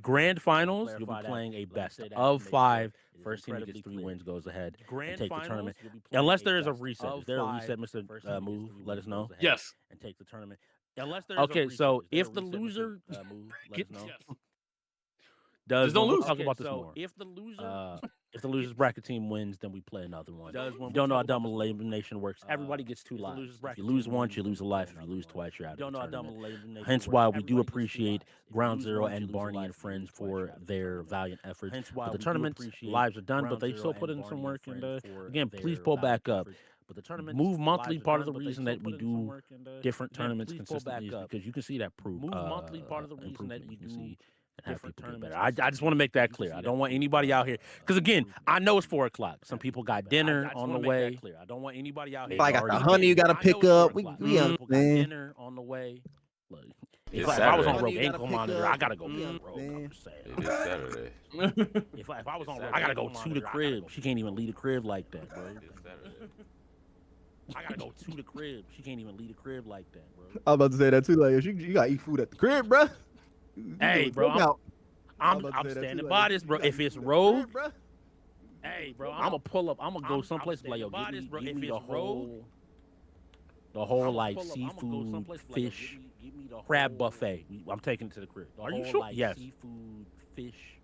Grand finals, you'll be playing a best of 5. First team that gets 3 wins goes ahead and take the tournament. Unless there is a reset. Is there a reset, Mr. Move? Let us know.
Yes.
And take the tournament. Okay, so if the loser gets
Just don't lose.
Talk about this more. If the loser's bracket team wins, then we play another one. If you don't know how double elimination works, everybody gets 2 lives. If you lose once, you lose a life. If you lose twice, you're out of the tournament. Hence why we do appreciate Ground Zero and Barney and friends for their valiant efforts. But the tournament lives are done, but they still put in some work. And again, please pull back up. But the tournament Move monthly. Part of the reason that we do different tournaments consistently is because you can see that proof. Move monthly. Part of the reason that we do different tournaments. I just want to make that clear. I don't want anybody out here because again, I know it's 4 o'clock. Some people got dinner on the way. I don't want anybody out here.
I got the honey you got to pick up. We man.
Dinner on the way. Look, if I was on Rogue Ankle Monitor, I gotta go. I'm just saying.
It is Saturday.
If I was on Rogue, I gotta go to the crib. She can't even leave the crib like that, bro. I gotta go to the crib. She can't even leave the crib like that, bro.
I was about to say that too. Like, you gotta eat food at the crib, bro.
Hey, bro, I'm standing by this, bro. If it's Rogue, hey, bro, I'm gonna pull up. I'm gonna go someplace like, yo, give me the whole like seafood, fish, crab buffet. I'm taking it to the crib. Are you sure? Yes. Seafood, fish,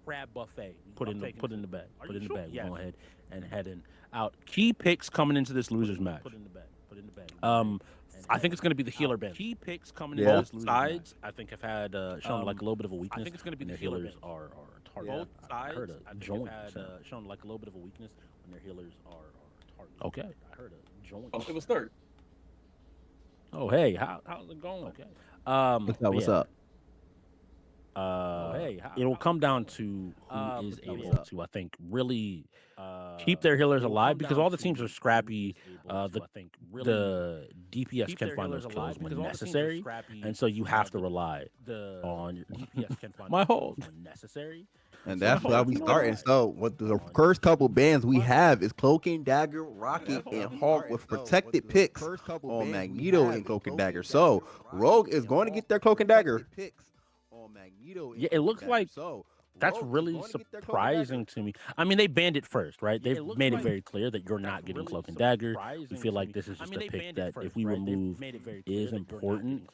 crab buffet. Put in the bag. Put in the bag. We're going ahead and heading out. Key picks coming into this losers match. Put in the bag. I think it's going to be the healer bench. Key picks coming in both sides. I think have had shown like a little bit of a weakness. I think it's going to be the healers are targeted. Both sides, I heard a joint had shown like a little bit of a weakness when their healers are targeted. Okay, I heard a joint.
Oh, it was third.
Oh, hey, how's it going? Okay.
What's up?
It'll come down to who is able to, I think, really keep their healers alive, because all the teams are scrappy. The DPS can find those kills when necessary, and so you have to rely on your DPS can find my hold when necessary.
And that's why we starting. So what the first couple bands we have is Cloak and Dagger, Rocket, and Hawk with protected picks on Magneto and Cloak and Dagger. So Rogue is going to get their Cloak and Dagger.
Yeah, it looks like that's really surprising to me. I mean, they banned it first, right? They've made it very clear that you're not getting Cloak and Dagger. We feel like this is just a pick that if we remove is important.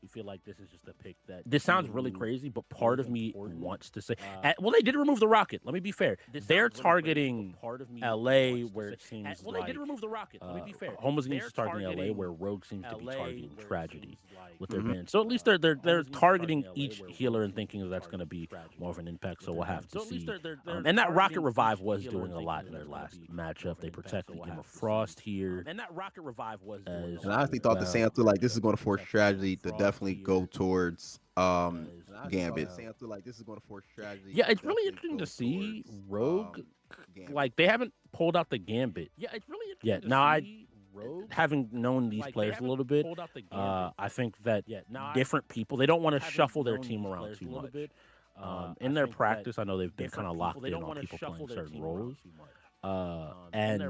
We feel like this is just a pick that this sounds really crazy, but part of me wants to say, well, they did remove the rocket. Let me be fair. They're targeting LA, where it seems like, they did remove the rocket. Let me be fair. Homogeneous is targeting LA, where Rogue seems to be targeting Tragedy with their ban. So at least they're targeting each healer and thinking that's going to be more of an impact. So we'll have to see. And that Rocket Revive was doing a lot in their last matchup. They protected Game of Frost here. And that Rocket Revive was.
And I honestly thought the same too. Like this is going to force Tragedy to definitely go towards Gambit. I feel like this is going to force Tragedy.
Yeah, it's really interesting to see Rogue. Like they haven't pulled out the Gambit. Yeah, it's really interesting. Yeah, now having known these players a little bit, I think that different people, they don't want to shuffle their team around too much. In their practice, I know they've been kind of locked in on people playing certain roles. And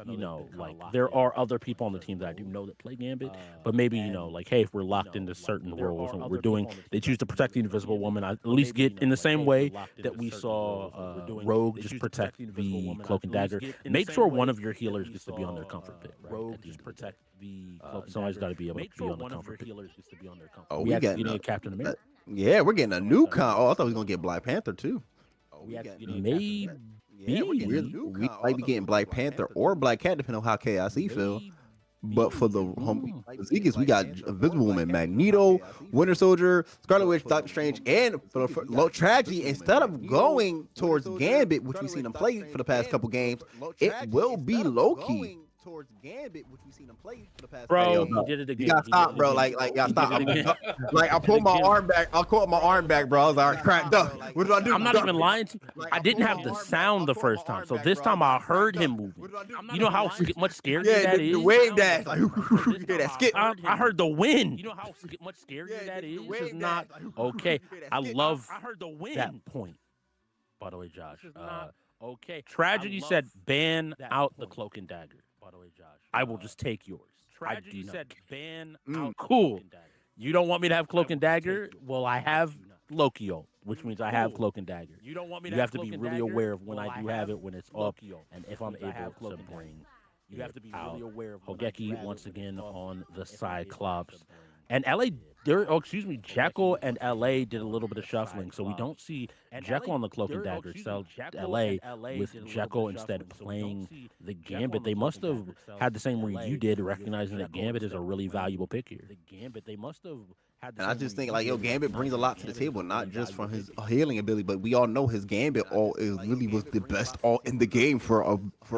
you know, like there are other people on the team that I do know that play Gambit, but maybe you know, like hey, if we're locked into certain roles and what we're doing, they choose to protect the Invisible Woman. I at least get in the same way that we saw Rogue just protect the Cloak and Dagger. Make sure one of your healers gets to be on their comfort pit. Rogue just protect the somebody's got to be able to be on the comfort pit.
Oh, we got
a Captain America.
Yeah, we're getting a new Oh, I thought we were gonna get Black Panther too.
Maybe.
Yeah, we might be getting Black Panther or Black Cat, depending on how KIC feel. But for the Zegas, we got Invisible Woman, Magneto, Winter Soldier, Scarlet Witch, Doctor Strange, and for Low Tragedy, instead of going towards Gambit, which we've seen him play for the past couple games, it will be Loki. Towards Gambit, which we've seen him play for the past.
Bro, he did it again.
You gotta stop, bro. Like, gotta stop. Like, I pulled my arm back. I caught my arm back, bro. I was like, cracked up. What did I do?
I'm not even lying to you. I didn't have the sound the first time, so this time I heard him moving. You know how much scarier that is?
The wave dash. Like, you hear that skip?
I heard the wind. You know how much scarier that is? It's not okay. I love that point. By the way, Josh. Okay. Tragedy said ban out the Cloak and Dagger. By the way, Josh, I will just take yours. Tragedy said ban out. Cool. You don't want me to have Cloak and Dagger? Well, I have Loki, which means I have Cloak and Dagger. You don't want me to have to be really aware of when I do have it, when it's up, and if I'm able to bring. You have to be really aware of Hogeki once again on the Cyclops. And Jekyll and LA did a little bit of shuffling, so we don't see Jekyll on the Cloak and Dagger itself. LA with Jekyll instead playing the Gambit. They must have had the same read you did, recognizing that Gambit is a really valuable pick here. They must have.
And I just think, like, Gambit brings a lot to the table, not just from his healing ability, but we all know his Gambit really was the best ult in the game for a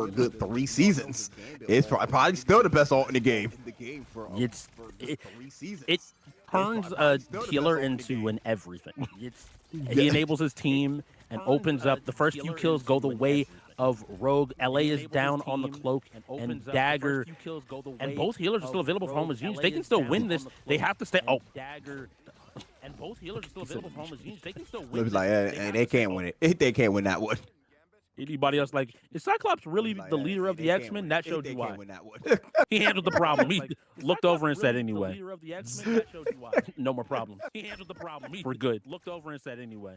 good 3 seasons. It's probably still the best ult in the game.
It turns a healer into an everything. He enables his team and opens up. The first few kills go the way of Rogue. LA is down on the Cloak and Dagger, and both healers are still available for homogeneous. They can still win this. They have to stay. Oh, Dagger. And both healers are still available for homogeneous. They can still win.
Like, they can't win it. They can't win that one.
Anybody else like, is Cyclops really the leader of the X-Men? That showed you why. He handled the problem. He looked over and said anyway. No more problems. He handled the problem. We're good. Looked over and said anyway.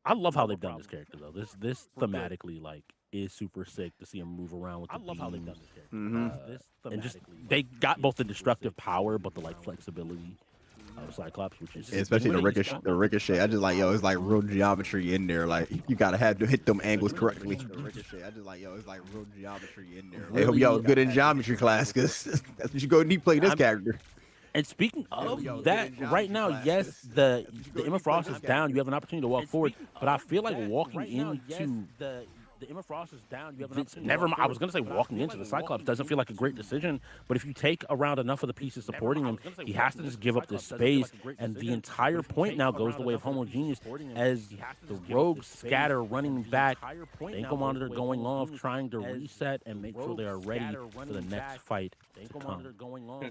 I love how they've done this character though. This thematically like is super sick to see him move around with the beams. How they've done this character. And just they got both the destructive power but the like flexibility of Cyclops, which is
especially the ricochet. I just like it's like real geometry in there. Like you gotta have to hit them angles correctly. Ricochet. I just like it's like real geometry in there. I hope y'all good in geometry class, cause that's what you go need playing this character.
And speaking of that, right now, yes, the Emma Frost is down. You have an opportunity to walk forward, but I feel like walking into the Emma Frost is down. You have an opportunity. Never mind. I was gonna say walking into the Cyclops doesn't feel like a great decision, but if you take around enough of the pieces supporting him, he has to just give up this space, and the entire point now goes the way of Homogeneous as the rogues scatter, running back, ankle monitor going off, trying to reset and make sure they are ready for the next fight to come.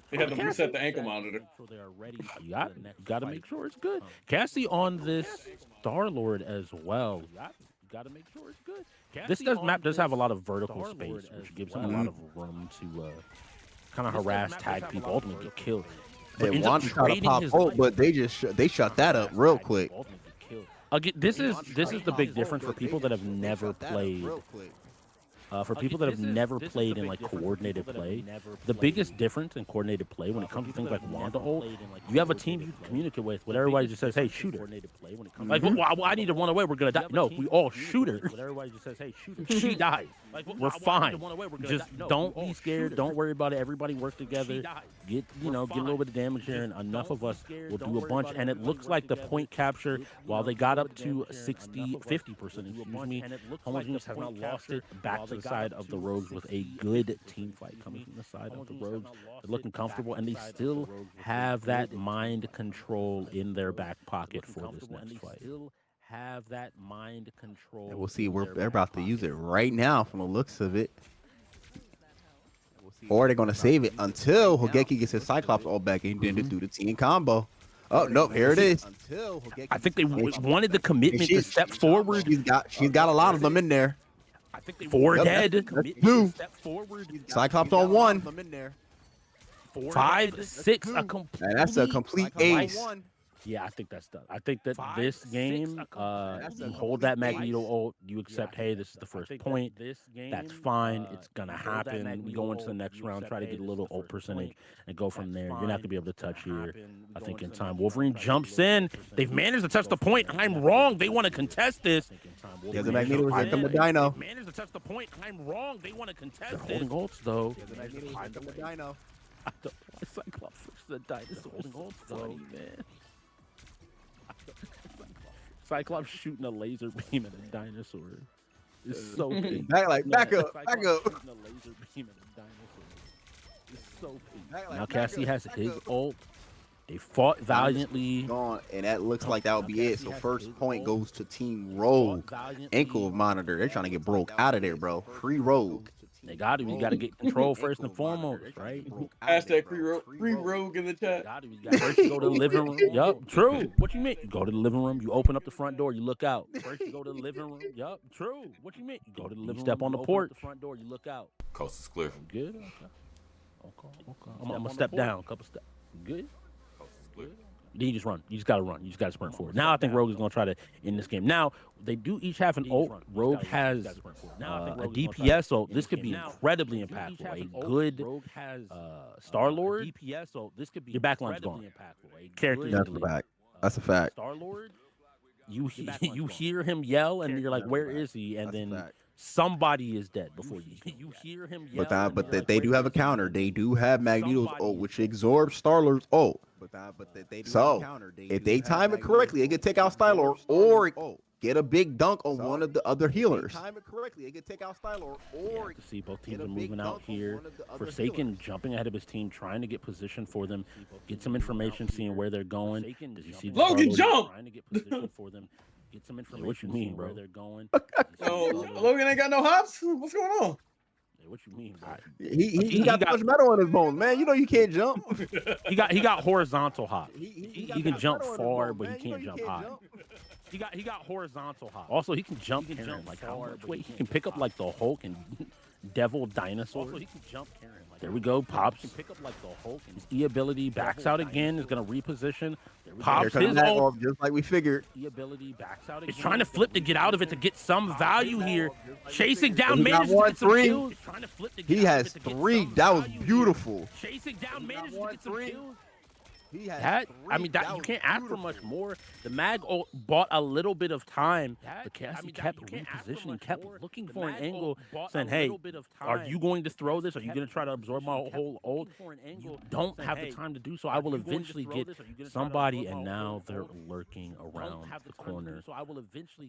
They had to reset the ankle monitor.
They are ready. You got to make sure it's good. Cassie on this Star-Lord as well. You got to make sure it's good. This map does have a lot of vertical space, which gives him a lot of room to kind of harass, tag people, ultimately get killed.
They want to try to pop ult, but they shut that up real quick.
Again, this is the big difference for people that have never played. For people that have never played in like coordinated play, the biggest difference in coordinated play when it comes to things like Wanda ult, you have a team you can communicate with, but everybody just says, "Hey, shoot her." Like, well, I need to run away. We're gonna die. No, we all shoot her. Everybody just says, "Hey, shoot her." She dies. We're fine. Just don't be scared. Don't worry about it. Everybody work together. Get a little bit of damage here, and enough of us will do a bunch. And it looks like the point capture, while they got up to 50%, excuse me, Homogeneous has not lost it. Back to the side of the Rogues with a good team fight coming from the side of the Rogues. They're looking comfortable, and they still have that mind control in their back pocket for this next fight. Have that mind control.
We'll see. They're about to use it right now from the looks of it. Or they're going to save it until Hogeki gets his Cyclops all back and then do the team combo. Oh, no, here it is.
I think they wanted the commitment to step forward.
She's got a lot of them in there.
I think 4 dead.
Two. Cyclops on 1.
5, 6, a complete.
And that's a complete ace.
Yeah, I think that's done. I think that this game, you hold that Magneto ult, you accept, hey, this is the first point. That's fine. It's going to happen. We go into the next round, try to get a little ult percentage and go from there. You're not going to be able to touch here, I think, in time. Wolverine jumps in. They've managed to touch the point. I'm wrong. They want to contest this.
Yeah, the Magneto is the Dino.
Managed to touch the point. I'm wrong. They want to contest this. They're holding ults, though.
Dino.
I don't know why Cyclops versus the dinosaurs so funny, man. Cyclops shooting a laser beam at a dinosaur. It's so big.
Back up.
Shooting a laser beam at a dinosaur. It's so big. Now Cassie has his ult. They fought valiantly.
Gone, and that looks like that would be it. So first point goes to Team Rogue. Ankle monitor. They're trying to get Broke out of there, bro. Free Rogue.
They got to. You got to get control first and foremost, right?
Hashtag free rogue in the chat.
First you go to the living room. Yup, true. What you mean? You go to the living room. You open up the front door. You look out. First you go to the living room. Yup, true. What you mean? You go to the living room. Step on the porch. Front door. You look out.
Coast is clear.
Good. Okay. I'm gonna step down. A couple steps. Good.
Coast is clear.
Then you just run. You just gotta run. You just gotta sprint forward. Now I think Rogue is gonna try to end this game. Now they do each have an ult. Rogue has a DPS ult. This could be incredibly impactful. A good Star-Lord. DPS ult. This could be your backline's gone. Characters.
That's a fact. That's a fact.
Star-Lord. You hear him yell and you're like, where is he? And then somebody is dead before you hear him yell.
But they do have a counter. They do have Magneto's ult, which absorbs Star-Lord's ult. So if they time it correctly, they can take out Star-Lord or get a big dunk on one of the other healers.
To see both teams are moving out here. Forsaken jumping ahead of his team, trying to get position for them, get some information, seeing where they're going. Does he see
Logan jump?
Trying to get position for them. Get some information. What you mean, bro? Where they're going.
Logan ain't got no hops. What's going on?
What you mean, bro?
He got too much metal on his bones, man. You know you can't jump.
He got horizontal hop. He can jump far, but he can't jump high. He got horizontal hop. Also, he can jump Karen, like how much weight? He can pick up like the Hulk and Devil Dinosaur. Also, he can jump Karen. There we go. Pops. Pick up like the Hulk. His E ability backs out again. Is gonna reposition. Pops his ult.
Just like we figured.
E ability backs out again. He's trying to flip to get out of it to get some value here. Chasing down manages to get some kills.
He has 3. That was beautiful.
Chasing down manages to get some kills. That you can't ask for much more. The Mag ult bought a little bit of time. The KIC kept repositioning, kept looking for an angle, saying, "Hey, are you going to throw this? Are you going to try to absorb my whole ult? You don't have the time to do so. I will eventually get somebody." And now they're lurking around the corner.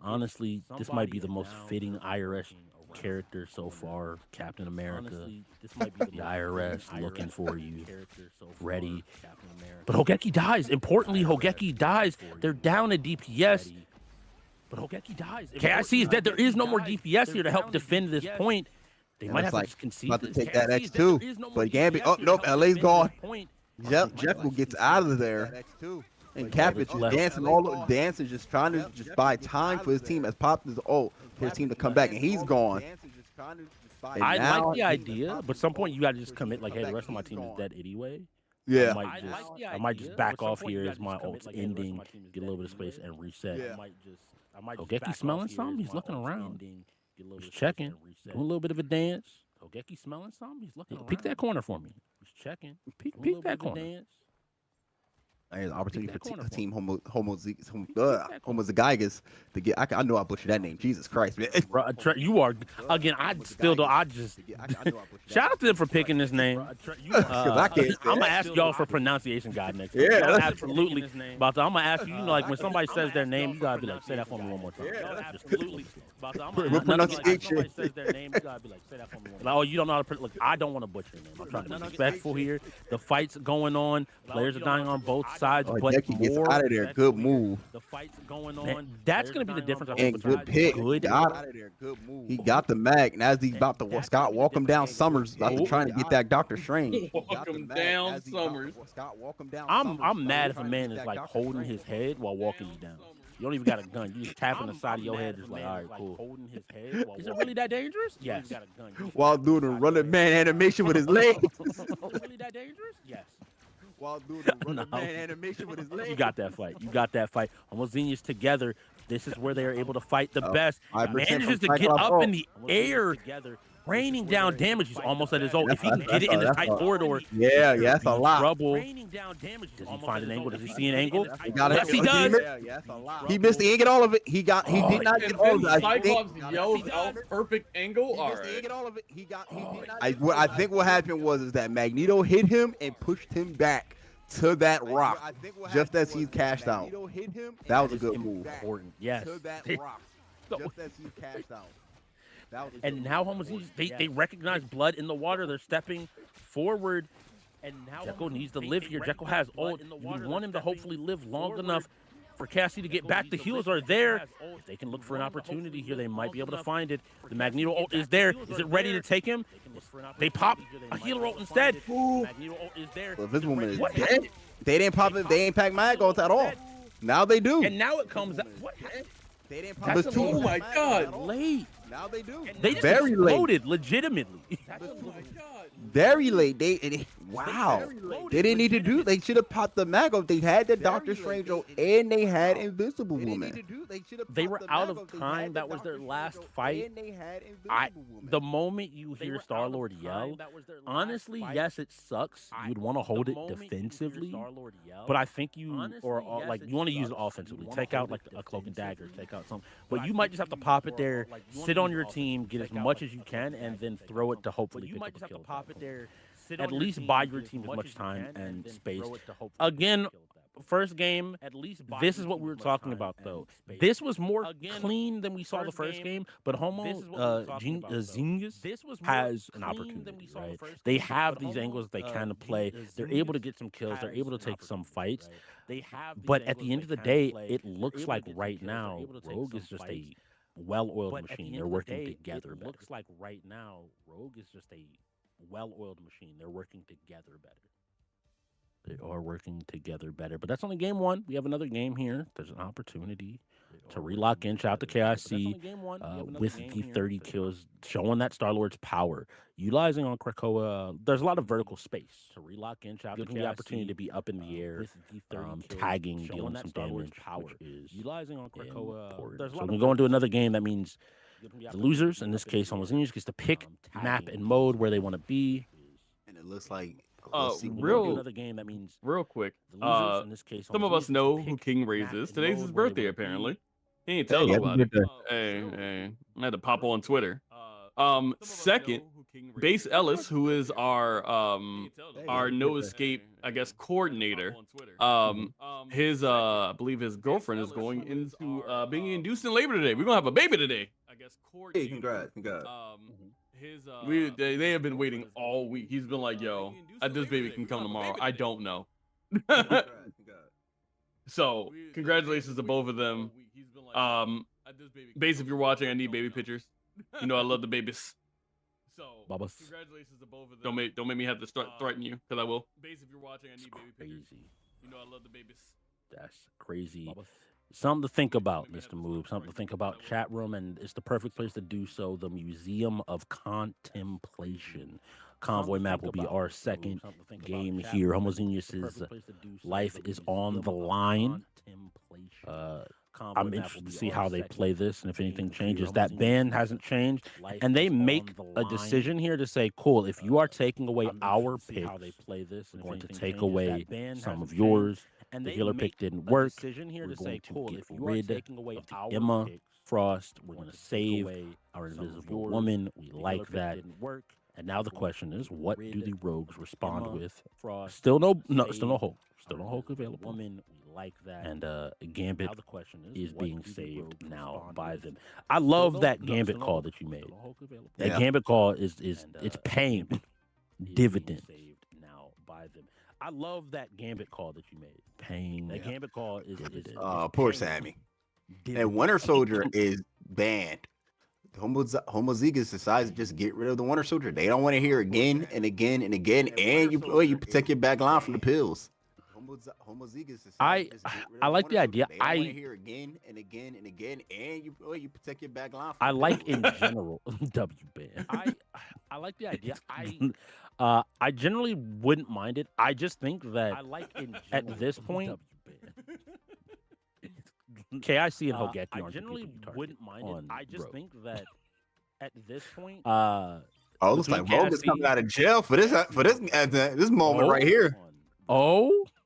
Honestly, this might be the most fitting IRS character so far. Captain America. This might be the IRS looking for you, ready. But Hogeki dies. Importantly, Hogeki dies. They're down a DPS. But Hogeki dies. KIC is dead. There is no more DPS here to help defend this point. They might have to just concede
about to
this.
take that X2. But Gambit, oh nope, LA's gone. Jekyll gets out of there. And Cap is just dancing, just trying to just buy time for his team as Pop is for his team to come back, and he's gone.
I like the idea, but at some point you got to just commit like, hey, the rest of my team is dead anyway.
Yeah.
I might just back off here as my ult's ending, get a little bit of space, and reset. Hogeki smelling something? He's looking around. He's checking, doing a little bit of a dance. Hogeki smelling something? He's looking around. Peek that corner for me. He's checking. Peek that corner.
There's an opportunity for Team Homozygous to get. I know I butchered that name. Jesus Christ, man.
You are again. I still don't. I just shout out to them for picking this name. I'm gonna ask y'all for pronunciation guide next time.
Yeah,
absolutely. I'm gonna ask you. You know, like when somebody says their name, you gotta be like, say that for me one more time. Yeah, absolutely.
Pronunciation.
Says their name, you gotta be like, say that for me one more time. Oh, you don't know how to. Look, I don't want to butcher your name. I'm trying to be respectful here. The fight's going on. Players are dying on both sides, but
Hogeki gets out of there. Good move.
The fight's going on. That's gonna be the difference.
And good pick.
Good.
Got out of there. Good move. He got the mag, and as he's about to Scott walk him down, Summers about to trying to get that Doctor Strange.
Walk him down, Summers.
Scott walk him down.
I'm mad if a man is like holding his head while walking you down. You don't even got a gun. You just tapping the side of your head, just like, all right, cool. Holding his head. Is it really that dangerous? Yes.
While doing a running man animation with his legs.
Really that dangerous? Yes.
While doing a running man animation with his legs.
You got that fight. You got that fight. Homogeneous together. This is where they are able to fight the best. Manages to get up in the air, raining down damage. He's almost at his ult. If he can get it in the tight corridor,
that's a lot.
Trouble. Raining down damage. Does he find an angle? Does he see an angle?
Yes,
he does.
He missed. He didn't get all of it. He did not get all of it.
Cyclops yells out perfect angle. All right.
He didn't get all of it. He did not. I think what happened was that Magneto hit him and pushed him back to that rock just as he cashed out. That was a good move.
Important. Yes.
To that rock just as he cashed out.
And now Homogeneous, they recognize blood in the water. They're stepping forward. And now Jekyll needs to live here. Jekyll has ult. You want him to hopefully live long enough for Cassie to get back. The heals are there. If they can look for an opportunity here, they might be able to find it. The Magneto ult is there. Is it ready to take him? They pop a healer ult instead. Magneto ult is there.
Well, this woman is dead. They didn't pop it. They ain't pack mag ults at all. Now they do.
And now it comes out. What?
They didn't pop it.
Oh my God!
Late.
Now they do.
They just
very
exploded,
late.
Legitimately.
Oh my God!
Very late. Wow. They didn't need to do. They should have popped the mag up. They had the Doctor Strange ult and they had Invisible Woman.
They were out of time. That was their last fight. The moment you hear Star-Lord yell, honestly, yes, it sucks. You'd want to hold it defensively, but I think you want to use it offensively. Take out like a cloak and dagger. Take out something, but you might just have to pop it there, sit on your team, get as much as you can, and then throw it to hopefully pick up a kill. At least buy your team as much time and space. Again, first game, this is what we were talking about, though. This was more clean than we saw the first game, but Zingas has an opportunity, right? They have these angles they kind of play. They're able to get some kills. They're able to take some fights. But at the end of the day, it looks like right now, Rogue is just a well-oiled machine. They're working together better. It looks like right now, Rogue is just a well-oiled machine. They're working together better. They are working together better. But that's only game one. We have another game here. There's an opportunity to relock in. Shout out to KIC with the 30 kills, showing that Star-Lord's power. Utilizing on Krakoa, there's a lot of vertical space to relock in. Shout out to the opportunity to be up in the air, tagging, dealing some damage. Power is utilizing on Krakoa. So when we go into another game, that means the losers, in this case, Homogeneous, gets to pick map and mode where they want to be.
And it looks like
Let's see.
Another game that means
real quick.
the losers, in this case,
Some of us know who King Rays is. Today's his birthday, apparently. He ain't telling nobody. Hey, I had to pop on Twitter. Second, Base Ellis, who is our No Escape, I guess, coordinator. His I believe his girlfriend is going into being induced in labor today. We're gonna have a baby today. I guess.
Hey, congrats.
They have been waiting all week. He's been like, yo, this baby can come tomorrow. I don't know. So congratulations to both of them. Base, if you're watching, I need baby pictures. You know I love the babies. So congratulations to both of them. Don't make me have to start threaten you, because I will. Base, if you're watching, I need baby pictures. You know I love the babies.
That's crazy. Something to think about, Mr. Move. Something to think about. Chat room, and it's the perfect place to do so. The Museum of Contemplation. Convoy map will be our second game here. Homogeneous's life is on the line. I'm interested to see how they play this and if anything changes. That ban hasn't changed, and they make a decision here to say, cool, if you are taking away our pick, we're going to take away some of yours. And the healer pick didn't work. We're going to get rid of the Emma Frost. We're going to save our Invisible Woman. We like that. And now the question is, what do the rogues respond with? Still no Hulk. Still no Hulk available. Like that. And Gambit is being saved now by them. I love that Gambit call that you made. That Gambit call is it's paying dividends now by them. I love that Gambit call that you made. Paying that Gambit call is
poor Sammy. And Winter Soldier is banned. Homozygous decides to just get rid of the Winter Soldier. They don't want to hear again and again and again. And you protect your back line from the pills.
I like the idea.
I hear again and again and again, and you protect your back line.
I like in general W ban. I like the idea. I generally wouldn't mind it. I just think that at this point, KIC and Hogeki aren't generally wouldn't mind it. I just think that at this point,
it looks like Rogue is coming out of jail for this moment right here.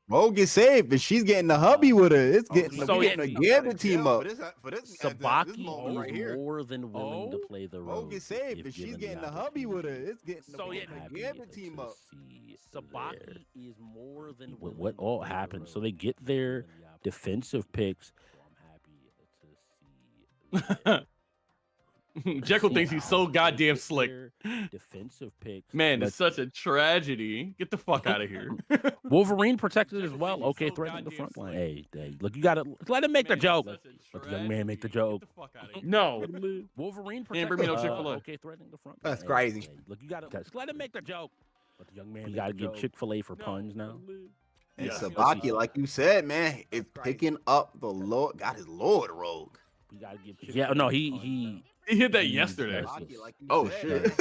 Rogue gets saved, but she's getting the hubby with her. It's getting a Gambit team up.
Sabaki right here, more than willing to play the Rogue.
Rogue gets saved, but she's getting the hubby with her. It's getting the Gambit team up.
Sabaki is more than what all happened. So they get their defensive picks.
Jekyll thinks he's so goddamn slick.
Defensive picks.
Man, it's such a tragedy. Get the fuck out of here.
Wolverine protected as well. Okay, threatening the front line. Hey, look, you gotta let him make the joke. Let the young man make the joke.
No.
Wolverine
protected. Bring me no Chick-fil-A.
Okay, threatening the front.
That's crazy.
Look, you gotta let him make the joke. Let the young man. You gotta give Chick-fil-A for puns now.
And Sabaki, like you said, man, is picking up the Lord. Got his Lord Rogue.
Yeah, no, he
hit that yesterday.
Oh shit.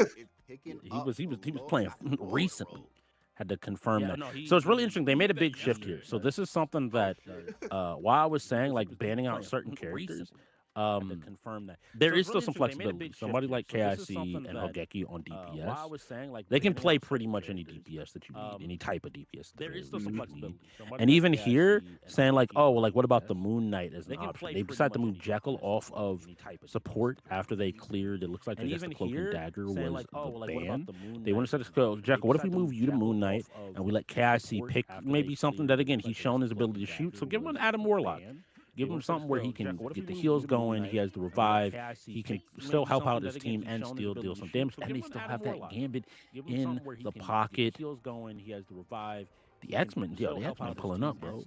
He was playing recently. Had to confirm that. So it's really interesting. They made a big shift here. So this is something that while I was saying like banning out certain characters, confirm that there is still some flexibility. Somebody like KIC and Hogeki on DPS, they can play pretty much any DPS that you need, any type of DPS. There is still some flexibility. And even here, saying like, oh, well, like what about the Moon Knight as an option? They decided to move Jekyll off of support after they cleared. It looks like the Cloak and Dagger was the ban. They want to set a Jekyll. What if we move you to Moon Knight and we let KIC pick maybe something that again he's shown his ability to shoot? So give him an Adam Warlock. Give him something where he can get the heals going. He has the revive. He can still help out his team and still deal some damage. And they still have that Gambit in the pocket. He has the revive. The X-Men, the X-Men pulling up, bro.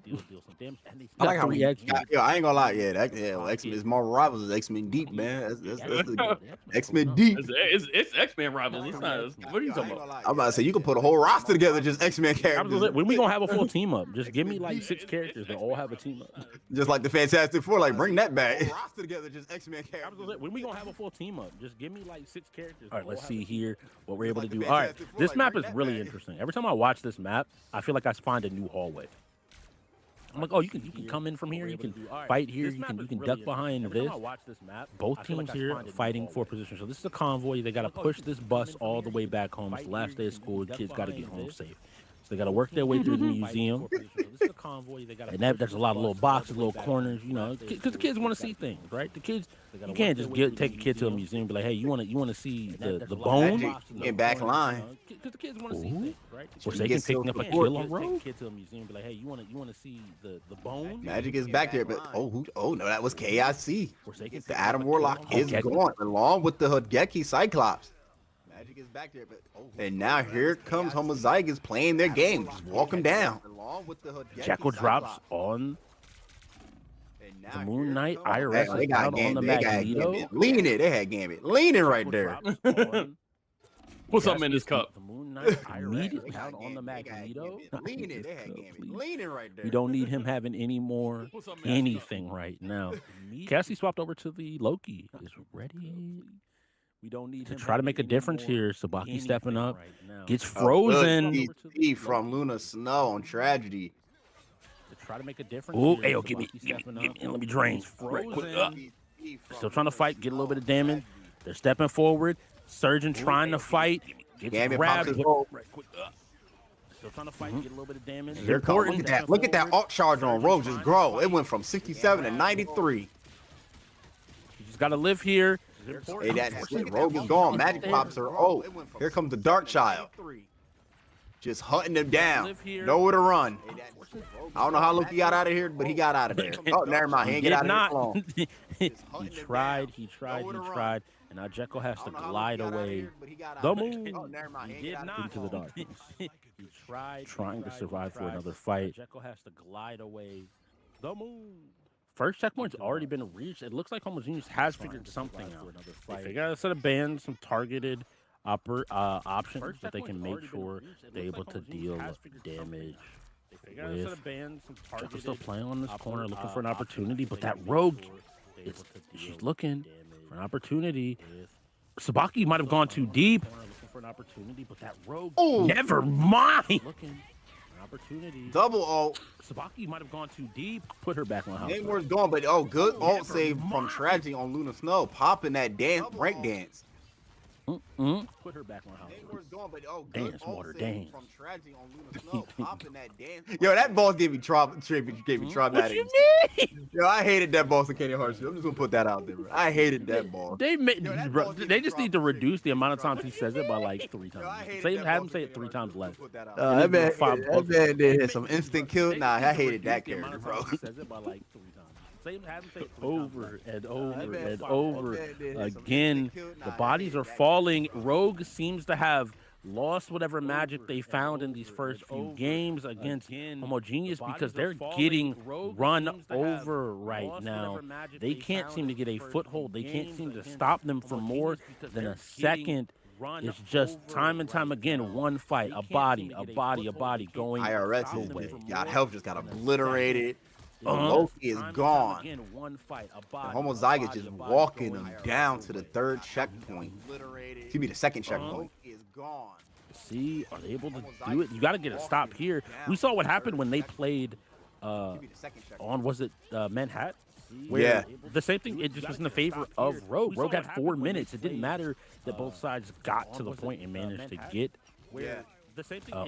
I like how I ain't gonna lie, X-Men is more rivals than X-Men Deep, man. That's the X-Men Deep.
It's X-Men rivals. It's not. What are you talking about?
I'm about to say you can put a whole roster together just X-Men characters.
When we gonna have a full team up? Just give me like 6 characters that all have a team up.
Just like the Fantastic Four, like bring that back. Roster together just X-Men characters.
When we gonna have a full team up? Just give me like 6 characters. All right, let's see here what we're able to do. All right, this map is really interesting. Every time I watch this map, I feel like I find a new hallway. I'm like, oh, you can come in from here. You can fight here. You can duck behind this. Both teams here are fighting for position. So this is a convoy. They got to push this bus all the way back home. It's the last day of school. Kids got to get home safe. So they got to work their way through the museum. And there's a lot of little boxes, little corners, you know, because the kids want to see things, right? The kids, you can't just take a kid to a museum and be like, hey, you want to see the bone?
In back line.
Because the kids want to see things, right? Forsaken picking up a kill on road. Take a kid to a museum and be like, hey, you want to see the bone?
Magic is back there, but oh no, that was KIC. The Adam Warlock is gone along with the Hogeki Cyclops. Magic is back there, but and now here comes Homozygous playing their game. Just walk him down.
Jekyll drops on the Moon Knight. IRS is down on the Magneto.
Leaning it. They had Gambit. Leaning right there.
What's up in his cup?
The Moon Knight. Immediately down on the Magneto.
Leaning it. They had Gambit. Leaning right there.
We don't need him having any more anything right now. Cassie swapped over to the Loki. Is ready. We don't need to try to make a difference here. Sabaki stepping up, gets frozen.
From Luna Snow on Tragedy.
To try to make a difference. Oh, hey, give me, let me drain. Right quick. Still trying to fight, get a little bit of damage. They're stepping forward. Surgeon trying to fight. Gets grabbed. Still trying to fight, get a little bit of damage.
Here comes. Look at that alt charge on Rogue just grow. It went from 67 to 93.
You just got to live here.
Hey, that Rogue is gone. Magic pops her. Oh, here comes the Dark Child. Just hunting them down. Nowhere to run. I don't know how Loki got out of here, but he got out of there. Oh, never mind. He ain't get out of there.
He tried. And now Jekyll has to glide away. The moon.
Oh, never mind.
He did not. Into the darkness. He tried. Trying to survive for another fight. Jekyll has to glide away. The moon. First checkpoint's already been reached. It looks like Homogeneous has figured something out. They figured out a set of bans, some targeted options that they can make sure they're able to deal damage with. Jekyll's still playing on this corner, looking for an opportunity, but that Rogue, she's looking for an opportunity. Sabaki might have gone too deep. Never mind. Opportunity.
Double ult.
Sabaki might have gone too deep. Put her back on house.
Namewor's gone, but good ult save from Tragedy on Luna Snow. Popping that break dance.
Put her back on house.
Namewor's gone, but
dance, water, dance.
From Tragedy on Luna Snow. Popping that dance. Yo, that boss gave me traumatic.
What you mean?
Yo, I hated that boss in Kenny Hartsfield. I'm just gonna put that out there, bro. I hated that boss.
They just need to reduce the amount of times he says it by like 3 times. Have him say it 3 times less.
That man did some instant kill. Nah, I hated that character, bro.
Says it by like 3 times. Have him say it over and over and over again. The bodies are falling. Rogue seems to have lost whatever magic they found in these first few games against Homogeneous because they're getting run over right now. They can't seem to get a foothold. They can't seem to stop them for more than a second. It's just time and time again, one fight, a body going
IRS
away.
Y'all health just got obliterated. Loki is gone. Homozygous just walking him down to the 3rd checkpoint. Excuse me, the 2nd checkpoint. Is gone.
See, are they able to do it? You got to get a stop here. We saw what happened when they played on, was it Manhattan?
Yeah.
The same thing, it just was in the favor of Rogue. Rogue had 4 minutes. It didn't matter that both sides got to the point and managed to get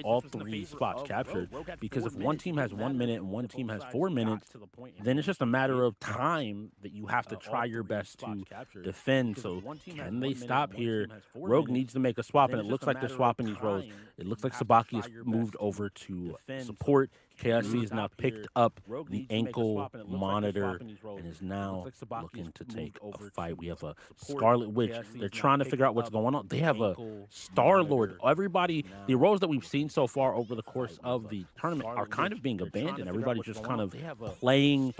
all 3 spots captured, because if one team has 1 minute and one team has 4 minutes, then it's just a matter of time that you have to try your best to defend. So can they stop here? Rogue needs to make a swap, and it looks like they're swapping these roles. It looks like Sabaki is moved over to support. KIC has now picked up the ankle monitor and is now looking to take a fight. We have a Scarlet Witch. They're trying to figure out what's going on. They have a Star-Lord. Everybody, the roles that we've seen so far over the course of the tournament are kind of being abandoned. Everybody's just kind of playing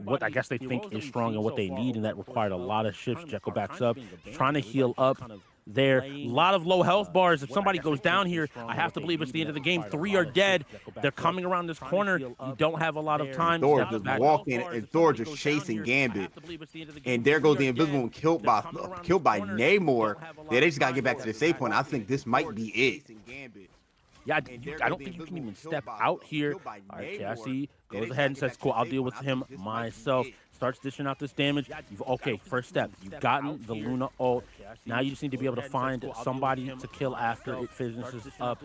what I guess they think is strong and what they need, and that required a lot of shifts. Jekyll backs up, trying to heal up. There, a lot of low health bars. If somebody goes down here, I have to believe it's the end of the game. 3 are dead. They're coming around this corner. You don't have a lot of time.
Thor just walking, and Thor just chasing Gambit. And there goes the Invisible One killed by Namor. Yeah, they just gotta get back to the save point. I think this might be it.
Yeah, I don't think you can even step out here. All right, KIC goes ahead and says, cool, I'll deal with him myself. Starts dishing out this damage. Okay, first step. You've gotten the Luna ult. Now you just need to be able to find somebody to kill after it finishes up.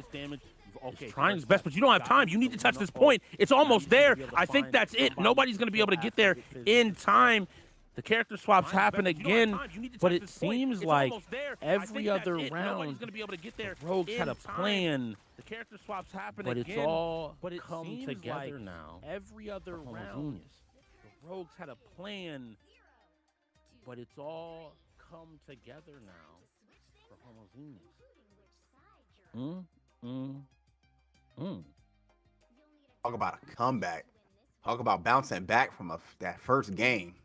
is trying his best, but you don't have time. You need to touch this point. It's almost there. I think that's it. Nobody's going to be able to get there in time. The character swaps happen again, but it seems like every other round, the Rogues had a plan. The character swaps happen but again, it's all come together now. Every other round, the Rogues had a plan, but it's all come together now for Homogeneous.
Talk about a comeback. Talk about bouncing back from that first game.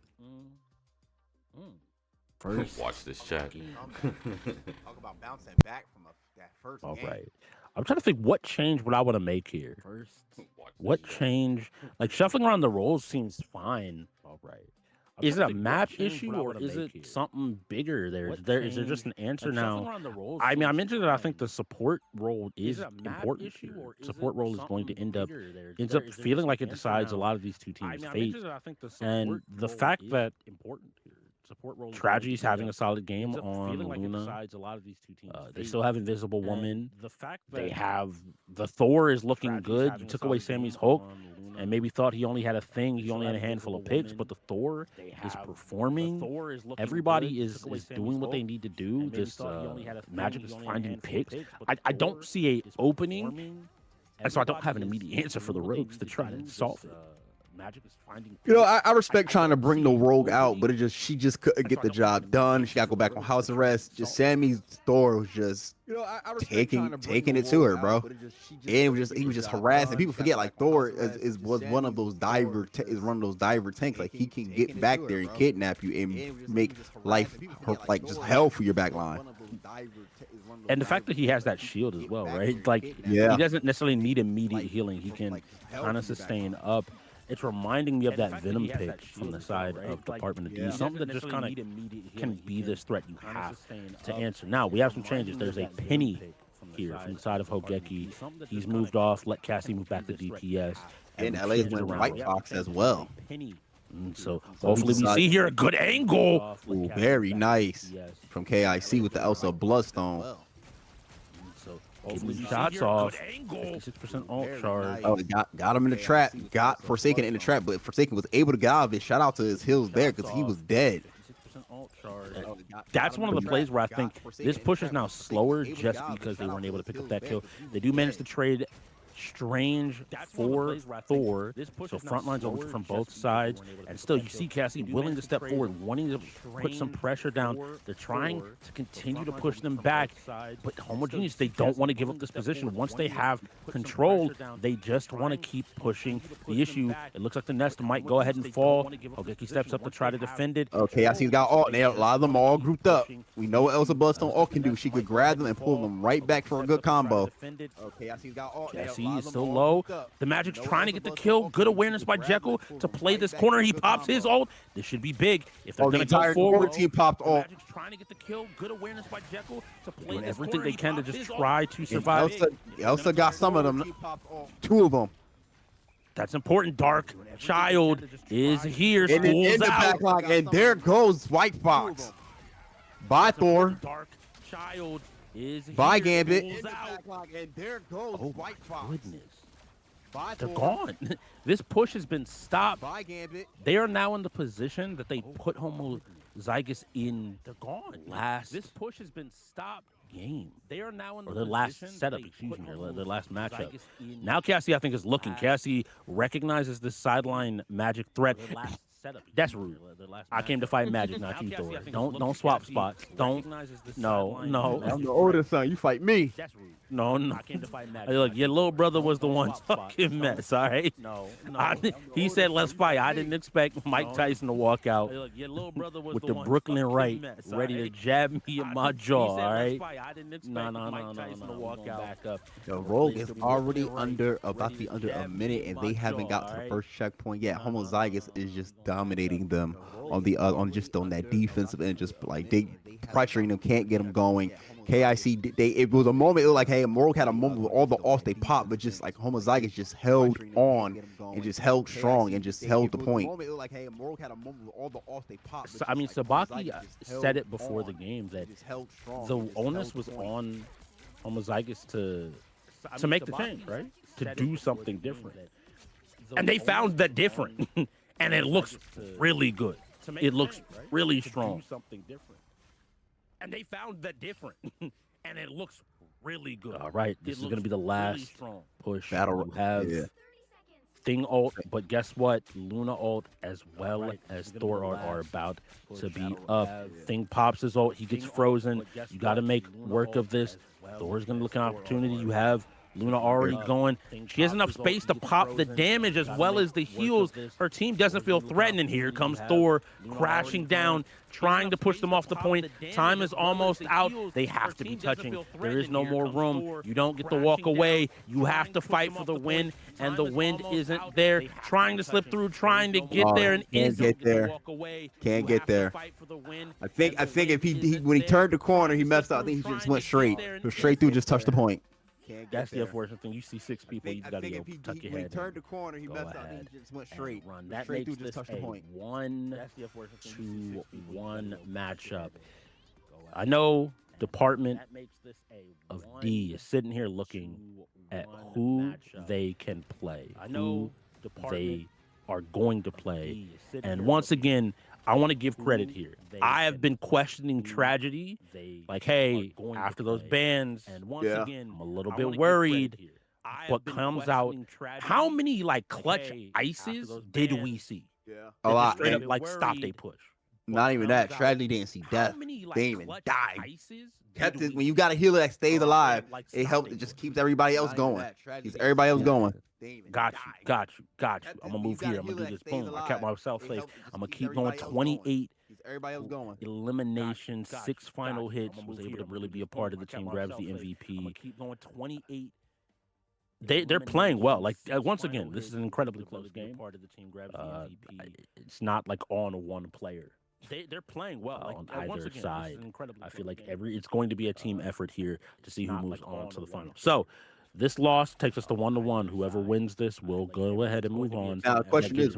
First, watch this chat.
Talk about bouncing back from that first game.
All right. I'm trying to think what change would I want to make here. First, what change? Like shuffling around the roles seems fine. All right. Is it a map issue or is it something bigger there? Is there just an answer now? I mean, I'm interested. I think the support role is important. Support role is going to ends up feeling like it decides a lot of these two teams' fate. And the fact that Tragedy's having a solid game on Luna. They still have Invisible Woman. They have the Thor is looking good. You took away Sammy's Hulk and maybe thought he only had a thing. He only had a handful of picks, but the Thor is performing. Everybody is doing what they need to do. This Magic is finding picks. I don't see a opening, and so I don't have an immediate answer for the Rogues to try to solve it. Magic is finding.
You know, I respect trying to bring the Rogue out, but she just couldn't get the job done. She got to go back on house arrest. Just Sammy's Thor was just taking it to her, bro. And he was just harassing. People forget like Thor was one of those diver tanks. Like he can get back there and kidnap you and make life like just hell for your back line.
And the fact that he has that shield as well, right? Like he doesn't necessarily need immediate healing. He can kind of sustain up. It's reminding me of that Venom pick from the side of Department of D. Something that just kind of can be this threat you have to answer. Now, we have some changes. There's a Penny here from the side of Hogeki. He's moved off. Let Cassie move back to DPS.
And LA went White Fox as well.
So hopefully we see here a good angle.
Ooh, very nice from KIC with the Elsa Bloodstone.
Getting shots off. 56% alt charge.
Oh, got him in the trap. Got Forsaken in the trap, but Forsaken was able to get out of it. Shout out to his heals there because he was dead.
That's one of the plays where I think this push is now slower just because they weren't able to pick up that kill. They do manage to trade Strange for Thor, so front lines are from both sides, and still you see Cassie willing to step forward, wanting to put some pressure down. They're trying to continue to push them back, but Homogeneous, they don't want to give up this position. Once they have control, they just want to keep pushing the issue. It looks like the nest might go ahead and fall. Hogeki steps up to try to defend it.
Okay, I see he's got ult. A lot of them all grouped up. We know what Elsa Bloodstone ult can do. She could grab them and pull them right back for a good combo. Okay, I see he's got ult.
Is still low. The Magic's trying to get the kill. Good awareness by Jekyll to play this corner. He pops his ult. This should be big. If they're going to go forward,
team popped ult.
Magic's trying to get the kill. Good awareness by Jekyll to play this everything they can to just try to survive.
Elsa got some of them. 2 of them.
That's important. Dark Child is here.
In the back line, and there goes White Fox. Bye, Thor.
Dark Child is
bye, Gambit.
And there goes White Fox.
Goodness. They're gone. This push has been stopped.
Bye, Gambit.
They are now in the position that they put Homozygous in. They're gone. This push has been stopped. Game. They are now in the last setup, excuse me, or their last matchup. Now Cassie, I think, is looking. Cassie recognizes the sideline Magic threat. That's rude. I came to fight Magic, not you, Thor. Don't swap spots. No.
I'm the oldest son. You fight me.
That's rude. No. I came to fight Magic. Look, your little brother was the one talking mess, all right? No. He said, let's fight. I didn't expect Mike Tyson to walk out with the Brooklyn right, ready to jab me in my jaw, all right? No. Back up.
The Rogue is already about to be under a minute, and they haven't got to the first checkpoint yet. Homozygous is just dominating them on that defensive end, just like they pressuring them, can't get them going. KIC, it was a moment, it was like, hey, Morg had a moment with all the offs they popped, but just like Homozygous just held on and just held strong and just held the point.
So, I mean, Sabaki said it before the game that the onus was on Homozygous to to make the change, right? To do something different. And they found that different, and it looks really good. It looks really strong. And they found that different, and it looks really good. All right, this is going to be the last push.
Battle.
You have Thing ult, but guess what? Luna ult as well as Thor ult are about to be up. Thing pops his ult, he gets frozen. You got to make work of this. Thor's going to look at an opportunity. You have Luna already going. She has enough space to pop the damage as well as the heals. Her team doesn't feel threatened, and here comes Thor crashing down, trying to push them off the point. Time is almost out. They have to be touching. There is no more room. You don't get to walk away. You have to fight for the win, and the wind isn't there. Trying to slip through, trying to get there, and
can't get there. Can't get there. I think if he when he turned the corner, he messed up. I think he just went straight. Straight through, just touched the point.
That's the unfortunate thing. You see 6 people, you gotta go tuck your head.
When he turned the corner, he messed up. He just went straight.
Run. That
straight
makes
through,
this
just touched the point.
1-2-1 matchup. I know Department of D is sitting here looking at who they can play, who they are going to play, and once again, I want to give credit here. I have been questioning Tragedy, like, hey, after those bans, and once again, I'm a little bit worried, but comes out, how many, like, clutch ices did we see?
A lot.
Straight up, like, stopped a push.
Not even that. Tragedy didn't see death. They even died. Kept it, when you got a healer that stays alive, it helps. It just keeps everybody else going. Keeps everybody else going.
Got you. I'm gonna move here. I'm gonna do this. Boom. I kept myself safe. I'm gonna keep going. 28
everybody else going.
Elimination, 6 final hits. Was able to really be a part of the team. Grabs the MVP. Keep going. 28. They're playing well. Like once again, this is an incredibly close game. It's not like on one player. They're playing well on either side. I feel like it's going to be a team effort here to see who moves on to the final. So this loss takes us to 1-1. Whoever wins this will go ahead and move on.
Now the question is,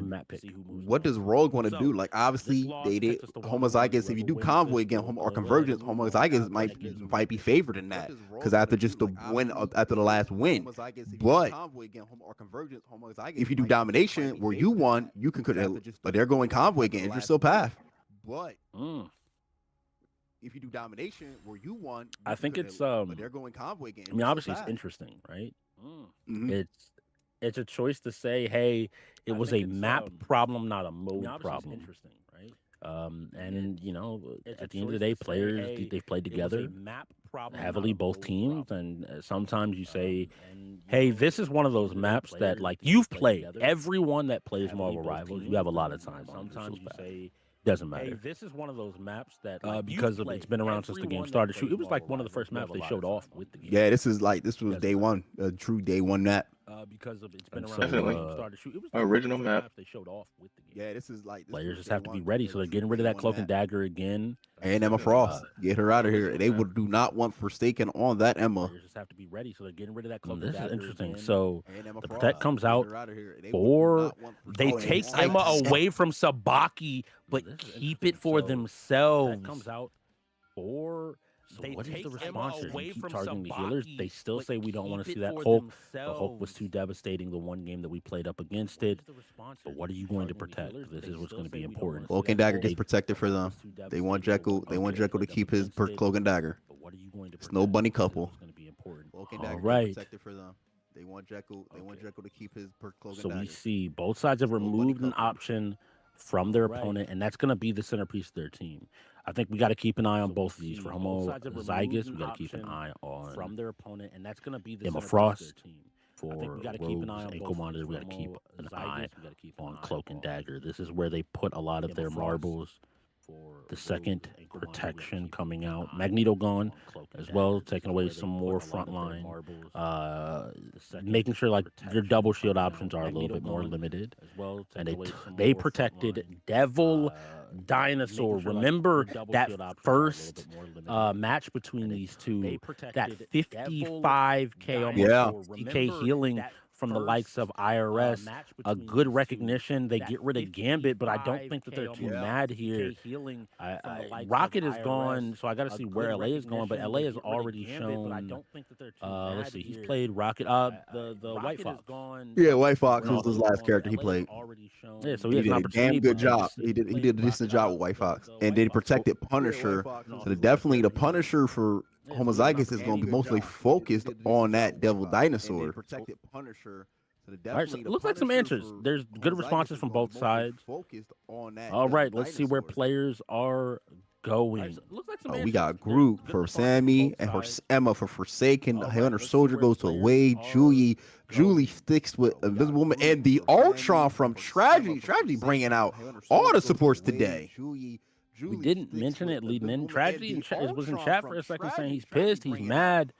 what does Rogue want to do? Like obviously they did homozygous. If you do convoy again or convergence, homozygous might be favored in that because after just the win after the last win. But if you do domination where you won, you can. But they're going convoy again. It's your still path. But if you do domination where you won,
I think it's
but they're going convoy again.
I mean, obviously it's interesting, right? It's a choice to say, hey, it was a map problem, not a mode problem. Interesting, right? And you know, at the end of the day, players they've played together heavily, both teams, and sometimes you say, hey, this is one of those maps that like you've played. Everyone that plays Marvel Rivals, you have a lot of time. Sometimes you say. Doesn't matter. Hey, this is one of those maps that because it's been around since the game started. It was like one of the first maps they showed off with the game.
Yeah, this was day one, a true day one map.
Because it's been around
since the game started. It was like original map.
They showed off with the game.
Yeah, this is like
players just have to be ready, so they're getting rid of that Cloak and Dagger again.
And Emma Frost, get her out of here. They do not want Forsaken on that Emma.
Players just have to be ready, so they're getting rid of that Cloak and Dagger. This is interesting. So the Protect comes out, or they take Emma away from Sabaki, but keep it for themselves. Comes out, or. So what is the response here? You keep targeting the healers. They still say we don't want to see that Hulk. The Hulk was too devastating the one game that we played up against it. But what are you going to protect? This is what's going to be important.
Cloak and Dagger gets protected for them. They want Jekyll. They want Jekyll to keep his Cloak and Dagger. Snow Bunny couple. Cloak and Dagger gets protected for them. They want Jekyll. They want Jekyll to keep his Cloak and Dagger.
So we see both sides have removed an option from their opponent, and that's going to be the centerpiece of their team. I think we got to keep an eye on both of these. For homozygous, we got to keep an eye on from their opponent, and that's going to be the Emma Frost. For Rogues and Commander, we got to keep an eye on Cloak and Dagger. This is where they put a lot of their marbles. The second protection coming out. Magneto gone as well, taking away some more frontline. Making sure like your double shield options are a little bit more limited. And they protected Devil Dinosaur. Remember that first match between these two, that 55k almost 40k healing from the likes of IRS, a good recognition. They get rid of Gambit, but I don't think that they're too mad here. Rocket is gone, so I got to see where LA is going, but LA has already shown. Let's see, he's played Rocket. The White Fox.
Yeah, White Fox was his last character he played.
Yeah, so
he
has
did
an
a
opportunity.
damn good job. He did a decent job with White Fox, and then he protected Punisher. So definitely the Punisher for Homozygous is going to be mostly focused on that Devil Dinosaur. Protected Punisher.
All right, so it looks like some answers. There's good responses from both sides. All right, let's see where players are going.
We got Groot for Sammy and Emma for Forsaken. Hunter Soldier goes to Wade. Julie sticks with Invisible Woman, and the Ultron from Tragedy. Tragedy bringing out all the supports today.
We didn't mention it leading in. Tragedy was in chat for a second saying he's pissed, he's mad.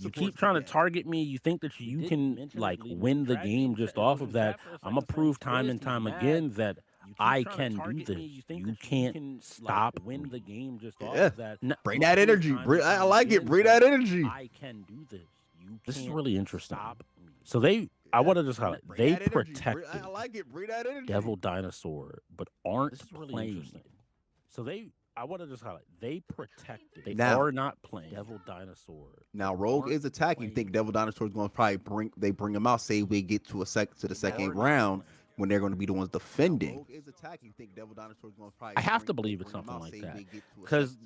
You keep trying to target me. You think that you can like win the game just off of that. I'm gonna prove time and time again that I can do this. You can't stop win the game just off of that.
Bring that energy. I like it. Bring that energy.
I can do this. This is really interesting. So I want to just highlight, they protected Devil Dinosaur, but aren't playing. So I want to just highlight, they protected. They are not playing Devil Dinosaur.
Now Rogue is attacking. You think Devil Dinosaur is going to probably bring him out? Say we get to the second round when they're going to be the ones defending. Rogue is attacking. You think Devil Dinosaur is going to probably?
I have to believe it's something like that because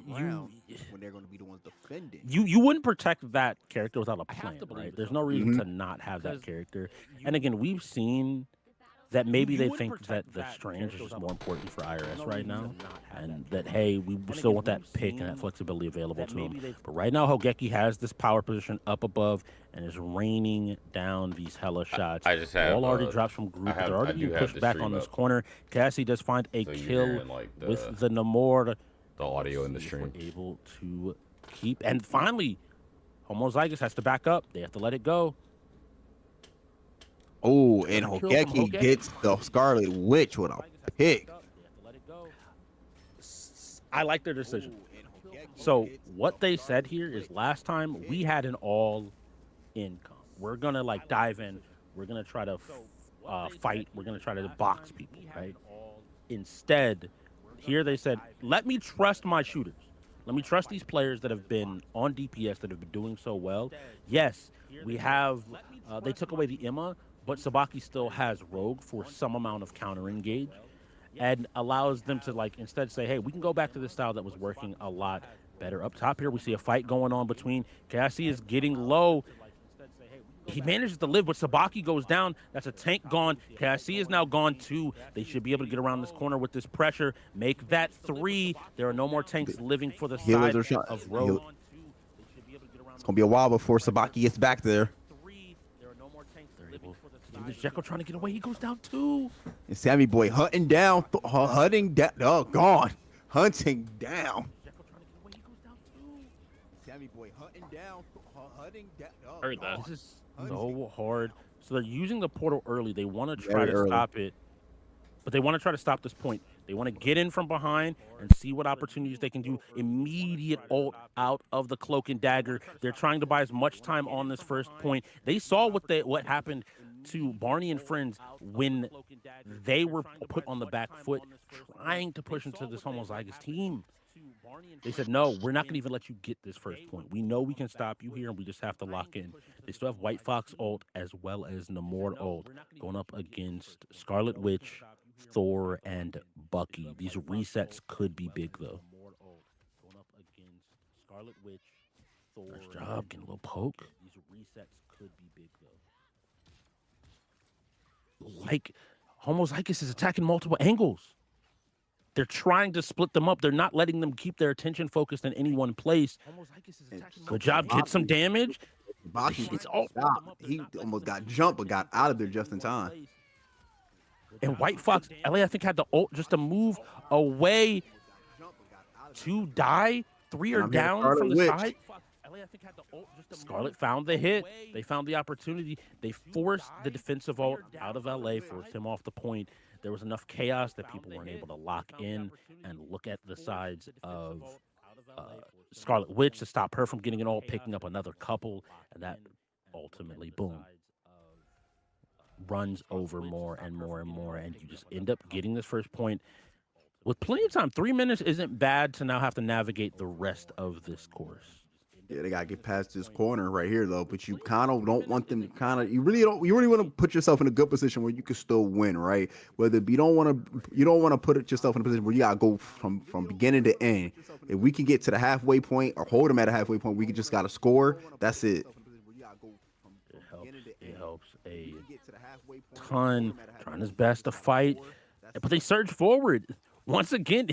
when
they're going to be the ones defending.
You wouldn't protect that character without a plan, right? There's no reason to not have that character. And again, we've seen that maybe they think that the Strange is just more important for IRS right now, and that, hey, we still want that pick and that flexibility available to him. But right now, Hogeki has this power position up above and is raining down these hella shots.
I just have
all already drops from Groot. They're already being pushed back on this corner. Cassie does find a kill with the Namor.
The audio in the stream.
Able to keep, and finally, Homozygous has to back up. They have to let it go.
Oh, and Hogeki gets the Scarlet Witch with a pick.
I like their decision. So what they said here is last time we had an all-in comp. We're going to like dive in. We're going to try to fight. We're going to try to box people, right? Instead, here they said, let me trust my shooters. Let me trust these players that have been on DPS, that have been doing so well. Yes, we have, they took away the Emma, but Sabaki still has Rogue for some amount of counter engage and allows them to like instead say, hey, we can go back to this style that was working a lot better. Up top here, we see a fight going on between Cassie is getting low. He manages to live, but Sabaki goes down. That's a tank gone. Cassie is now gone too. They should be able to get around this corner with this pressure. Make that 3. There are no more tanks living for the side of Rogue.
It's going to be a while before Sabaki gets back there.
There's Jekyll trying to get away. He goes down too.
And Sammy Boy hunting down. Oh, gone. Hunting down.
Jekyll trying to get away. He goes down too.
Sammy Boy hunting down.
Heard that. This is so hard. So they're using the portal early. They want to try to stop it. But they want to try to stop this point. They want to get in from behind and see what opportunities they can do. Immediate ult out of the cloak and dagger. They're trying to buy as much time on this first point. They saw what happened to Barney and friends when they were put on the back foot trying to push into this Homozygous team. They said, no, we're not going to even let you get this first point. We know we can stop you here, and we just have to lock in. They still have White Fox ult as well as Namor ult going up against Scarlet Witch, Thor, and Bucky. These resets could be big, though. Going up against Scarlet Witch, Thor. Nice job, getting a little poke. These resets could be big, though. Like, Homozygous is attacking multiple angles. They're trying to split them up. They're not letting them keep their attention focused in any one place. Good job. Get some damage.
He almost got jumped, but got out of there just in time.
And White Fox, LA, I think, had the ult just to move away to die. 3 are down from the side. Scarlet found the hit. They found the opportunity. They forced the defensive ult out of LA, forced him off the point. There was enough chaos that people weren't able to lock in and look at the sides of Scarlet Witch to stop her from getting an ult, picking up another couple, and that ultimately, boom. runs over more and more and more, and you just end up getting this first point with plenty of time. 3 minutes isn't bad to now have to navigate the rest of this course.
Yeah, they gotta get past this corner right here though. But you kind of don't want them to you really want to put yourself in a good position where you can still win, right? Whether you don't want to put yourself in a position where you gotta go from beginning to end. If we can get to the halfway point or hold them at a halfway point, we just gotta score. That's it.
It helps a ton. Trying his best to fight, but they surge forward once again.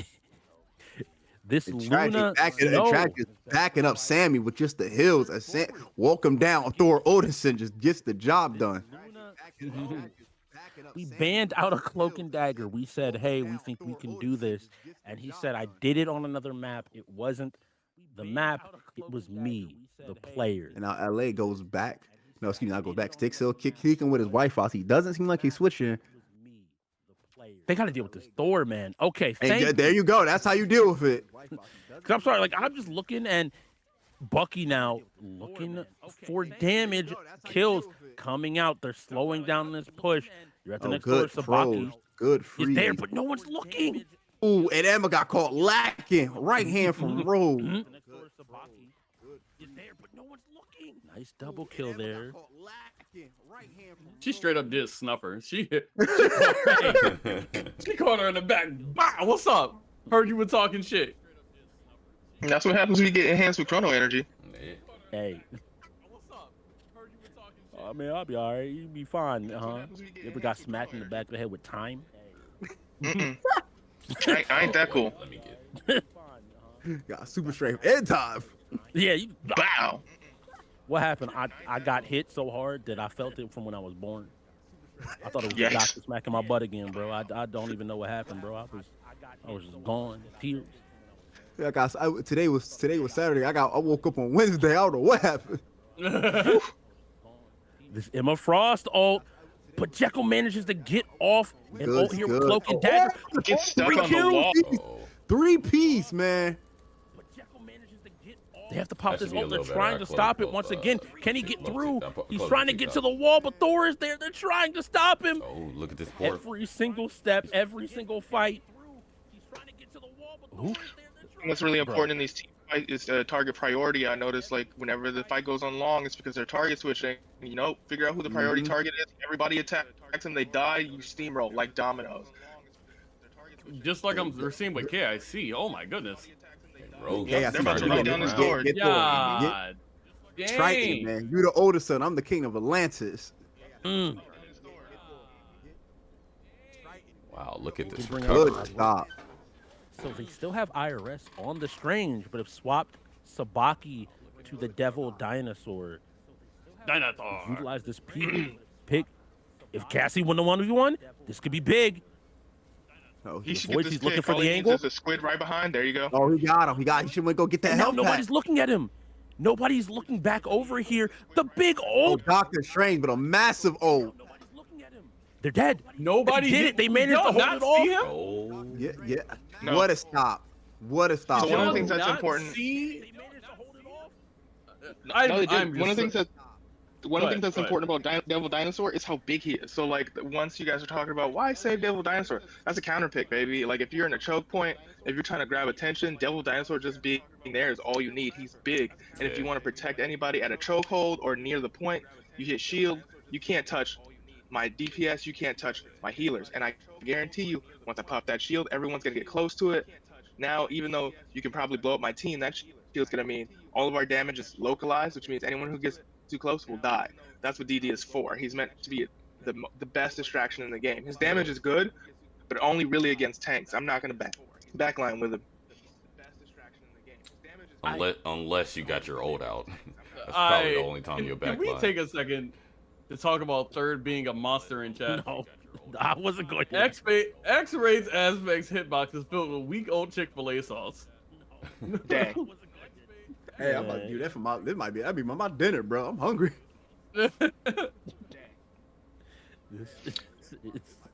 This Luna
is backing up Sammy with just the hills. Walk him down. Thor Odinson just gets the job done.
We banned out a cloak and dagger. We said, hey, we think we can do this. And he said, I did it on another map. It wasn't the map. It was me, the player.
And now LA goes back. No, excuse me, I go back. Stick still kicking with his wife out. He doesn't seem like he's switching.
They got to deal with this Thor, man. Okay,
there you go. That's how you deal with it.
Because I'm sorry, like I'm just looking, and Bucky now looking for damage, kills coming out. They're slowing down this push. You're at the next door, Sabaki.
Good freeze.
He's there, but no one's looking.
Ooh, and Emma got caught lacking. Right hand from Rose.
He's there, but no one's looking. Nice double kill there.
She straight up did snuffer. She caught her in the back. Bah, what's up? Heard you were talking shit.
That's what happens when you get enhanced with chrono energy.
Hey. I mean, I'll be all right. You'll be fine, huh? You ever got smacked in the back of the head with time?
I ain't that cool.
Got super strength and time.
Yeah.
Bow.
What happened? I got hit so hard that I felt it from when I was born. I thought it was the doctor smacking my butt again, bro. I don't even know what happened, bro. I was just gone, tears.
Yeah, today was Saturday. I woke up on Wednesday. I don't know what happened.
This Emma Frost ult, but Jekyll manages to get off and ult here with cloak and dagger.
Get stuck on the wall.
3-piece, man.
They have to pop this ult. They're trying to stop it once again. Can he get through? He's trying to get to the wall, but Thor is there. They're trying to stop him.
Oh, look at this port.
Every single step, every single fight. He's trying to get to the wall, but Thor is there.
What's really important in these team fights is target priority. I noticed, like, whenever the fight goes on long, it's because they're target switching. You know, figure out who the priority target is. Everybody attacks them. They die. You steamroll like dominoes.
Just like we're seeing with KIC. Oh my goodness.
They're about to run down this door.
God.
Triton, man. You're the oldest son. I'm the king of Atlantis.
Wow, look at this.
Good stop.
So they still have IRS on the Strange, but have swapped Sabaki to the Devil Dinosaur. Utilize this pick. If Cassie won the 1v1, this could be big.
Oh, he should get this looking for the angle. There's a squid right behind. There you go.
Oh, he got him. He should go get that help.
Nobody's looking at him. Nobody's looking back over here. The big ult.
Doctor Strange, but a massive ult.
Nobody's looking at him. They're dead.
Nobody
did it. They managed to hold it off.
Oh.
Yeah. No. What a stop. What a stop.
So one of the things that's important. One of the things that's important about Devil Dinosaur is how big he is. So, like, once you guys are talking about why save Devil Dinosaur, that's a counter pick, baby. Like, if you're in a choke point, if you're trying to grab attention, Devil Dinosaur just being there is all you need. He's big. And if you want to protect anybody at a chokehold or near the point, you hit shield, you can't touch my DPS, you can't touch my healers. And I guarantee you, once I pop that shield, everyone's going to get close to it. Now, even though you can probably blow up my team, that shield's going to mean all of our damage is localized, which means anyone who gets too close will die. That's what DD is for. He's meant to be the best distraction in the game. His damage is good, but only really against tanks. I'm not going to backline with him.
Unless you got your ult out. That's probably the only time you'll backline.
Can we take a second to talk about Third being a monster in chat?
No, I wasn't going to.
X-Rays Aspects hitbox is filled with weak old Chick-fil-A sauce.
Dang.
Hey, I'm about to do that for that'd be my dinner, bro. I'm hungry.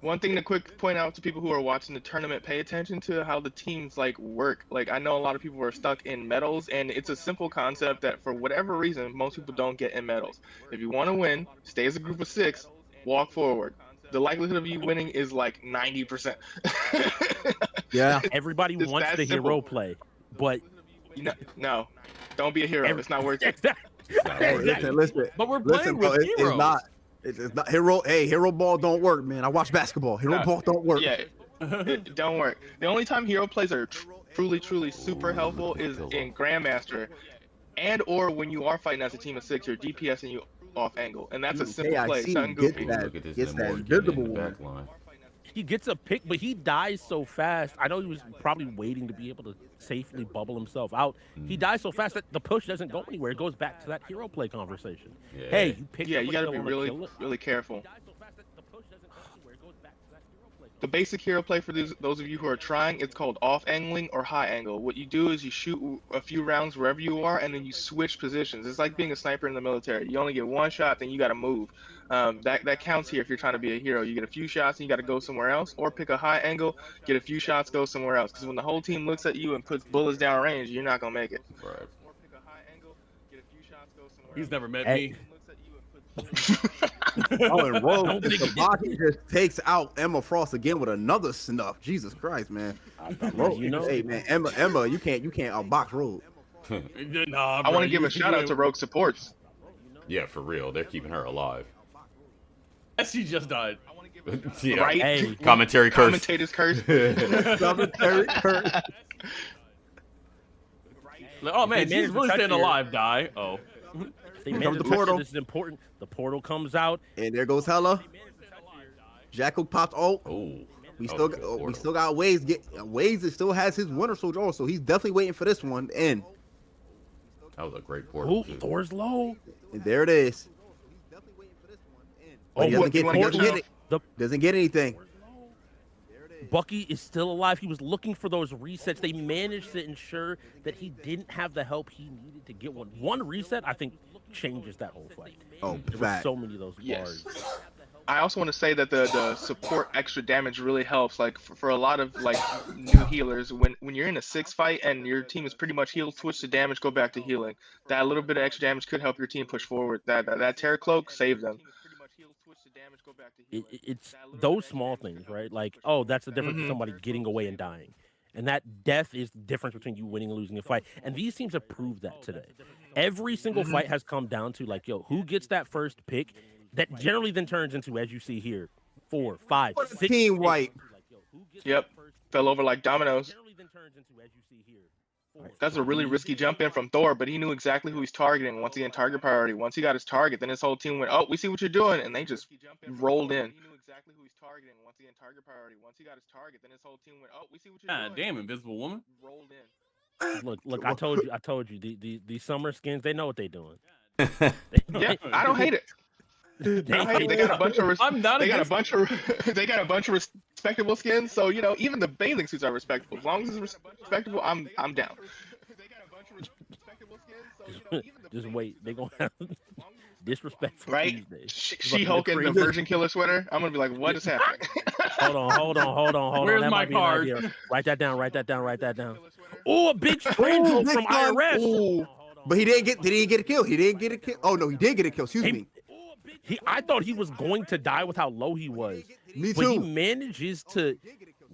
One thing to quick point out to people who are watching the tournament, pay attention to how the teams like work. Like, I know a lot of people are stuck in medals, and it's a simple concept that for whatever reason most people don't get in medals. If you want to win, stay as a group of 6 walk forward. The likelihood of you winning is like 90%.
Yeah.
Everybody
It's
wants
that
the
simple.
hero play, but
No, don't be a hero. It's not worth it.
Hey, listen.
But we're
Listen,
playing
bro,
with
it's
heroes.
not. It's not hero. Hey, hero ball don't work, man. I watch basketball. Hero
No,
ball don't work.
Yeah, it don't work. The only time hero plays are truly super helpful is in Grandmaster, and or when you are fighting as a team of 6, you're DPS and you off angle, and that's a simple play.
KIC
Something
gets
goofy.
that.
Look at this
Gets that
Morgan in the
invisible
back
one.
line.
he gets a pick, but he dies so fast. I know he was probably waiting to be able to safely bubble himself out. He dies so fast that the push doesn't go anywhere. It goes back to that hero play conversation.
Yeah.
Hey, you pick
Yeah,
up
you
a
gotta
kill
be
on the
really
killer.
careful.
He dies so fast that the push doesn't go anywhere. It goes back to that hero play.
The basic hero play for those of you who are trying, it's called off angling or high angle. What you do is you shoot a few rounds wherever you are, and then you switch positions. It's like being a sniper in the military. You only get one shot, then you got to move. That counts here if you're trying to be a hero. You get a few shots and you got to go somewhere else, or pick a high angle, get a few shots, go somewhere else. Because when the whole team looks at you and puts bullets down range, you're not gonna make it.
Right.
Or pick a high angle, get a few shots, go somewhere
He's
else.
never met
Hey.
me.
Oh, and Rogue
Don't think it-
Sabaki just takes out Emma Frost again with another snuff. Jesus Christ, man. Rogue,
You know-
hey man, Emma, you can't outbox Rogue.
Nah,
I
bro,
want to give
you-
a shout out to Rogue supports.
Yeah, for real. They're keeping her alive.
She just died.
Yeah.
Right?
Hey.
Commentary curse.
Commentators curse.
Commentary curse.
Like, oh man,
They
she's
managed to
really
touch
staying
here.
alive. Die. Oh.
They
Here
managed
comes
to
the
touch
portal.
it. This is important. The portal comes out.
And there goes Hella. Jackal popped. Oh,
Oh.
we
Oh,
still
good
got, we
portal.
still got Waze still has his Winter Soldier on, so he's definitely waiting for this one to end.
That was a great portal.
Ooh,
too.
Thor's low.
And there it is. But he
Oh,
doesn't get,
wanna
he
get
doesn't get
now?
it.
The
Doesn't get anything.
Bucky is still alive. He was looking for those resets. They managed to ensure that he didn't have the help he needed to get one. One reset, I think, changes that whole fight.
Oh,
There was
fact.
so many of those
Yes.
bars.
I also want to say that the support extra damage really helps. Like for a lot of like new healers, when you're in a 6 fight and your team is pretty much healed, switch to damage, go back to healing. That little bit of extra damage could help your team push forward. That Terror Cloak saved them.
It's those small things, right? Like, oh, that's the difference between somebody getting away and dying. And that death is the difference between you winning and losing a fight. And these teams have proved that today. Every single fight has come down to, like, yo, who gets that first pick? That generally then turns into, as you see here, 4, 5, 6.
Team
picks.
wipe.
Like, yo, who gets
Yep.
that first
Fell over like dominoes.
generally then turns into, as you see here, 4,
That's a really risky jump in from Thor, but he knew exactly who he's targeting. Once again, target priority. Once he got his target, then his whole team went, "Oh, we see what you're doing," and they just rolled in.
God damn, Invisible Woman.
Rolled in.
Look, I told you, these summer skins, they know what they're doing.
Yeah, I don't hate it. I don't hate it. They got a bunch of.
I'm not
They got a
against
bunch of. They got a bunch of respectable skins. So you know, even the bathing suits are respectable. As long as it's respectable, I'm down.
Just wait, they gonna have disrespectful
Right?
Tuesdays.
She-Hulk in the Virgin Killer sweater. I'm gonna be like, what is happening?
Hold on.
Where's
That
my
might be an
card?
idea. Write that down. Oh, a big strangle
big
from
one.
IRS.
Ooh. But he didn't get a kill. He didn't get a kill. Oh no, he did get a kill. Excuse me.
I thought he was going to die with how low he was.
Me
But he
too.
manages to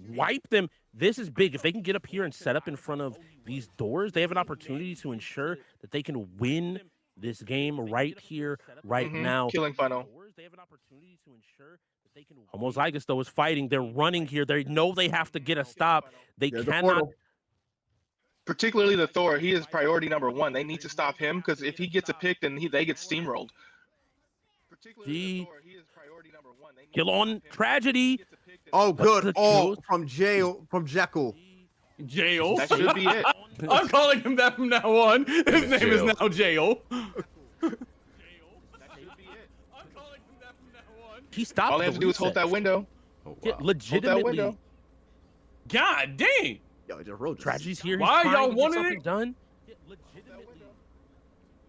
wipe them. This is big. If they can get up here and set up in front of these doors, they have an opportunity to ensure that they can win this game right here, right now.
Killing funnel.
They have an opportunity to ensure that they can. Homozygous though is fighting. They're running here. They know they have to get a stop. They
There's the
cannot.
portal.
Particularly the Thor. He is priority number 1. They need to stop him because if he gets a pick, then they get steamrolled.
The kill on tragedy.
Oh, good.
the
Oh,
kills?
from Jekyll.
Jail.
That should be it.
I'm calling him that from now on. His name is
Jail.
now Jail.
He stopped.
All they have to do is hold that window.
Oh,
Yeah,
wow.
legitimately.
window.
God dang.
Yo, just rolled.
Tragedy's here.
Why
He's
y'all
trying to get
wanted
something
it?
done.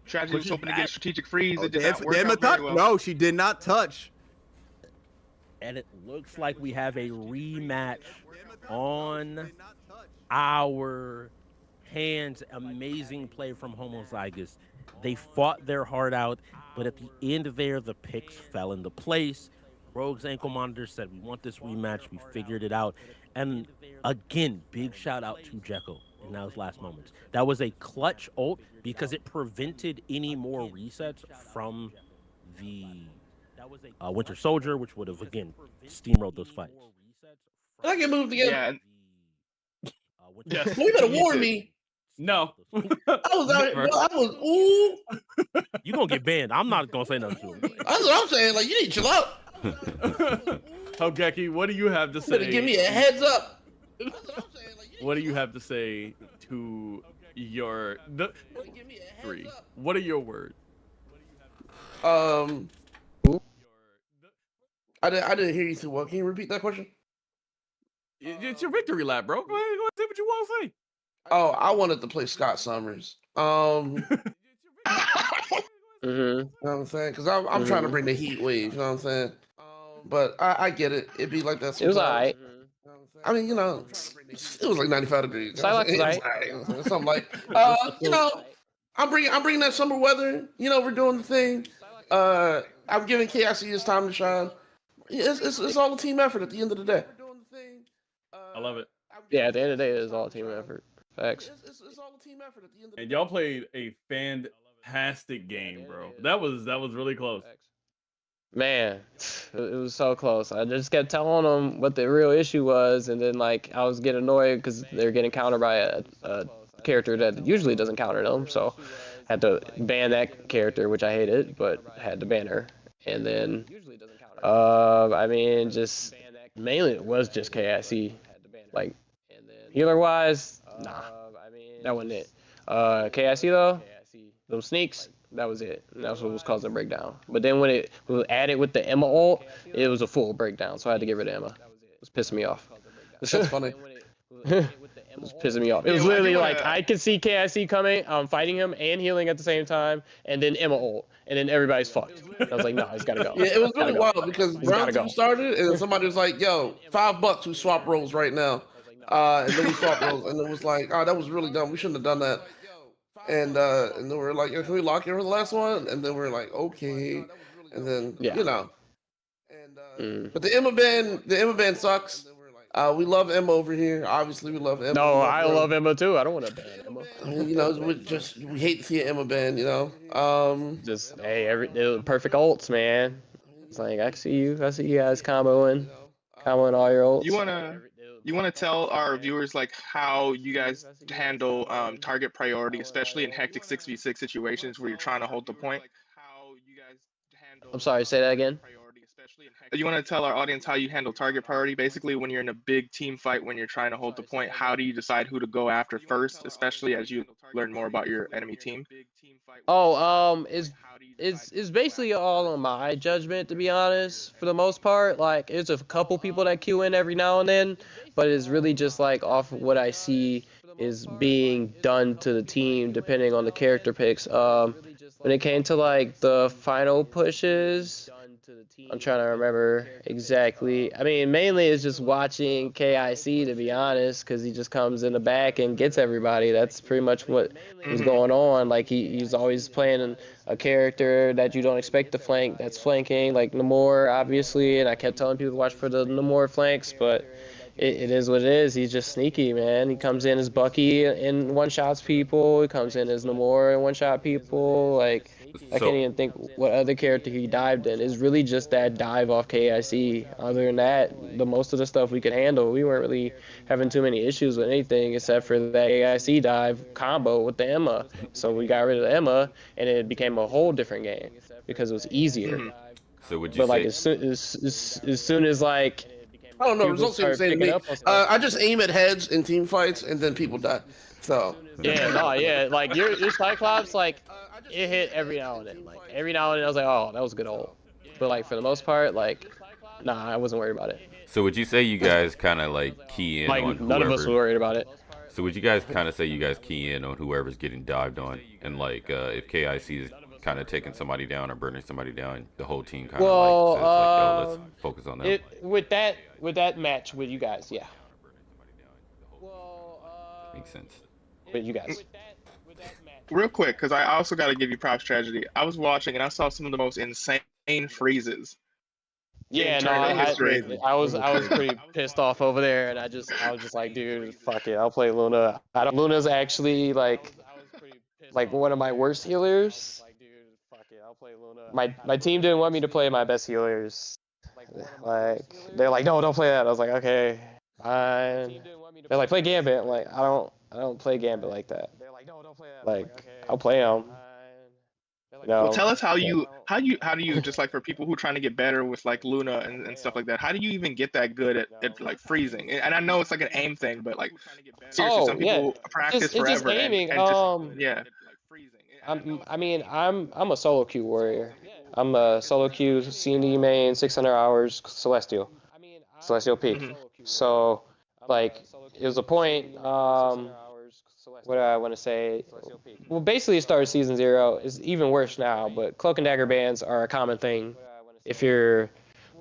Tragedy was hoping to get strategic freeze.
Oh,
It did not work out
touch.
very well.
No, she did not touch.
And it looks like we have a rematch on our hands. Amazing play from Homozygous. They fought their heart out, but at the end there, the picks fell into place. Rogue's ankle monitor said, we want this rematch. We figured it out. And again, big shout out to Jekyll in those last moments. That was a clutch ult because it prevented any more resets from the Winter Soldier, which would have, again, steamrolled those fights.
I get moved again.
Yeah.
Yes. You better warn me.
No.
I was ooh.
You gonna get banned. I'm not gonna say nothing to him.
That's what I'm saying. Like, you need to chill out.
Hogeki, what do you have to
You
say?
better give me a heads up.
What do you have to say to your three? What are your words?
I didn't hear you too well. Can you repeat that question?
It's your victory lap, bro. Go ahead, say what you want to say.
Oh, I wanted to play Scott Summers. You know what I'm saying? Because I'm trying to bring the heat wave. You know what I'm saying? But I get it. It'd be like that sometimes.
It was alright.
I mean, you know, it was like 95 degrees.
Psylocke was
alright. Something like, you know, I'm bringing that summer weather. You know, we're doing the thing. I'm giving KIC his time to shine. It's all a team effort at the end of the day.
I love it.
Yeah, at the end of the day, it's all a team effort. Facts.
It's all a team effort at the end of the day.
And y'all played a fantastic game, bro. That was really close.
Man, it was so close. I just kept telling them what the real issue was, and then like I was getting annoyed because they're getting countered by a character that usually doesn't counter them. So I had to ban that character, which I hated, but had to ban her. And then, I mean, just mainly it was just KIC. Like healer wise, nah, that wasn't it. KIC though, those sneaks. That was it. And that's what was causing a breakdown. But then when it was added with the Emma ult, it was a full breakdown. So I had to get rid of Emma. It was pissing me off.
That's funny.
It was pissing me off. It was literally like I could see KIC coming, fighting him and healing at the same time, and then Emma ult, and then everybody's fucked. I was like, no, he's gotta go.
Yeah, it was really wild because round two started, and somebody was like, "Yo, $5, we swap roles right now," and then we swapped roles, and it was like, "Oh, that was really dumb. We shouldn't have done that." And then we were like, "Can we lock in for the last one?" And then we were like, "Okay." And then you know, but the Emma ban sucks. We love Emma over here. Obviously, we love Emma.
No, I love Emma too. I don't want to ban Emma.
You know, we hate to see an Emma ban. You know,
just hey, they're perfect ults, man. It's like I see you guys comboing all your ults.
You wanna tell our viewers like how you guys handle target priority, especially in hectic 6v6 situations where you're trying to hold the point?
I'm sorry, say that again.
You want to tell our audience how you handle target priority, basically when you're in a big team fight, when you're trying to hold the point. How do you decide who to go after first, especially as you learn more about your enemy team?
Oh, it's basically all on my judgment, to be honest. For the most part, like there's a couple people that queue in every now and then, but it's really just like off of what I see is being done to the team, depending on the character picks. When it came to like the final pushes, I'm trying to remember exactly. I mean, mainly it's just watching KIC, to be honest, because he just comes in the back and gets everybody. That's pretty much what was going on. Like he's always playing a character that you don't expect to flank, that's flanking, like Namor, obviously. And I kept telling people to watch for the Namor flanks, but it is what it is. He's just sneaky, man. He comes in as Bucky and one-shots people. He comes in as Namor and one-shot people. Like, I can't even think what other character he dived in. It's really just that dive off KIC. Other than that, the most of the stuff we could handle. We weren't really having too many issues with anything except for that KIC dive combo with the Emma. So we got rid of the Emma, and it became a whole different game because it was easier.
So would you
say? Like as soon as like.
I don't know. Results seem the same to me. I just aim at heads in team fights, and then people die. So
yeah. Like your Cyclops, like it hit every now and then. Like every now and then, I was like, oh, that was a good ult. But like for the most part, like, nah, I wasn't worried about it.
So would you say you guys kind of like key in
like
on whoever?
None of us were worried about it.
So would you guys kind of say you guys key in on whoever's getting dived on, and like if KIC is kind of taking somebody down or burning somebody down, the whole team kind of like says like, yo, let's focus on them.
With that match with you guys, yeah.
Makes sense.
With you guys.
Real quick, because I also got to give you props, Tragedy. I was watching and I saw some of the most insane freezes
Yeah, no, I was pretty pissed off over there, and I was just like, dude, fuck it, I'll play Luna. Luna's actually like one of my worst healers. My team didn't want me to play my best healers. Like they're like, no, don't play that. I was like, okay, fine. They're like, play Gambit. I'm like, I don't play Gambit like that. Like, I'll play them. No.
Well, tell us how do you just like for people who are trying to get better with like Luna and stuff like that, how do you even get that good at like freezing? And I know it's like an aim thing, but like seriously, some people practice forever.
It's just aiming. I'm a solo queue warrior. I'm a solo queue C&D main, 600 hours Celestial peak. So like it was a point. What do I want to say? Well, basically, it started season 0. It's even worse now, but cloak and dagger bans are a common thing. If you're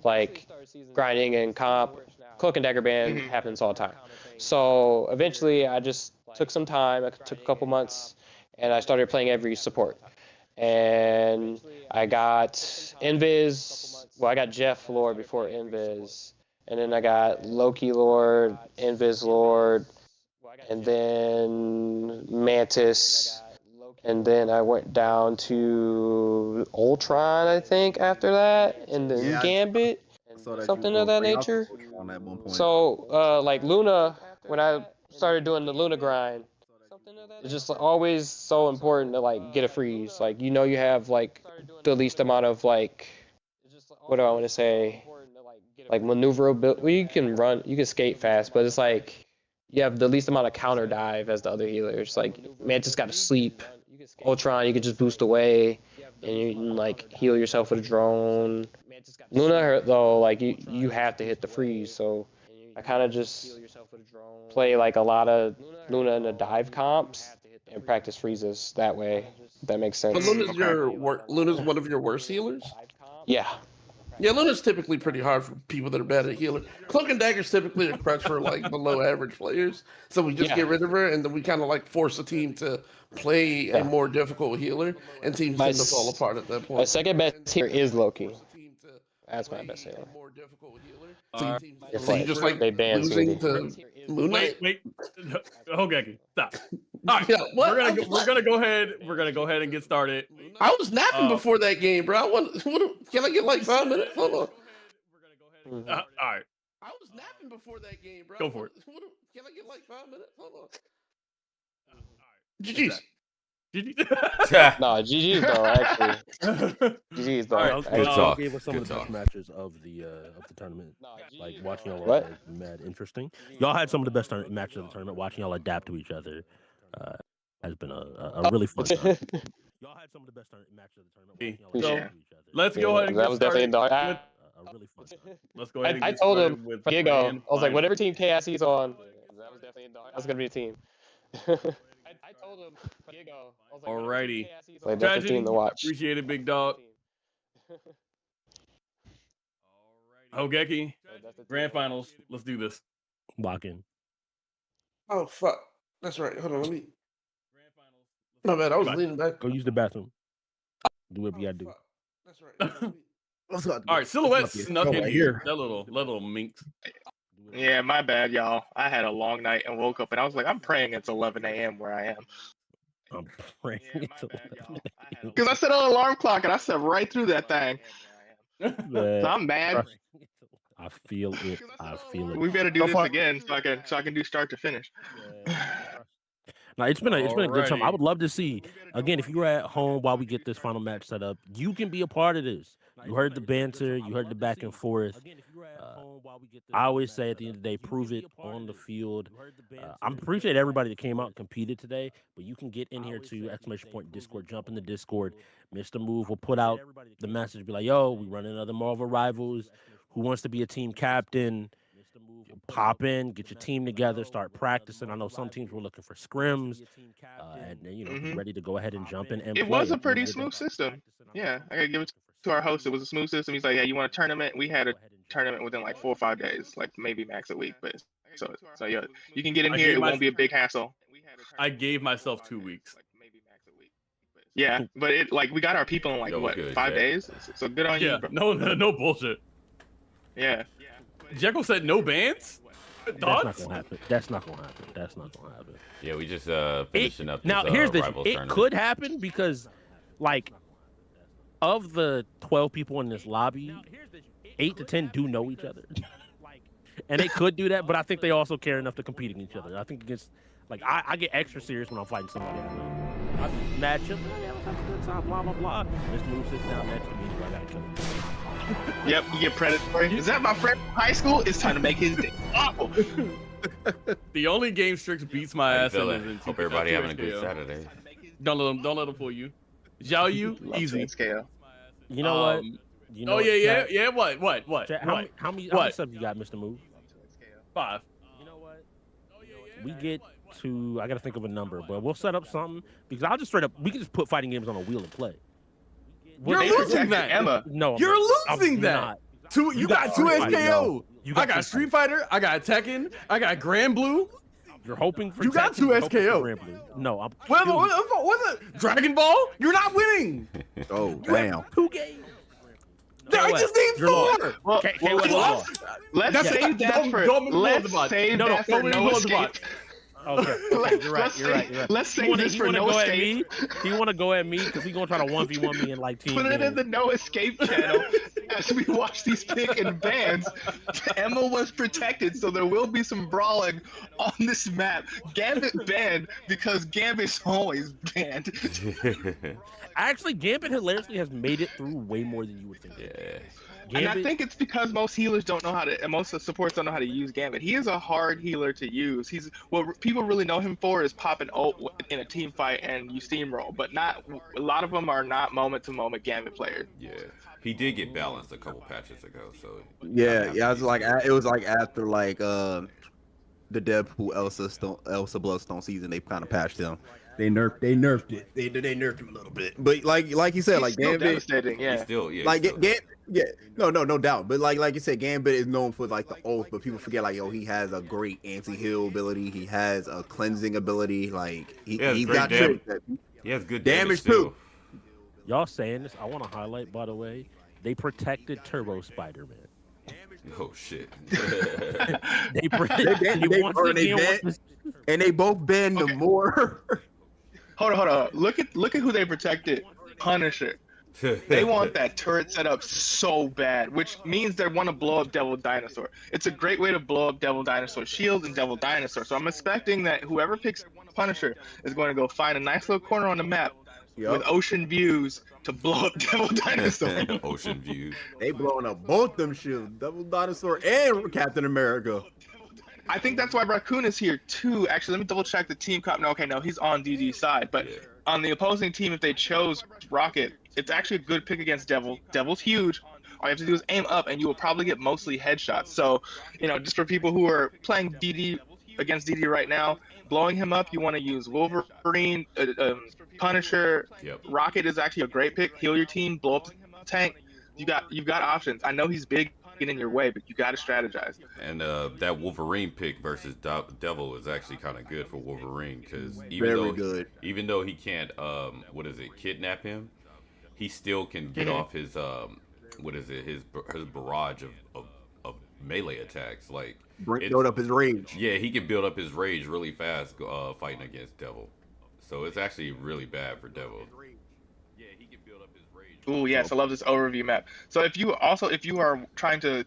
like grinding in comp, cloak and dagger ban happens all the time. So eventually, I just took some time. I took a couple months, and I started playing every support. And I got Invis. Well, I got Jeff Lord before Invis, and then I got Loki Lord, Invis Lord. And then Mantis, and then I went down to Ultron, I think, after that, and then Gambit, something of that nature. So, like Luna, when I started doing the Luna grind, it's just always so important to like get a freeze. Like you have like the least amount of like, what do I want to say, like maneuverability. Well, you can skate fast, but it's like. You have the least amount of counter dive as the other healers. Like Mantis got to sleep. Ultron, you can just boost away, and you can like heal yourself with a drone. Luna, though, like you have to hit the freeze. So I kind of just play like a lot of Luna in the dive comps and practice freezes that way. If that makes sense.
But Luna's one of your worst healers.
Yeah.
Yeah, Luna's typically pretty hard for people that are bad at healer. Cloak and Dagger's typically a crutch for like below average players. So we just get rid of her, and then we kind of like force a team to play a more difficult healer, and teams tend to fall apart at that point.
My second best healer is Loki. That's my best healer.
So you just like losing to Moon Knight?
Wait. Hogeki, stop. All right, we're gonna go ahead. We're gonna go ahead and get started.
I was napping before that game, bro. Can I get like 5 minutes? Hold on.
All right.
I was napping before that game, bro.
Go for it.
Can I get like 5 minutes? Hold on. GG's.
No, GG's though, actually. GG's though.
Right,
good talk.
Gave us some of the best matches of the tournament. Like watching y'all
What?
mad interesting. Y'all had some of the best matches of the tournament. Watching y'all adapt to each other has been a really fun time. Y'all had some of the best matches of the tournament. Watching y'all adapt to each other.
Let's go ahead and
that was definitely a
really fun time.
Let's go ahead and
I
get
told
started
him,
with
Gigo,
grand
I was like,
finals.
whatever team KIC's on, that was definitely that's gonna be a team. I told him, Gigo, I was like,
Alrighty.
like, that's a team to watch.
Appreciate it, big dog. Hogeki, grand finals. Let's do this.
Lock in.
Oh fuck. That's right. Hold on, let me. My bad. I was leaning back.
Go use the bathroom. Do what you gotta do.
That's right.
All right, Silhouette snuck in here. That little minx.
Yeah, my bad, y'all. I had a long night and woke up, and I was like, I'm praying it's 11 a.m. where I am.
I'm praying
Because I set an alarm clock, and I slept right through that thing. So I'm mad.
I feel it. I feel it.
We better do this again so I can do start to finish.
No, it's been a good time.
Alrighty.
I would love to see again if you were at home while we get this final match set up. You can be a part of this. You heard the banter. You heard the back and forth. I always say at the end of the day, prove it on the field. I appreciate everybody that came out and competed today. But you can get in here to !Discord. Jump in the Discord. Mr. Move will put out the message. Be like, yo, we running another Marvel Rivals. Who wants to be a team captain? Pop in, get your team together, start practicing. I know some teams were looking for scrims, and be ready to go ahead and jump in. And
It was a pretty smooth system. Yeah, I gotta give it to our host. It was a smooth system. He's like, yeah, you want a tournament? We had a tournament within like 4 or 5 days, like maybe max a week. But so yeah, you can get in here. It won't be a big hassle.
I gave myself 2 weeks.
Yeah, but we got our people in like
That was
what
good,
5
Jay.
days. So good on
Yeah,
you, bro.
no bullshit.
Yeah.
Jekyll said no bans.
That's not gonna happen. That's not gonna happen. That's not gonna happen.
Yeah, we just finishing up.
Now
this,
here's this.
Rivals
It
tournament.
could happen because, like, of the 12 people in this lobby, 8 to 10 do know each other, and they could do that. But I think they also care enough to compete against each other. I think against, like, I get extra serious when I'm fighting somebody I know. I just mad chill. Yeah, let's have a good time. Blah blah blah. Mr. Move sits down next to me. I gotta kill him.
Yep, you get predatory. Is that my friend from high school? It's time to make his day awful.
The only game Strix beats my ass in is
Hope everybody having a good Saturday.
Don't let them fool you. Zhao Yu, easy.
Scale.
You know what? You know
oh
what,
yeah,
Chat?
yeah. What?
Chat, how many subs you got, Mr. Move?
5.
You know what? We get to. I gotta think of a number, but we'll set up something because I'll just straight up. We can just put fighting games on a wheel and play.
You're losing that,
Emma.
No,
you're
I'm
losing that.
not.
You got 2 SKO.
You
I got Street Fighter. I got Tekken. I got Grand Blue.
You're hoping for.
You got 2 SKO.
No, I'm.
What? Dragon Ball? You're not winning.
Oh damn.
2 games.
I just need 4.
Well, let's save that for. Let's save that for no escape.
Okay, you're right.
Let's save this for no escape.
He want to go at me because he gonna try to 1v1 me in like team.
Put it in the no escape channel as we watch these pick and bans. Emma was protected, so there will be some brawling on this map. Gambit banned because Gambit's always banned.
Actually, Gambit hilariously has made it through way more than you would think.
Yeah.
And I think it's because most healers don't know how to, and most of the supports don't know how to use Gambit. He is a hard healer to use. He's what people really know him for is popping ult in a team fight and you steamroll. But not a lot of them are not moment-to-moment Gambit players.
Yeah, he did get balanced a couple patches ago. So
Yeah. It was like after like the Deadpool Elsa Bloodstone season, they kind of patched him. They nerfed it. They nerfed him a little bit. But like you said, like
Gambit,
Gambit, no doubt. But like you said, Gambit is known for like the ult, but people forget like he has a great anti-heal ability. He has a cleansing ability. Like he's got tricks.
He has good
damage too.
Y'all saying this? I want to highlight, by the way, they protected Turbo Spider-Man.
Oh shit!
And they both banned the more.
Hold on. Look at who they protected. Punisher. They want that turret set up so bad, which means they want to blow up Devil Dinosaur. It's a great way to blow up Devil Dinosaur Shield and Devil Dinosaur. So I'm expecting that whoever picks Punisher is going to go find a nice little corner on the map with ocean views to blow up Devil Dinosaur.
Ocean views.
They blowing up both them shields, Devil Dinosaur and Captain America.
I think that's why Raccoon is here too. Actually, let me double check the team comp. No, he's on DD's side. But on the opposing team, if they chose Rocket, it's actually a good pick against Devil. Devil's huge. All you have to do is aim up, and you will probably get mostly headshots. So, just for people who are playing DD against DD right now, blowing him up, you want to use Wolverine, Punisher. Rocket is actually a great pick. Heal your team, blow up the tank. You've got options. I know he's big in your way, but you got to strategize.
And that Wolverine pick versus Devil is actually kind of good for Wolverine because even though he can't kidnap him, he still can get off his his barrage of melee attacks. Like
build up his rage.
Yeah, he can build up his rage really fast fighting against Devil. So it's actually really bad for Devil.
Ooh, yes, I love this overview map. So if you are trying to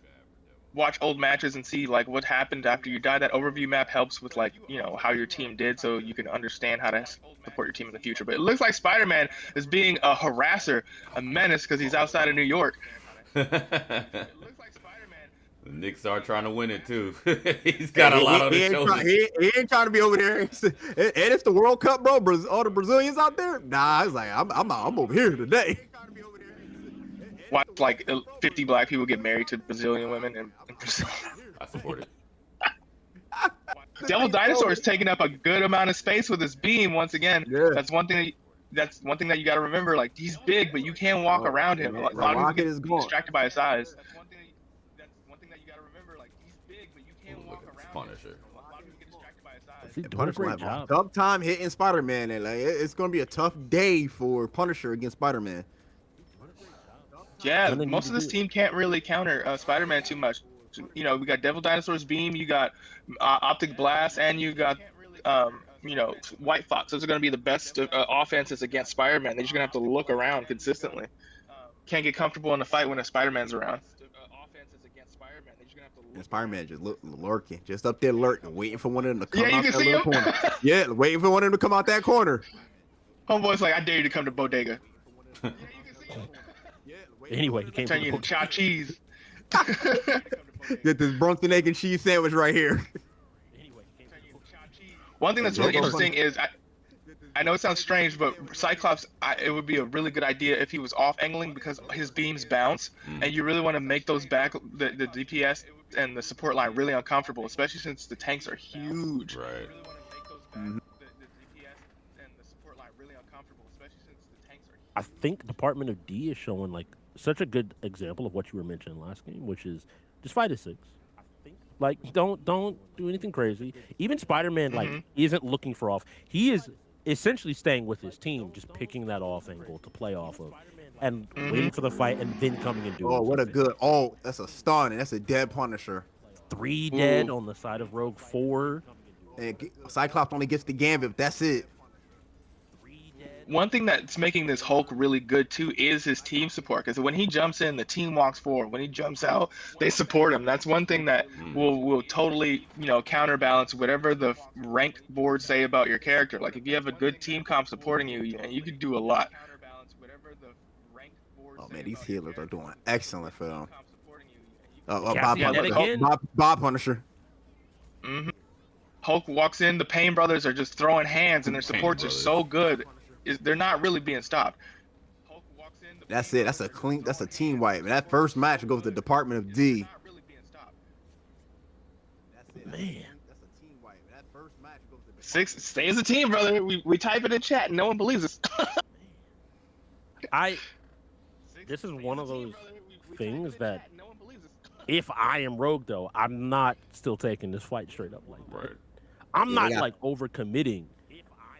watch old matches and see like what happened after you died, that overview map helps with like, how your team did so you can understand how to support your team in the future. But it looks like Spider-Man is being a harasser, a menace because he's outside of New York.
Knicks are trying to win it too. He's got a lot on his shoulders.
He ain't trying to be over there. And it's the World Cup, bro. All the Brazilians out there. Nah, it's like I'm over here today.
Watch like 50 black people get married to Brazilian women in Brazil.
I support it.
Devil Dinosaur is taking up a good amount of space with his beam once again. Yeah. That's one thing that you got to remember. Like he's big, but you can't walk around him. A lot of people get distracted by his size.
Punisher.
Punisher will have a tough time hitting Spider-Man, and like it's gonna be a tough day for Punisher against Spider-Man.
Yeah, most of this team can't really counter Spider-Man too much. You know, we got Devil Dinosaur's Beam, you got Optic Blast, and you got you know, White Fox. Those are going to be the best offenses against Spider-Man. They're just going to have to look around consistently. Can't get comfortable in the fight when a Spider-Man's around.
And Spider-Man just lurking, just up there lurking, waiting for one of them to come
Yeah, you
out
can
that
see
little
him.
corner. Yeah, waiting for one of them to come out that corner.
Homeboy's like, I dare you to come to Bodega.
Anyway, he came
Turn
to
you
the
into chopped cheese.
Get this Bronson egg and cheese sandwich right here.
One thing that's really interesting is, I know it sounds strange, but Cyclops, it would be a really good idea if he was off angling because his beams bounce, and you really want to make those the DPS and the support line really uncomfortable, especially since the tanks are huge.
Right.
I think Department of D is showing like such a good example of what you were mentioning last game, which is just fight a 6. Like don't do anything crazy. Even Spider-Man like isn't looking for off. He is essentially staying with his team, just picking that off angle to play off of, and waiting for the fight and then coming and doing.
Oh, what a good! Oh, that's a stun and that's a dead Punisher.
3 dead on the side of Rogue. 4.
And Cyclops only gets the Gambit. That's it.
One thing that's making this Hulk really good too is his team support. Because when he jumps in, the team walks forward. When he jumps out, they support him. That's one thing that will totally, you know, counterbalance whatever the rank boards say about your character. Like if you have a good team comp supporting you, you can do a lot.
Oh man, these healers are doing excellent for them. Bob Punisher.
Hulk walks in. The Pain Brothers are just throwing hands, and their supports are so good. They're not really being stopped.
That's it. That's a team wipe. And that first match goes to Department of D.
Man.
6 stay as a team, brother. We type it in chat, and no one believes us.
This is one of those things that if I am Rogue, though, I'm not still taking this fight straight up like that.
Right.
I'm not like overcommitting.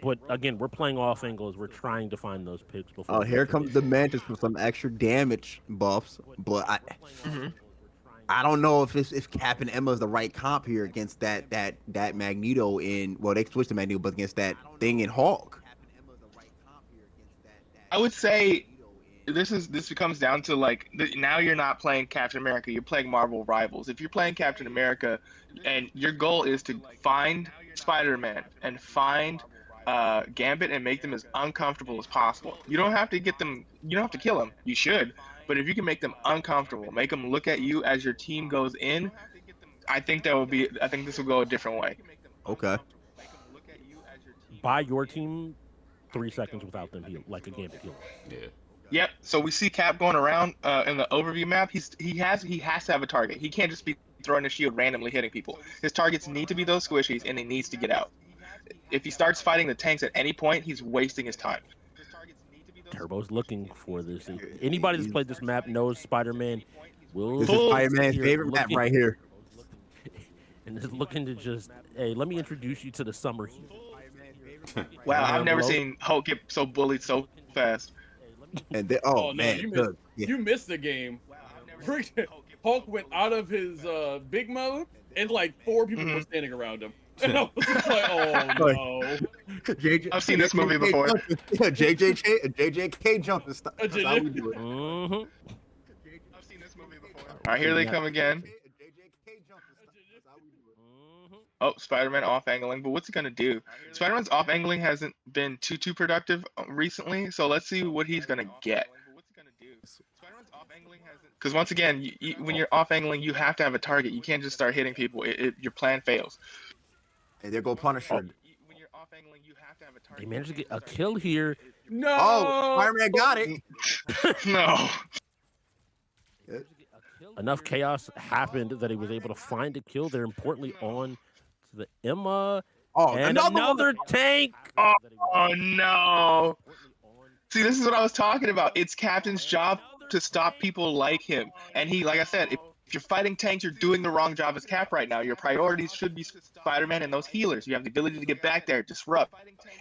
But again, we're playing off angles. We're trying to find those picks before.
Oh, here comes the Mantis with some extra damage buffs. But I don't know if Cap and Emma is the right comp here against that Magneto in. Well, they switched to Magneto, but against that thing in Hulk.
I would say this comes down to like now you're not playing Captain America. You're playing Marvel Rivals. If you're playing Captain America, and your goal is to find Spider-Man and find Gambit and make them as uncomfortable as possible. You don't have to get them. You don't have to kill them. You should, but if you can make them uncomfortable, make them look at you as your team goes in, I think this will go a different way.
Okay.
Buy your team 3 seconds without them heal, like a Gambit heal.
Yeah.
Yep. So we see Cap going around in the overview map. He has to have a target. He can't just be throwing a shield randomly hitting people. His targets need to be those squishies, and he needs to get out. If he starts fighting the tanks at any point, he's wasting his time.
Turbo's looking for this. Anybody that's played this map knows Spider-Man will.
This is Spider-Man's favorite map right here.
And is looking to just, hey, let me introduce you to the summer heat.
Wow, I've never seen Hulk get so bullied so fast.
And man,
you missed the game. Hulk went out of his big mode, and like 4 people were standing around him. And I was just like, oh no.
I've seen this movie before.
JJK jumping stuff. That's how we do it.
All right, here they come again. Oh, Spider-Man off angling, but what's he gonna do? Spider-Man's off angling hasn't been too productive recently, so let's see what he's gonna get. Because once again, when you're off angling, you have to have a target. You can't just start hitting people. Your plan fails.
And there go Punisher.
They managed to get a kill here.
No.
Oh, Spider-Man got it.
No.
Enough chaos happened that he was able to find a kill there. Importantly, on to the Emma.
Oh,
and another tank.
Oh no. See, this is what I was talking about. It's Captain's job to stop people like him. And he, like I said, if you're fighting tanks, you're doing the wrong job as Cap right now. Your priorities should be Spider-Man and those healers. You have the ability to get back there, disrupt,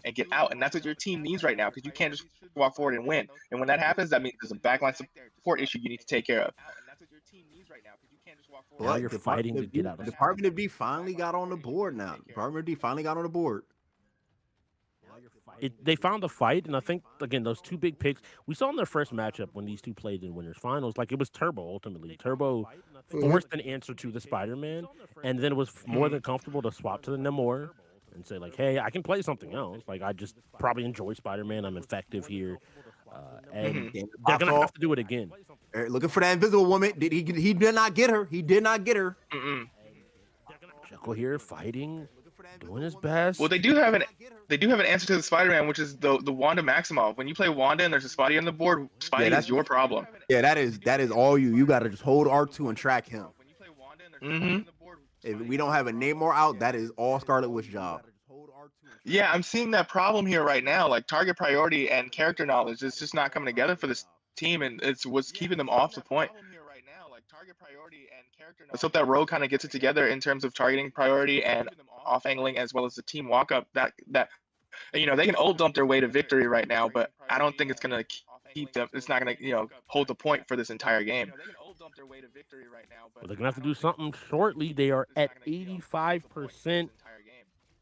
and get out, and that's what your team needs right now because you can't just walk forward and win. And when that happens, that means there's a backline support issue you need to take care of.
Well, you're fighting to get out. Department of D finally got on the board now. Department of D finally got on the board.
They found a fight, and I think, again, those two big picks, we saw in their first matchup when these two played in winners finals, like it was Turbo ultimately. Turbo forced an answer to the Spider-Man, and then it was more than comfortable to swap to the Namor and say, like, hey, I can play something else. Like, I just probably enjoy Spider-Man. I'm effective here. And they're going to have to do it again.
Looking for that Invisible Woman. He did not get her. He did not get her.
Jekyll here fighting, doing his best.
Well, they do have an answer to the Spider-Man, which is the Wanda Maximoff. When you play Wanda and there's a Spidey on the board, Spidey is your problem.
Yeah, that is all you. You got to just hold R2 and track him. If we don't have a Namor out, that is all Scarlet Witch's job.
Yeah, I'm seeing that problem here right now. Like target priority and character knowledge is just not coming together for this team, and it's what's keeping them off the point. Let's hope that Rogue kind of gets it together in terms of targeting priority and off angling as well as the team walk up. That you know, they can ult dump their way to victory right now, but I don't think it's gonna keep them. It's not gonna, you know, hold the point for this entire game.
But they're gonna have to do something shortly. They are at 85%.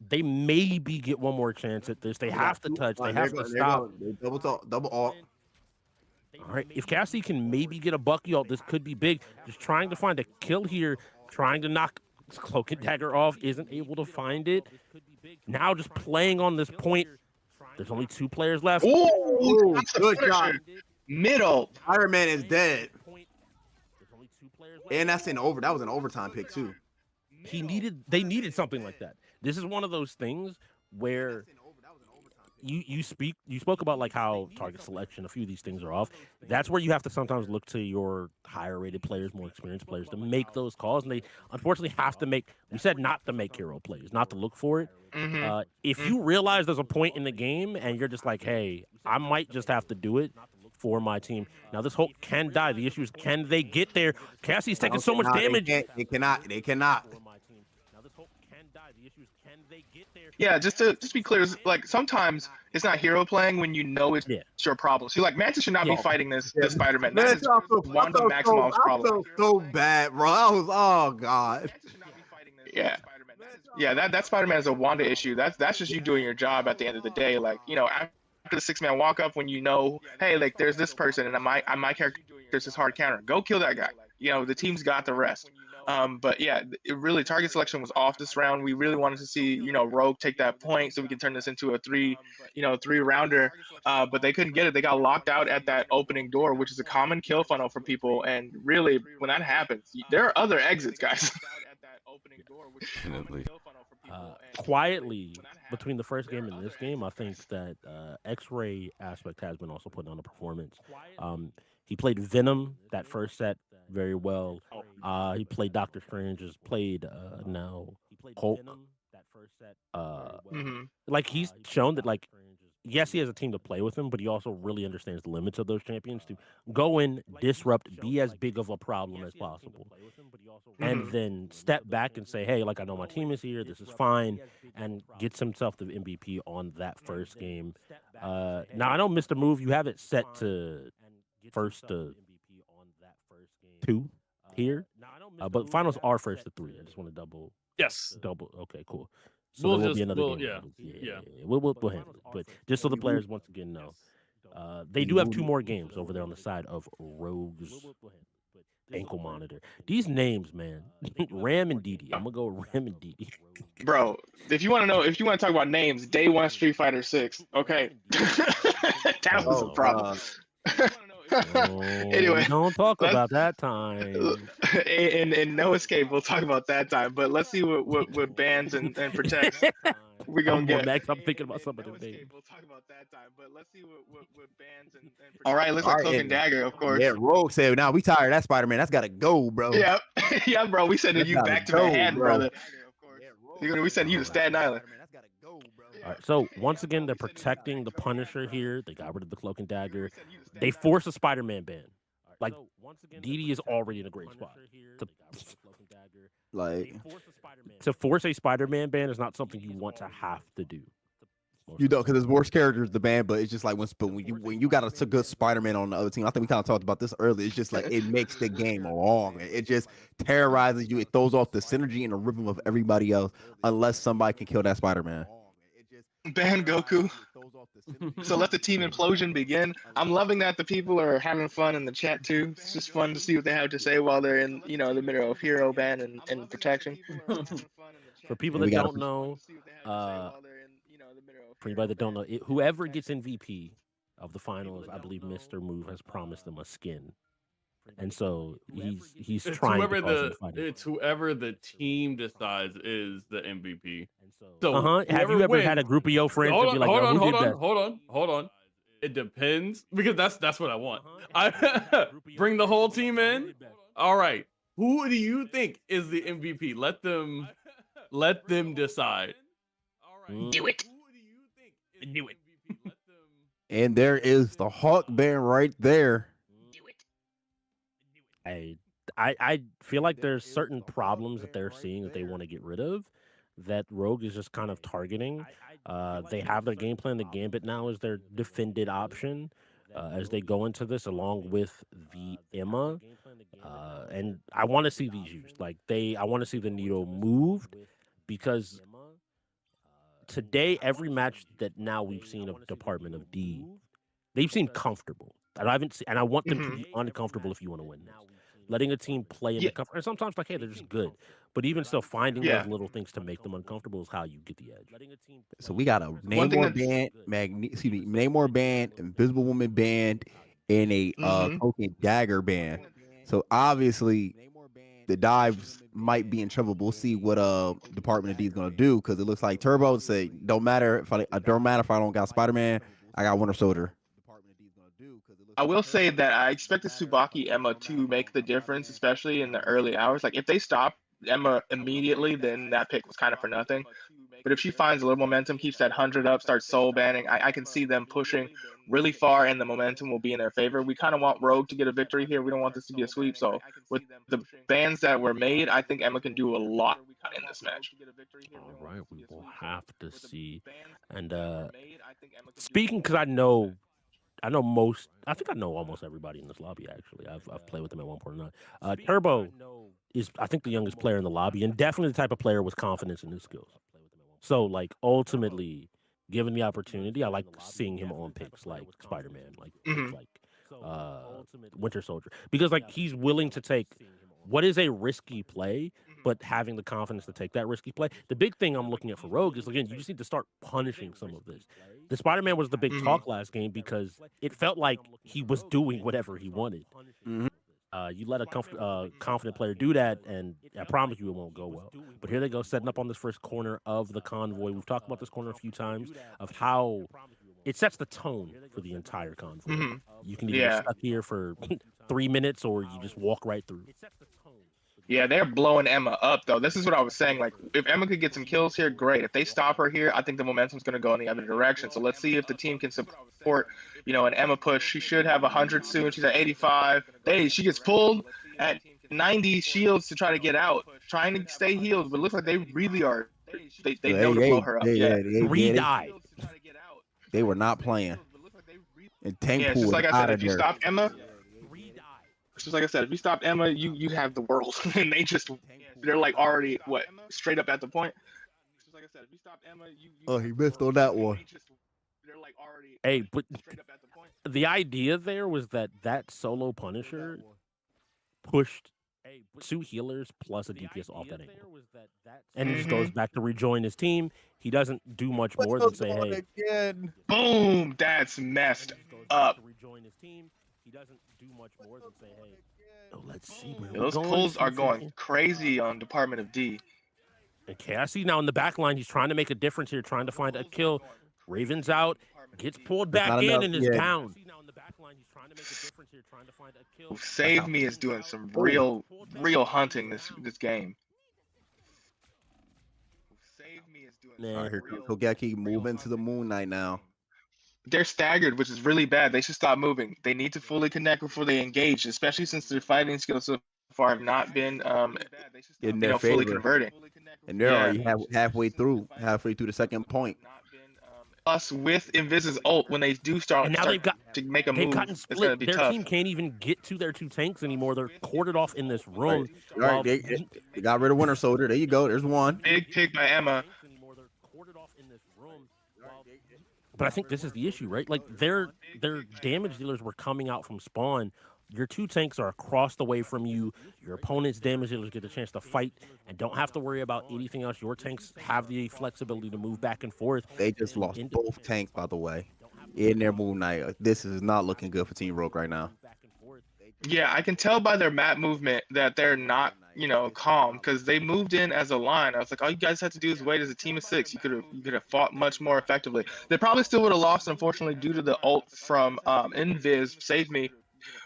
They maybe get one more chance at this. They have to touch. They have to stop.
Double alt.
All right, if Cassie can maybe get a Bucky ult, this could be big. Just trying to find a kill here, trying to knock Cloak and Dagger off, isn't able to find it. Now just playing on this point. There's only 2 players left.
Oh, good shot. Middle.
Iron Man is dead. And that's in over. That was an overtime pick too.
They needed something like that. This is one of those things where you spoke about like how target selection, a few of these things are off. That's where you have to sometimes look to your higher rated players, more experienced players to make those calls. And they unfortunately have to make, we said not to make hero plays, not to look for it. If you realize there's a point in the game and you're just like, hey, I might just have to do it for my team. Now this Hulk can die. The issue is, can they get there? Cassie's taking so much damage.
They cannot.
Yeah, just to be clear, like sometimes it's not hero playing when you know it's your problem. So like Mantis should not be fighting this Spider-Man. That is Wanda Maximoff's problem.
I felt so bad, bro. Oh god.
Yeah, that Spider-Man is a Wanda issue. That's just you doing your job at the end of the day. Like, you know, after the 6-man walk up, when you know, hey, like there's this person and my character, there's this hard counter. Go kill that guy. You know, the team's got the rest. But yeah, it really, target selection was off this round. We really wanted to see, you know, Rogue take that point so we can turn this into a 3-rounder. But they couldn't get it. They got locked out at that opening door, which is a common kill funnel for people. And really, when that happens, there are other exits, guys.
Quietly, between the first game and this game, I think that X-Ray aspect has been also putting on a performance. He played Venom that first set very well. He played Doctor Strange, has played now Hulk. Like he's shown that, like, yes, he has a team to play with him, but he also really understands the limits of those champions to go in, disrupt, be as big of a problem as possible, and then step back and say, hey, like, I know my team is here, this is fine, and gets himself the MVP on that first game. Now, I know, Mr. Move, you have it set to first to 2 here, but finals are first to 3. I just want to double. Okay, cool. So there will be another game. We'll handle it. But just so the players once again know, they do have 2 more games over there on the side of Rogue's ankle monitor. These names, man, Ram and Didi. I'm gonna go Ram and Didi.
Bro, if you want to talk about names, Day 1 Street Fighter 6. Okay, that was a problem. Anyway,
don't talk about that time.
In No Escape, we'll talk about that time. But let's see what bans and protects we're gonna get.
Next, I'm thinking about some of them names.
We'll talk about that time. But let's see what bans and protects. All right, let's look Cloak and Dagger, of course.
Yeah, Rogue said, "Now we tired of that Spider-Man. That's gotta go, bro."
Yeah, yeah, bro. We sending you back to Manhattan, brother. We sending you to Staten Island.
All right, so once again, they're protecting the Punisher here. They got rid of the Cloak and Dagger. They force a Spider-Man ban. Like, DD is already in a great spot.
Like,
To force a Spider-Man ban is not something you want to have to do.
you know, because his worst character is the band, but it's just like when you got a good Spider-Man on the other team. I think we kind of talked about this earlier. It's just like it makes the game long. It just terrorizes you. It throws off the synergy and the rhythm of everybody else, unless somebody can kill that Spider-Man.
Ban Goku. So let the team implosion begin. I'm loving that the people are having fun in the chat too. It's just fun to see what they have to say while they're in, you know, the middle of hero ban and protection.
For people that don't know, for anybody that don't know, whoever gets MVP of the finals, I believe Mr. Move has promised them a skin, and so he's trying.
It's whoever the team decides is the MVP. So
have you ever had a group of your friends and be like,
hold on. It depends, because that's what I want. I bring the whole team in. All right, who do you think is the MVP? Let them decide.
Do it.
Do it.
And there is the Hawk band right there.
I feel like there's certain problems that they're seeing that they want to get rid of, that Rogue is just kind of targeting. They have their game plan. The Gambit now is their defended option as they go into this, along with the Emma. And I want to see these used. I want to see the Needle moved, because today, every match that now we've seen of Department of D, they've seemed comfortable. And I want them to be uncomfortable if you want to win this. Letting a team play in the comfort, and sometimes hey, they're just good. But even still, finding those little things to make them uncomfortable is how you get the edge.
So we got a Namor band, Namor band, Invisible Woman band, and a Token Dagger band. So obviously, the dives might be in trouble. We'll see what Department of D is gonna do, because it looks like Turbo say don't matter if I don't got Spider-Man, I got Winter Soldier.
I will say that I expect the Tsubaki Emma to make the difference, especially in the early hours. Like if they stop Emma immediately, then that pick was kind of for nothing. But if she finds a little momentum, keeps that 100 up, starts soul banning, I can see them pushing really far, and the momentum will be in their favor. We kind of want Rogue to get a victory here. We don't want this to be a sweep. So with the bans that were made, I think Emma can do a lot in this match.
All right, we will have to see. And speaking, because I know almost everybody in this lobby, actually. I've played with them at one point or not. Turbo is, I think, the youngest player in the lobby, and definitely the type of player with confidence in his skills. So, ultimately, given the opportunity, I like seeing him on picks like Spider-Man, Winter Soldier, because he's willing to take what is a risky play, but having the confidence to take that risky play. The big thing I'm looking at for Rogue is, again, you just need to start punishing some of this. The Spider-Man was the big talk last game because it felt like he was doing whatever he wanted. You let a confident player do that, and I promise you it won't go well. But here they go, setting up on this first corner of the convoy. We've talked about this corner a few times, of how it sets the tone for the entire convoy. You can either get stuck here for 3 minutes, or you just walk right through.
Yeah, they're blowing Emma up, though. This is what I was saying. If Emma could get some kills here, great. If they stop her here, I think the momentum's going to go in the other direction. So let's see if the team can support, an Emma push. She should have 100 soon. She's at 85. Hey, she gets pulled at 90 shields to try to get out, trying to stay healed. But it looks like they really are. They know to blow her up.
They were not playing. And Tank
it's just like I said, if you stop Emma, just like I said, if you stop Emma, you have the world, and they're already straight up at the point. Just like I said, if you stop Emma,
he missed on that one.
Hey, but the idea there was that solo Punisher pushed 2 healers plus a DPS off that angle, and it just goes back to rejoin his team. He doesn't do much more than say, "Hey,
boom, that's messed up."
He doesn't do much more than say, "Hey, let's see."
Those pulls are going crazy on Department of D.
And KIC now in the back line, he's trying to make a difference here, trying to find a kill. Raven's out, gets pulled back in, and is down.
Save Me is doing some real hunting this game.
Here Kogeki moving to the Moon Knight now.
they're staggered, which is really bad. They should stop moving. They need to fully connect before they engage, especially since their fighting skills so far have not been
In their
fully
favor.
converting.
And they're
Yeah.
already halfway through the second point.
Plus, with Invis's ult, when they do start,
And now they've got
to make a
they've
move,
gotten
it's gonna
split.
be
Their
tough.
team can't even get to their 2 tanks anymore. They're corded off in this room.
Right,
while-
they got rid of Winter Soldier. There you go. There's one.
Big pick by Emma.
But I think this is the issue, right? Like their damage dealers were coming out from spawn. Your 2 tanks are across the way from you. Your opponent's damage dealers get a chance to fight and don't have to worry about anything else. Your tanks have the flexibility to move back and forth.
They just lost both tanks, by the way, in their Moon Knight. This is not looking good for Team Rogue right now.
Yeah, I can tell by their map movement that they're not, calm, because they moved in as a line. I was like, all you guys have to do is wait as a team of 6. You could have fought much more effectively. They probably still would have lost, unfortunately, due to the ult from Invis Save Me,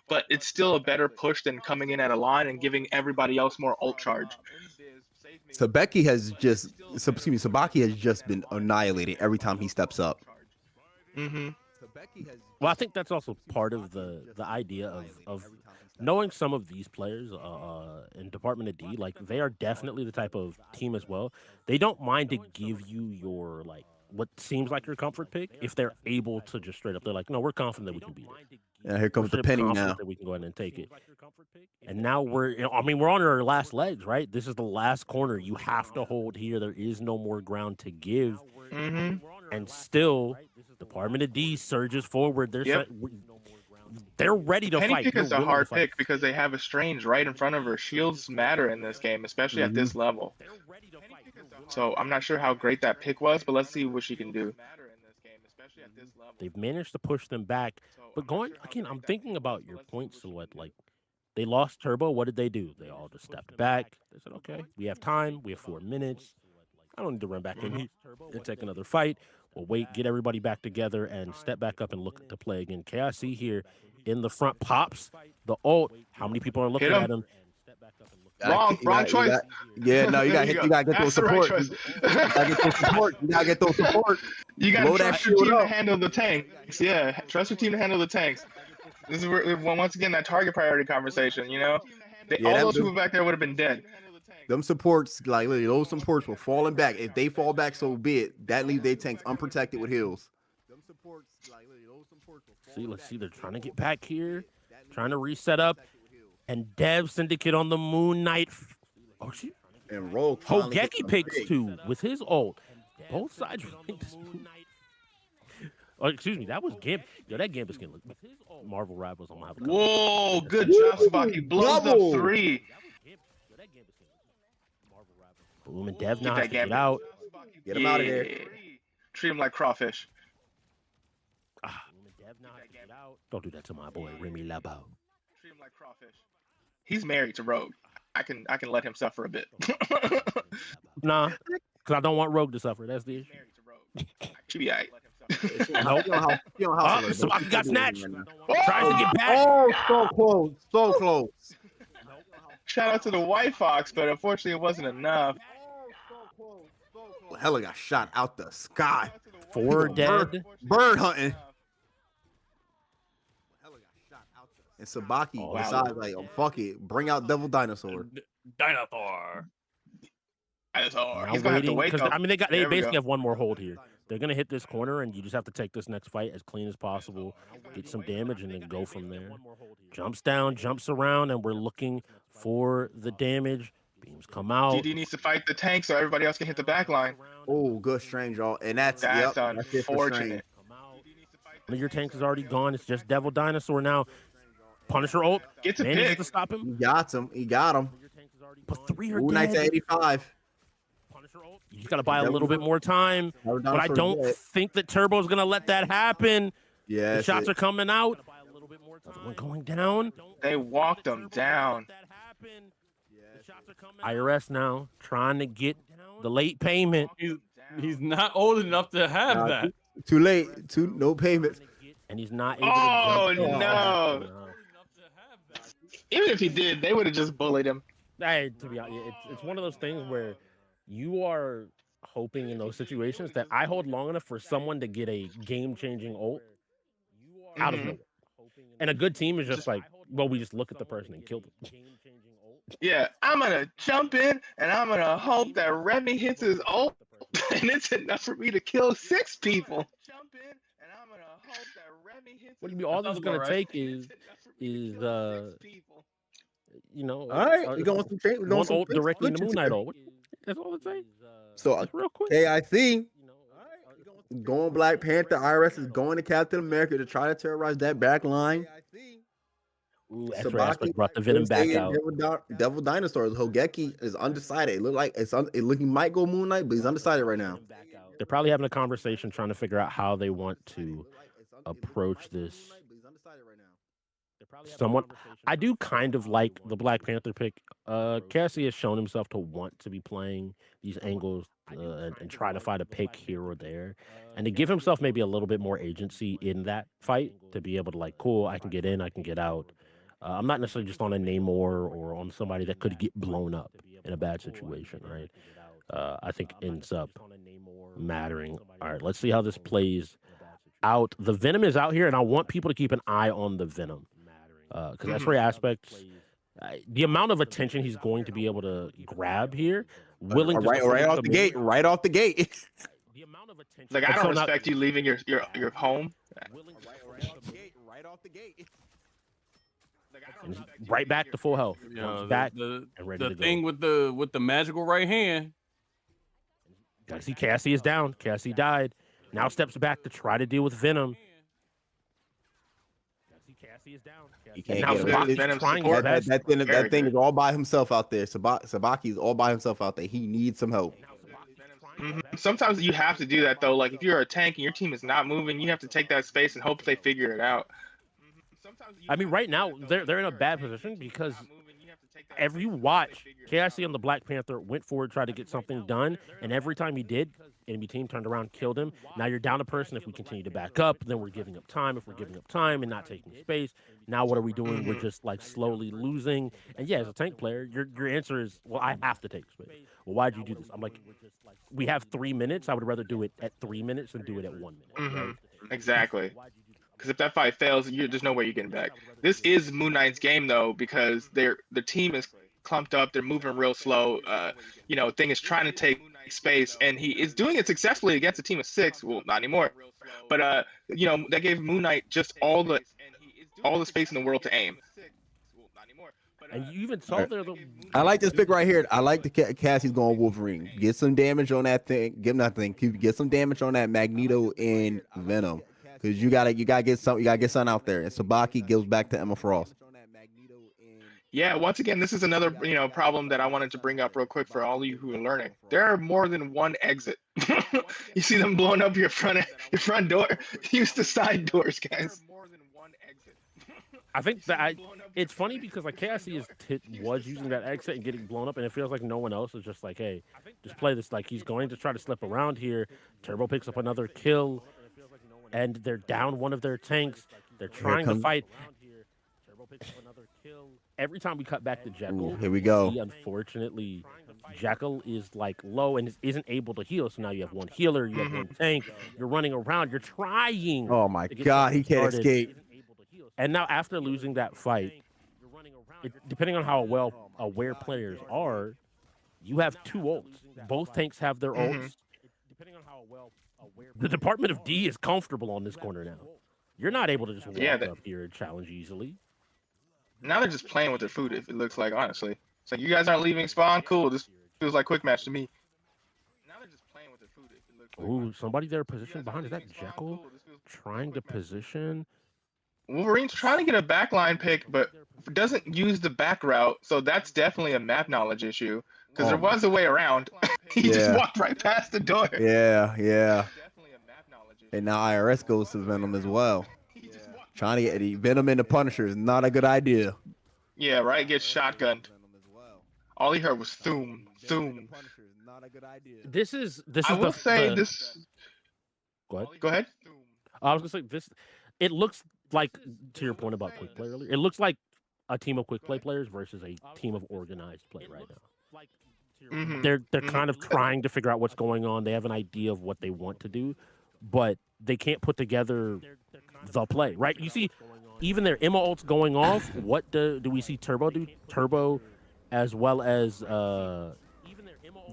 but it's still a better push than coming in at a line and giving everybody else more ult charge.
Sabaki has just been annihilated every time he steps up.
Mm-hmm.
Well, I think that's also part of the idea of knowing some of these players in Department of D. Like they are definitely the type of team as well. They don't mind to give you your what seems like your comfort pick if they're able to just straight up. They're like, no, we're confident that we can beat it.
Yeah, here comes the penny now.
That we can go ahead and take it. And now we're on our last legs, right? This is the last corner. You have to hold here. There is no more ground to give.
Mm-hmm.
And still, Department of D surges forward. They're ready to
Penny
fight.
pick
They're
is a
willing to
hard
fight.
pick because they have a Strange right in front of her. Shields matter in this game, especially at this level. So I'm not sure how great that pick was, but let's see what she can do.
They've managed to push them back. But going again, I'm thinking about your point, Silhouette. Like they lost Turbo. What did they do? They all just stepped back. They said, okay, we have time. We have 4 minutes. I don't need to run back in here and take another fight. We'll wait, get everybody back together, and step back up and look to play again. KIC here in the front pops the ult. How many people are looking at him?
Wrong choice.
You gotta get those support. You gotta get those support.
You gotta trust your team to handle the tanks. Yeah, trust your team to handle the tanks. This is where, once again, that target priority conversation. All those people back there would have been dead.
Them supports, like literally, those supports were falling back. If they fall back, so be it. That leaves their tanks unprotected with heals.
Let's see. They're trying to get back here, trying to reset up, and Dev Syndicate on the Moon Knight. Oh shit!
And Rogue.
Hogeki picks 2 with his ult. Both sides really this Moon Knight. Oh, excuse me, that was Gimp. Yo, that Gimp is gonna look. Marvel Rivals. I'm gonna have a
Whoa, good job, Sabaki. Blows up 3.
Boom, and Dev now has to get out.
Get him out of there.
Treat him like crawfish.
Don't do that to my boy Remy Labo.
Treat him like crawfish. He's married to Rogue. I can let him suffer a bit.
Nah, because I don't want Rogue to suffer. That's the issue.
Should be alright.
Sabaki got snatched. Tries to get back.
Oh, so close. So close.
Shout out to the White Fox, but unfortunately it wasn't enough.
Hella got shot out the sky.
4 dead.
Bird hunting. And Sabaki decides, like, oh, fuck it. Bring out Devil Dinosaur.
Dinosaur.
He's gonna have to wait, though.
I mean, they
There we
basically
go.
have one more hold here. They're gonna hit this corner, and you just have to take this next fight as clean as possible, get some damage, and then go from there. Jumps down, jumps around, and we're looking for the damage. Beams come out.
DD needs to fight the tank so everybody else can hit the back line.
Oh, good Strange, y'all. And that's
unfortunate.
One of your tanks is already gone. It's just Devil Dinosaur now. Punisher ult.
Gets a
manages
pick.
to stop him.
He got him.
But 3 are
Moon Knight's at
dead.
85.
You just got to buy a little bit more time. But I don't think that Turbo's going to let that happen.
Yeah.
The shots are coming out. Another one going down.
They walked him down.
IRS now trying to get the late payment.
He's not old enough to have that.
Too late. No payments.
And he's not able
Oh,
to jump.
no. Even if he did, they would have just bullied him.
Hey, to be honest, it's one of those things where you are hoping in those situations that I hold long enough for someone to get a game-changing ult out of nowhere. And a good team is just like, well, we just look at the person and kill them.
Yeah, I'm gonna jump in and I'm gonna hope that Remy hits his ult, and it's enough for me to kill 6 people.
What do you mean? All this is gonna take is you know,
All right, we're going some change. We're going
one
some
ult directly in the
switches
Moon Knight
here.
ult. That's all it takes.
So
Real quick.
KIC going Black Panther. IRS is going to Captain America to try to terrorize that back line.
Ooh, X-Ray Aspect brought the Venom back out.
Devil Dinosaurs. Hogeki is undecided. It look like he might go Moon Knight, but he's undecided right now.
They're probably having a conversation trying to figure out how they want to approach this. I do kind of like the Black Panther pick. Cassie has shown himself to want to be playing these angles and try to find a pick here or there, and to give himself maybe a little bit more agency in that fight to be able to like, cool, I can get in, I can get out. I'm not necessarily just on a Namor or on somebody that could get blown up in a bad situation, right? I think ends up mattering. All right, let's see how this plays out. The Venom is out here, and I want people to keep an eye on the Venom. Because that's where Aspect, the amount of attention he's going to be able to grab here, willing to
right off the gate, right off the gate.
The amount of attention.
Like, I don't respect you leaving your home.
Right off the gate.
Right back to full health.
You know,
back
the
and ready to go.
thing with the magical right hand.
I see Cassie is down. Cassie died. Now steps back to try to deal with Venom. Cassie is down.
You can't
now
get
trying
that thing is all by himself out there. Sabaki is all by himself out there. He needs some help.
Sometimes you have to do that though. Like if you're a tank and your team is not moving, you have to take that space and hope they figure it out.
I mean, right now they're in a bad position because every watch, KIC on the Black Panther went forward, tried to get something done, and every time he did, enemy team turned around, killed him. Now you're down a person. If we continue to back up, then we're giving up time. If we're giving up time and not taking space, now what are we doing? We're just like slowly losing. And yeah, as a tank player, your answer is, well, I have to take space. Well, why'd you do this? I'm like, we have 3 minutes. I would rather do it at 3 minutes than do it at 1 minute. Right?
Exactly. Because if that fight fails, there's no way you're getting back. This is Moon Knight's game though, because the team is clumped up. They're moving real slow. Thing is trying to take space, and he is doing it successfully against a team of 6. Well, not anymore. But that gave Moon Knight just all the space in the world to aim.
And you even saw there.
I like this pick right here. I like the Cassie's going Wolverine. Get some damage on that thing. Get some damage on that Magneto and Venom. Because you gotta get something. You gotta get something out there. And Sabaki goes back to Emma Frost.
Yeah, once again, this is another problem that I wanted to bring up real quick for all of you who are learning. There are more than one exit. You see them blowing up your front door. Use the side doors, guys.
I think that it's funny because like KIC was using that exit and getting blown up, and it feels like no one else is just like, hey, just play this. Like he's going to try to slip around here. Turbo picks up another kill, and they're down one of their tanks. They're trying to fight. Turbo picks up another kill. Every time we cut back to Jekyll,
here we go.
Unfortunately, Jekyll is like low and isn't able to heal. So now you have one healer, you have one tank. You're running around. You're trying.
Oh my God, he can't escape.
And now after losing that fight, depending on how well aware players are, you have 2 ults. Both tanks have their ults. Depending on how well aware, the Department of D is comfortable on this corner now. You're not able to just walk up here and challenge easily.
Now they're just playing with their food, if it looks like, honestly. It's like, you guys aren't leaving spawn? Cool. This feels like quick match to me. Now they're just playing with their food, if it looks like.
Ooh, somebody there positioned behind. Is that Jekyll trying to position?
Wolverine's trying to get a backline pick, but doesn't use the back route. So that's definitely a map knowledge issue. Because there was a way around. He just walked right past the door.
Yeah. And now IRS goes to Venom as well. Trying to get the Venom into Punisher is not a good idea.
Yeah, right. Gets shotgunned. All he heard was thoom.
This is
I will say this.
Go ahead.
Go ahead.
I was gonna say this. It looks like, to your point about quick play earlier, it looks like a team of quick play players versus a team of organized play right now. They're kind of trying to figure out what's going on. They have an idea of what they want to do, but they can't put together the play, right? You see, even their Emma ults going off. What do we see Turbo do? Turbo, as well as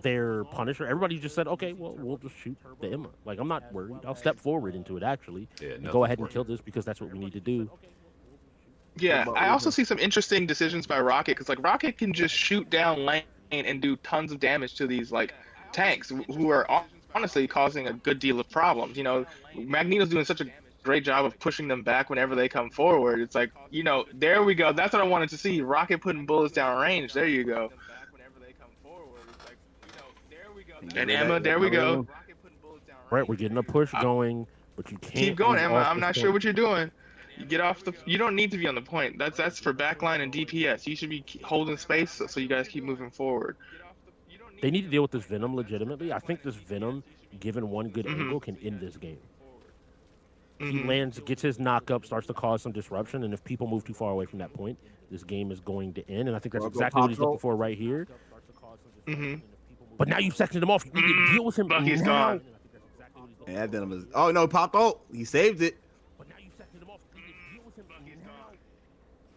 their Punisher. Everybody just said, okay, well, we'll just shoot the Emma. Like, I'm not worried. I'll step forward into it, actually, and go ahead and kill this because that's what we need to do.
Yeah, I also see some interesting decisions by Rocket, because like Rocket can just shoot down lane and do tons of damage to these like tanks who are honestly causing a good deal of problems. You know, Magneto's doing such a great job of pushing them back whenever they come forward. It's like, you know, there we go. That's what I wanted to see. Rocket putting bullets down range. There you go. And Emma, there we go.
Right, we're getting a push going, but you can't
keep going, Emma. I'm not sure what you're doing. You get off the. You don't need to be on the point. That's for backline and DPS. You should be holding space so you guys keep moving forward.
They need to deal with this Venom legitimately. I think this Venom, given one good angle, can end this game. He lands, gets his knock up, starts to cause some disruption, and if people move too far away from that point, this game is going to end. And I think that's exactly what he's looking for right here. But now you've sectioned him off. You need to deal with him.
Bucky's gone.
Yeah, Venom is. Oh no, popped ult. He saved it.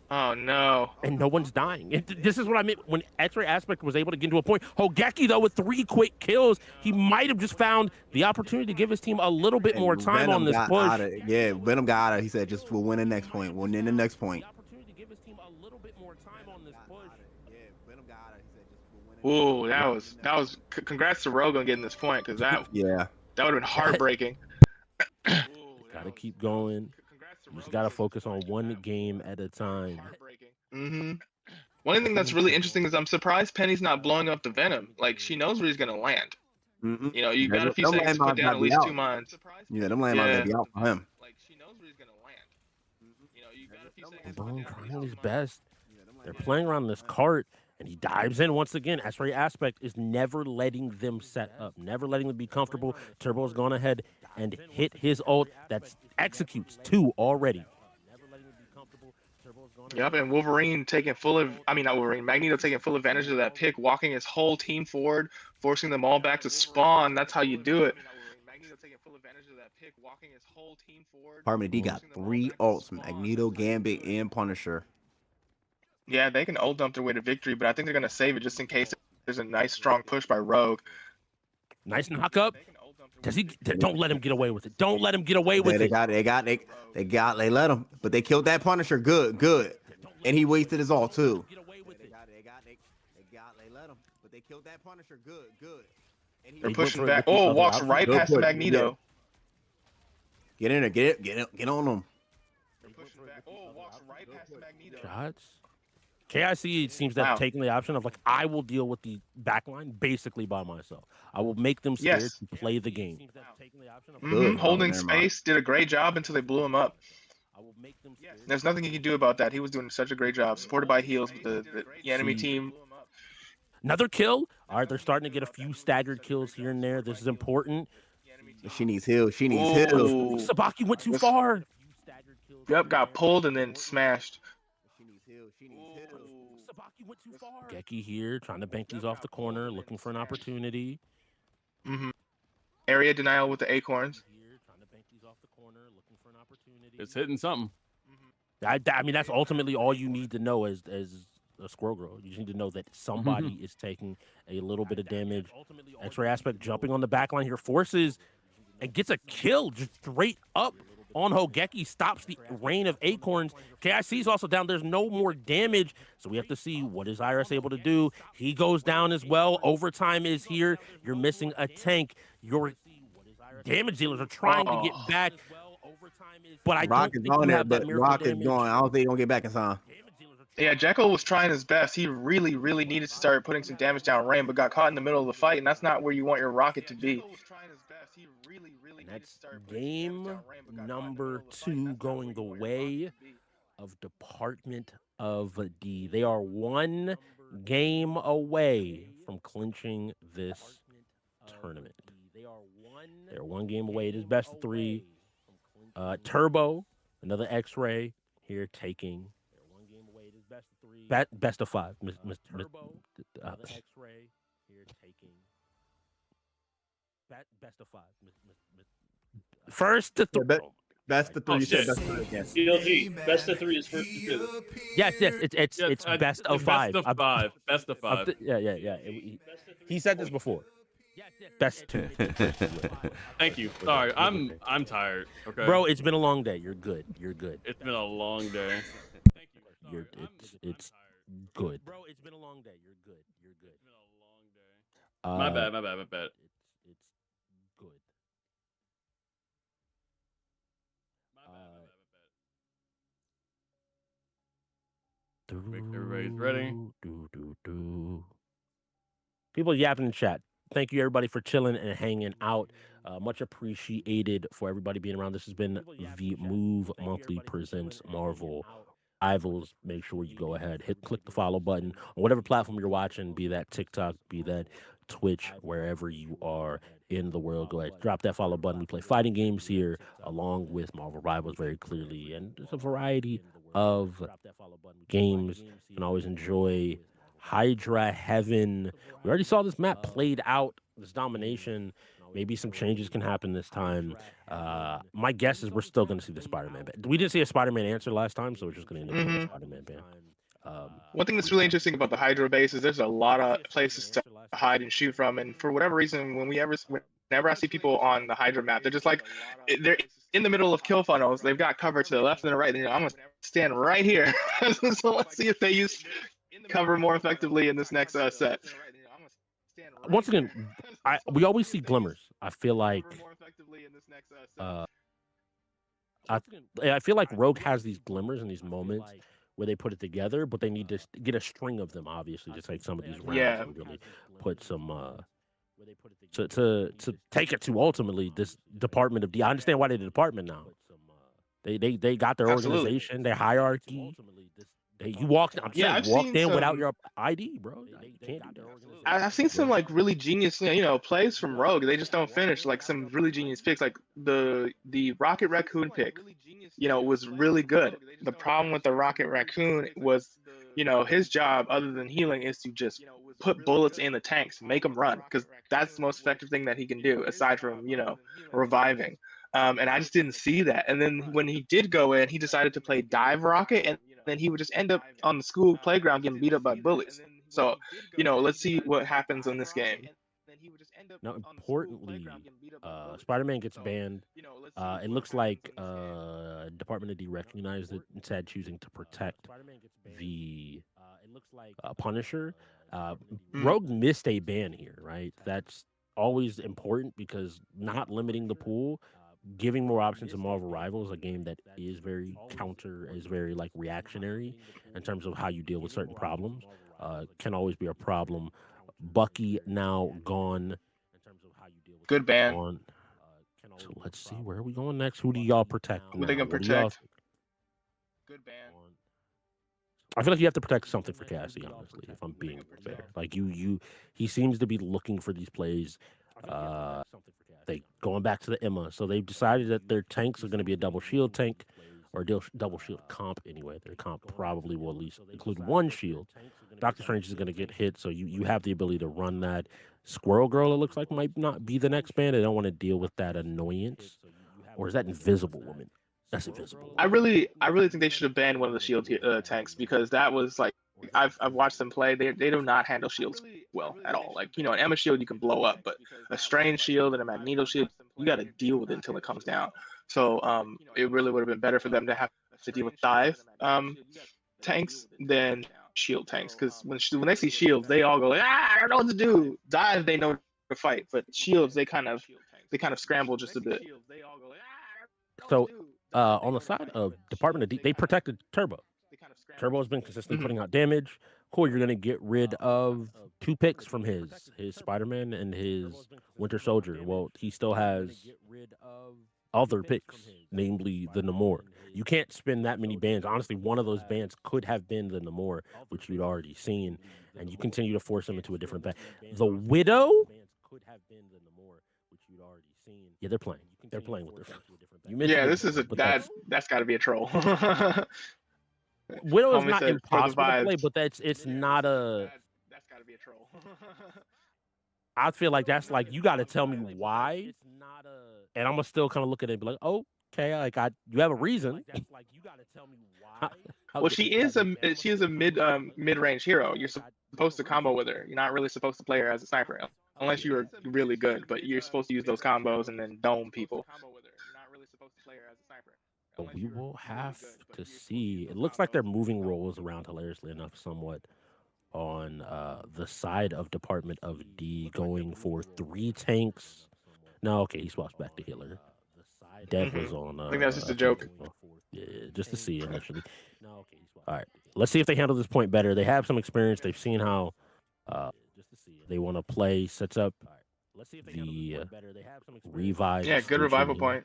Oh no!
And no one's dying. This is what I meant when X-Ray Aspect was able to get to a point. Hogeki, though, with 3 quick kills, he might have just found the opportunity to give his team a little bit more time
Venom
on this push.
Yeah, Venom got out of it. He said, "Just we'll win the next point. We'll win the next point."
Ooh, that was. Congrats to Rogue on getting this point, because that would have been heartbreaking.
Gotta keep going. You just gotta focus on one game at a time.
One thing that's really interesting is I'm surprised Penny's not blowing up the Venom. Like, she knows where he's gonna land. You know, you got a few seconds to put down at least 2 mines.
Yeah, them landmines gotta be out for him.
Like, she knows where he's gonna land. You know, you got a few seconds.
Boom, trying his best. They're playing around this cart, and he dives in once again. X-Ray Aspect is never letting them set up, never letting them be comfortable. Turbo's gone ahead and hit his ult. That executes 2 already.
Yep, and Wolverine taking not Wolverine, Magneto taking full advantage of that pick, walking his whole team forward, forcing them all back to spawn. That's how you do it.
Department D got 3 ults: Magneto, Gambit, and Punisher.
Yeah, they can ult dump their way to victory, but I think they're gonna save it just in case there's a nice strong push by Rogue.
Nice knock up. Don't let him get away with it. Don't let him get away with it.
They let him, but they killed that Punisher. Good. And he wasted his ult too. They let him, but they killed that Punisher. Good. And
they're pushing back. Oh, walks right past Magneto.
Get in there. Get on him.
Oh, walks right past Magneto.
Shots. KIC seems to have taken the option of, like, I will deal with the backline basically by myself. I will make them scared to play the game.
Holding space, did a great job until they blew him up. There's nothing you can do about that. He was doing such a great job, supported by heals with the enemy team.
Another kill. All right, they're starting to get a few staggered kills here and there. This is important.
She needs heals. Heals.
Sabaki went too far.
Yep, got pulled and then smashed.
Geki here, trying to bank these off the corner, looking for an opportunity.
Area denial with the acorns.
It's hitting something.
I mean, that's ultimately all you need to know as a Squirrel Girl. You just need to know that somebody is taking a little bit of damage. X-Ray Aspect jumping on the back line here, forces and gets a kill just straight up on Hogeki, stops the rain of acorns. KIC is also down. There's no more damage, so we have to see what is Iris able to do. He goes down as well. Overtime is here. You're missing a tank. Your damage dealers are trying to get back, but I don't think you have that miracle
Rock is
damage.
going. I don't think he's gonna get back in time.
Yeah, Jekyll was trying his best. He really needed to start putting some damage down rain, but got caught in the middle of the fight, and that's not where you want your Rocket to be.
That's game number 2 going the way of Department of D. They are 1 game away from clinching this tournament. They're 1 game away. It is best of 3. Turbo, another X-Ray here taking best of 5. Turbo, X-Ray. here taking best of 5. First to 3.
Best of 3.
Oh,
You said
shit.
best of 3. Yes.
GLG, best of 3 is first to 2.
Yes, it's best of 5.
Best of 5. Best of 5.
Yeah. He said this before. Best 2.
Thank you. Sorry, I'm tired. Okay,
bro, it's been a long day. You're good.
It's been a long day.
Thank you. It's good. Bro, it's been a long day. You're good. It's been a long day. My bad. It's good.
Everybody's ready.
People yapping in chat. Thank you everybody for chilling and hanging out. Much appreciated for everybody being around. This has been the Move Monthly Presents Marvel Rivals. Make sure you go ahead, click the follow button on whatever platform you're watching, be that TikTok, be that Twitch, wherever you are in the world. Go ahead, drop that follow button. We play fighting games here along with Marvel Rivals very clearly, and there's a variety of games. You can always enjoy Hydra Heaven. We already saw this map played out, this domination. Maybe some changes can happen this time. My guess is we're still going to see the Spider-Man ban. We didn't see a Spider-Man answer last time, so we're just going to end up with a Spider-Man ban.
One thing that's really interesting about the Hydra base is there's a lot of places to hide and shoot from, and for whatever reason, whenever I see people on the Hydra map, they're just like, they're in the middle of kill funnels. They've got cover to the left and the right, and I'm gonna stand right here. So let's see if they use cover more effectively in this next set.
Once again, we always see glimmers. I feel like I feel like Rogue has these glimmers and these moments where they put it together, but they need to get a string of them, obviously, just like some of these rounds and really put some to take it to ultimately this Department of D. I understand why they're the department now. They got their organization, their hierarchy. You walked. I'm saying, walked in without your ID, bro. You can't do that.
I've seen some like really genius, plays from Rogue. They just don't finish. Like some really genius picks, like the Rocket Raccoon pick. Was really good. The problem with the Rocket Raccoon was, his job other than healing is to just put bullets in the tanks, make them run, because that's the most effective thing that he can do aside from reviving. And I just didn't see that. And then when he did go in, he decided to play Dive Rocket, and then he would just end up on the school playground getting beat up by bullies. So, let's see what happens in this game.
Now, importantly, Spider-Man gets banned. It looks like Department of D recognized it, instead choosing to protect the Punisher. Rogue missed a ban here, right? That's always important because not limiting the pool, giving more options to Marvel Rivals, a game that is very very like reactionary in terms of how you deal with certain problems, can always be a problem. Bucky now gone.
Good ban.
So let's see, where are we going next? Who do y'all protect?
Who they gonna protect? Good ban.
I feel like you have to protect something for Cassie, honestly, if I'm being fair. Like he seems to be looking for these plays. They going back to the Emma, so they've decided that their tanks are going to be a double shield tank, or double shield comp anyway. Their comp probably will at least include one shield. Doctor Strange is going to get hit, so you have the ability to run that. Squirrel Girl, it looks like, might not be the next band. They don't want to deal with that annoyance. Or is that Invisible Woman? That's Invisible.
I really think they should have banned one of the shield tanks, because that was like, I've watched them play. They do not handle shields well at all. Like, an Emma shield you can blow up, but a Strange shield and a Magneto shield, you got to deal with it until it comes down. So it really would have been better for them to have to deal with dive tanks than shield tanks, because when they see shields, they all go like, I don't know what to do. Dive, they know to fight, but shields, they kind of scramble just a bit.
So on the side of Department of D, they protected Turbo. Turbo has been consistently putting out damage. Cool, you're gonna get rid of 2 picks from his Spider-Man and his Winter Soldier. Well, he still has other picks, namely the Namor. You can't spin that many bans. Honestly, one of those bans could have been the Namor, which you'd already seen, and you continue to force him into a different ban. The Widow could have been the Namor, which you'd already seen. Yeah, they're playing. They're playing with their.
Yeah, this is that's got to be a troll.
Widow is not impossible to play, but it's not a.
That's got to be a troll.
I feel like that's like you got to tell me why, and I'm gonna still kind of look at it and be like, oh, okay, like you have a reason.
Well, she is a mid-range hero. You're supposed to combo with her. You're not really supposed to play her as a sniper, unless you are really good. But you're supposed to use those combos and then dome people.
We will have to see. It looks like they're moving roles around hilariously enough, somewhat on the side of Department of D, going for 3 tanks. No, okay, he swaps back to healer. Dev was on.
I think that's just a joke.
Yeah, just to see initially. All right, let's see if they handle this point better. They have some experience. They've seen how they want to play. Sets up the revive.
Yeah, good revival point.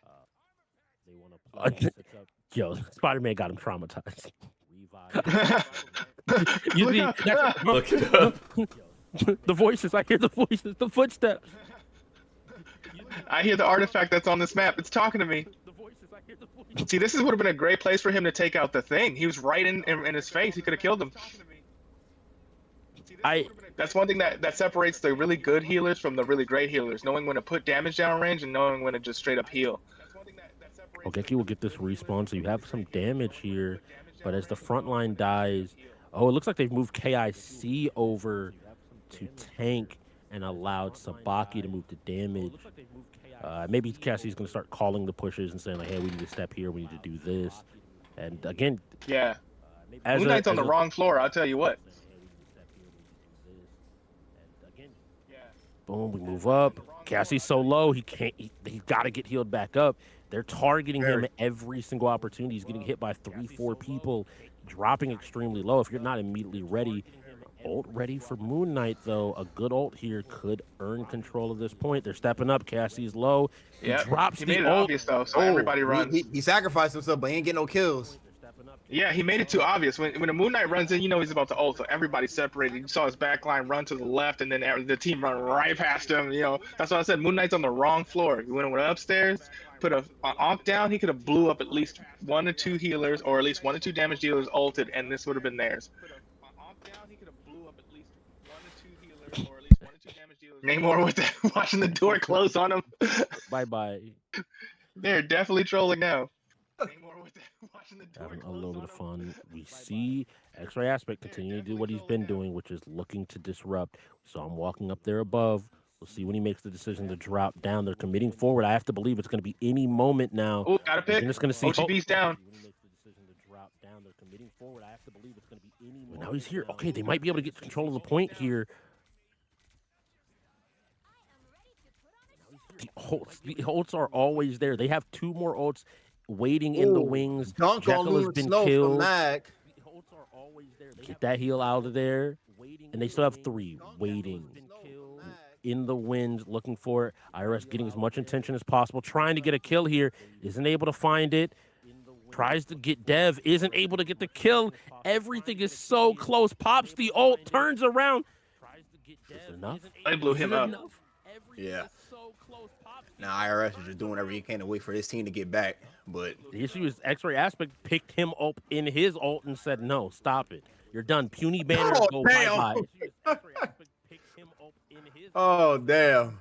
Yo, Spider-Man got him traumatized.
Look it up.
The voices. I hear the voices. The footsteps.
I hear the artifact that's on this map. It's talking to me. See, this would have been a great place for him to take out the thing. He was right in his face. He could have killed him. That's one thing that separates the really good healers from the really great healers. Knowing when to put damage down range and knowing when to just straight up heal.
Ogeki will get this respawn, so you have some damage here. But as the front line dies, oh, it looks like they've moved KIC over to tank and allowed Sabaki to move to damage. Maybe Cassie's going to start calling the pushes and saying, like, hey, we need to step here, we need to do this. And again...
Yeah. Moon Knight's on the wrong floor, I'll tell you what.
Boom, we move up. Cassie's so low, he's got to get healed back up. They're targeting him every single opportunity. He's getting hit by 3-4 people, dropping extremely low. If you're not immediately ready, ult ready for Moon Knight, though. A good ult here could earn control of this point. They're stepping up. Cassie's low. He drops
he
the
made it
ult.
obvious, though, so everybody runs.
He sacrificed himself, but he ain't getting no kills.
Yeah, he made it too obvious. When a Moon Knight runs in, you know he's about to ult, so everybody's separated. You saw his backline run to the left, and then the team run right past him. You know, that's why I said Moon Knight's on the wrong floor. He went upstairs, put an Ankh down, he could have blew up at least 1 or 2 healers, or at least 1 or 2 damage dealers ulted, and this would have been theirs. Namor with that, watching the door close on him.
Bye-bye.
They're definitely trolling now.
Having a little bit of fun. We see X-Ray Aspect continue to do what he's been doing, which is looking to disrupt. So I'm walking up there above. We'll see when he makes the decision to drop down. They're committing forward. I have to believe it's going to be any moment now.
Oh, got a pick.
We're just going to see
OGB's down.
Now he's here. Okay, they might be able to get control of the point here. The ults are always there. They have 2 more ults waiting in the wings. Jekyll has been killed. Get that heal out of there. And they still have 3 waiting in the wind, looking for it. IRS getting as much attention as possible, trying to get a kill here. Isn't able to find it. Tries to get Dev, isn't able to get the kill. Everything is so close. Pops the ult, turns around. Is it enough?
I blew him up.
Yeah. Now IRS is just doing everything he can to wait for this team to get back. But
the issue is X-Ray Aspect picked him up in his ult and said, no, stop it. You're done. Puny Banner, go bye-bye.
Oh, damn.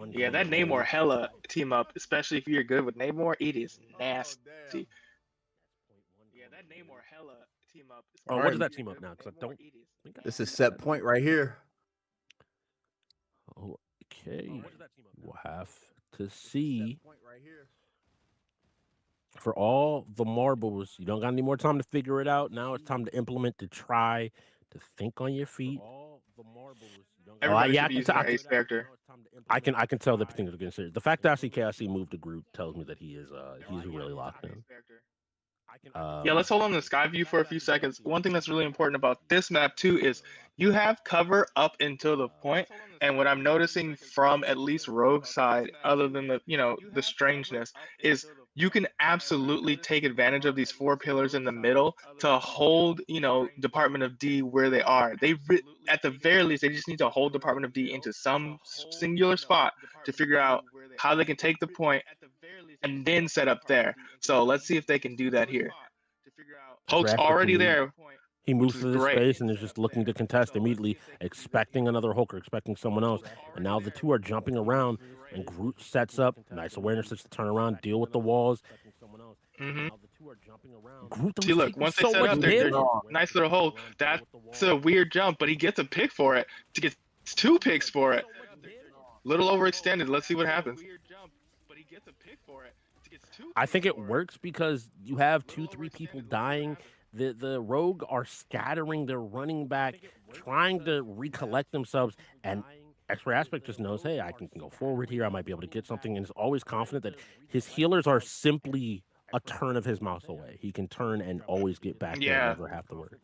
Yeah, that Namor hella team up, especially if you're good with Namor, it is nasty. Yeah, that Namor hella team up.
Oh, what is that team up now? Because I don't think
this is set point right here.
Okay. We'll have to see. For all the marbles, you don't got any more time to figure it out. Now it's time to implement, to try to think on your feet.
Everybody should be using their ace character.
I can tell that things are getting serious. The fact that I see KIC move the group tells me that he's really locked in.
Yeah, let's hold on to Skyview for a few seconds. One thing that's really important about this map too is you have cover up until the point, and what I'm noticing from at least Rogue side, other than the strangeness, is you can absolutely take advantage of these 4 pillars in the middle to hold Department of D where they are. At the very least, they just need to hold Department of D into some singular spot to figure out how they can take the point and then set up there. So let's see if they can do that here. Hulk's already there.
He moves
is
to this
great.
space and is just looking to contest immediately, expecting another Hulk or expecting someone else. And now the two are jumping around, and Groot sets up. Nice awareness to turn around, deal with the walls. Groot
See, look, once they
so
set
much
up, they're
damage.
nice little hole. That's a weird jump, but he gets a pick for it. To get 2 picks for it. Little overextended. Let's see what happens.
I think it works because you have 2-3 people dying. The Rogue are scattering. They're running back, trying to recollect themselves. And X-Ray Aspect just knows, hey, I can go forward here. I might be able to get something. And is always confident that his healers are simply a turn of his mouse away. He can turn and always get back there and never have to worry.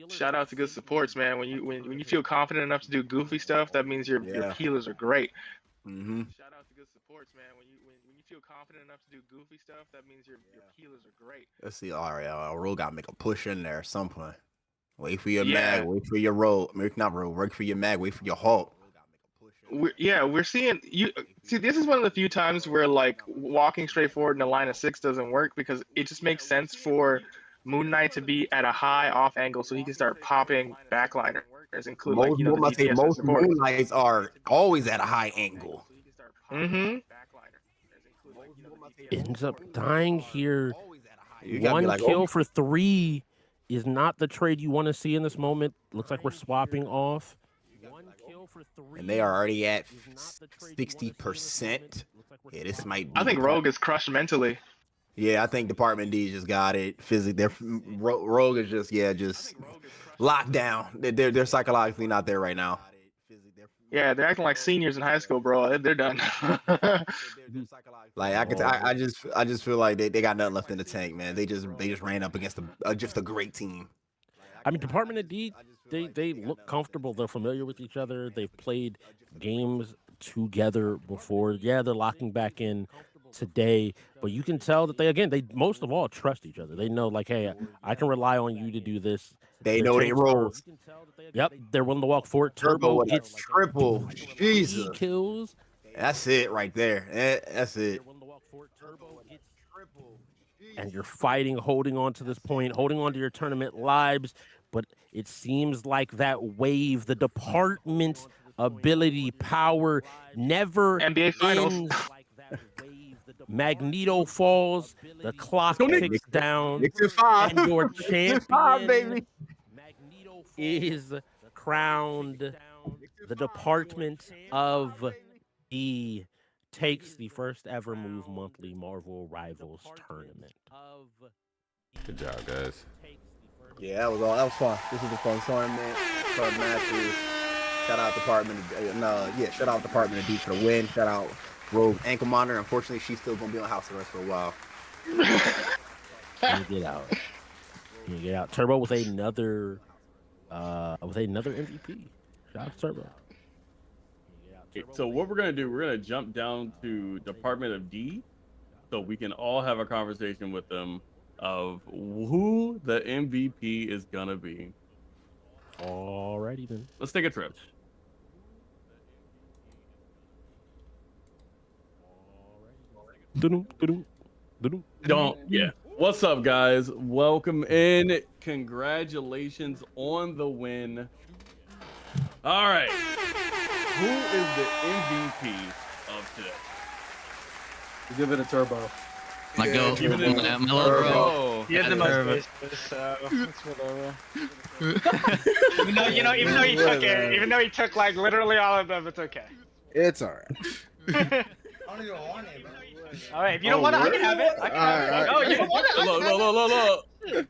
Shout out to good supports, man. When you feel confident enough to do goofy stuff, that means your healers are great.
Mm-hmm.
Shout out to good supports, man. When you feel confident enough to do goofy stuff, that means your healers are great.
Let's see. All right, Rogue got to make a push in there at some point. Wait for your mag. Wait for your Rogue. Not Rogue. Wait for your mag. Wait for your Hulk.
We're seeing you. See, this is one of the few times where like walking straight forward in a line of 6 doesn't work because it just makes sense for Moon Knight to be at a high off angle so he can start popping backliners, including
most Moon Knights are always at a high angle.
Mm-hmm.
Ends up dying here.
gotta
One
be like,
kill
oh.
for 3 is not the trade you want to see in this moment. Looks like we're swapping off.
And they are already at 60%. Yeah, this might be.
I think Rogue is crushed mentally.
Yeah, I think Department D just got it. Physically, Rogue is just locked down. They're psychologically not there right now.
Yeah, they're acting like seniors in high school, bro. They're done.
Like I just feel like they got nothing left in the tank, man. They just ran up against just a great team.
I mean, Department of D, they look comfortable. They're familiar with each other. They've played games together before. Yeah, they're locking back in today, but you can tell that they most of all trust each other. They know, like, hey, I can rely on you to do this.
They know they roles.
Yep, they're willing to walk forward. Turbo gets
triple. Jesus,
kills.
That's it right there. That's it.
And you're fighting, holding on to this point, holding on to your tournament lives. But it seems like that wave, the department's ability, power, never
NBA Finals.
ends. Magneto falls, the clock ticks down, and your champion is crowned. The Department of D takes the first ever Move Monthly Marvel Rivals tournament.
Good job, guys.
Yeah, that was fun. This was a fun tournament. Fun matches.
Shout out Department of D for the win. Shout out Rogue Ankle Monitor. Unfortunately, she's still gonna be on house arrest for a while.
Can you get out? Can you get out? Turbo with another MVP. Shout out to Turbo.
Okay, so what we're gonna do, we're gonna jump down to Department of D, so we can all have a conversation with them of who the MVP is gonna be.
Alrighty then.
Let's take a trip. Yeah. What's up, guys? Welcome in. Congratulations on the win. All right. Who is the MVP of today?
Give it a Turbo.
My go.
Give it a
Turbo.
He had the most bases, so it's whatever.
Even though he took like literally all of them, it's okay.
It's all right.
I don't even want it, bro. All right, if you don't want it, I can have it. I can have it. No, you don't want it.
Look.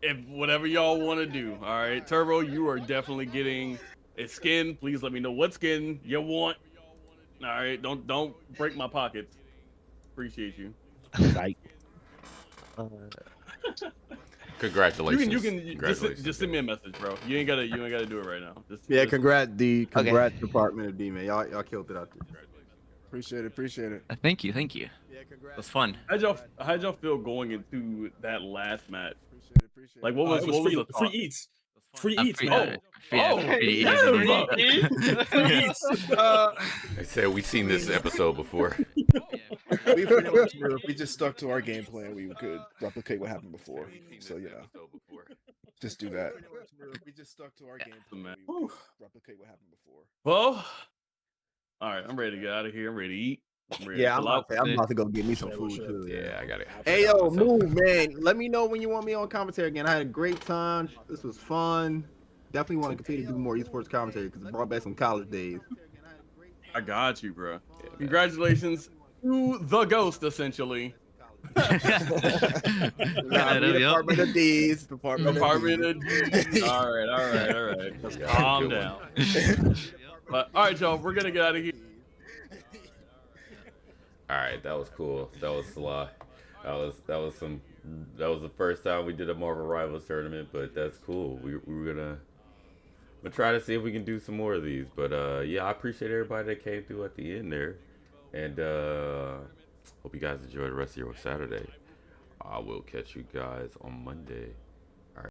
If whatever y'all want to do, all right, Turbo, you are definitely getting a skin. Please let me know what skin you want. All right, don't break my pockets. Appreciate you.
Congratulations.
You can just send me a message, bro. You ain't gotta do it right now.
Congrats Department of D, man. Y'all killed it out there.
Appreciate it.
Thank you. It was fun.
How'd y'all feel going into that last match? Like, what was the thought?
Free eats. Free eats, man.
Free
eats.
They said we've seen this episode before.
We pretty much were, if we just stuck to our game plan, we could replicate what happened before. So Just do that. We just stuck to our game plan. We replicate what happened before.
Well, all right, I'm ready to get out of here. I'm ready to eat.
I'm about to go get me some food too.
Yeah, I got it.
Hey yo, Move, man. Let me know when you want me on commentary again. I had a great time. This was fun. Definitely want to continue to do more esports commentary because it brought back some college days.
I got you, bro. Yeah, congratulations to the ghost, essentially.
Department of D's. Department of
D's. All right. Let's calm down. But all right, y'all, we're gonna get out of here.
All right, that was cool. That was Sly. That was the first time we did a Marvel Rivals tournament, but that's cool. We're gonna try to see if we can do some more of these. But yeah, I appreciate everybody that came through at the end there, and hope you guys enjoy the rest of your Saturday. I will catch you guys on Monday.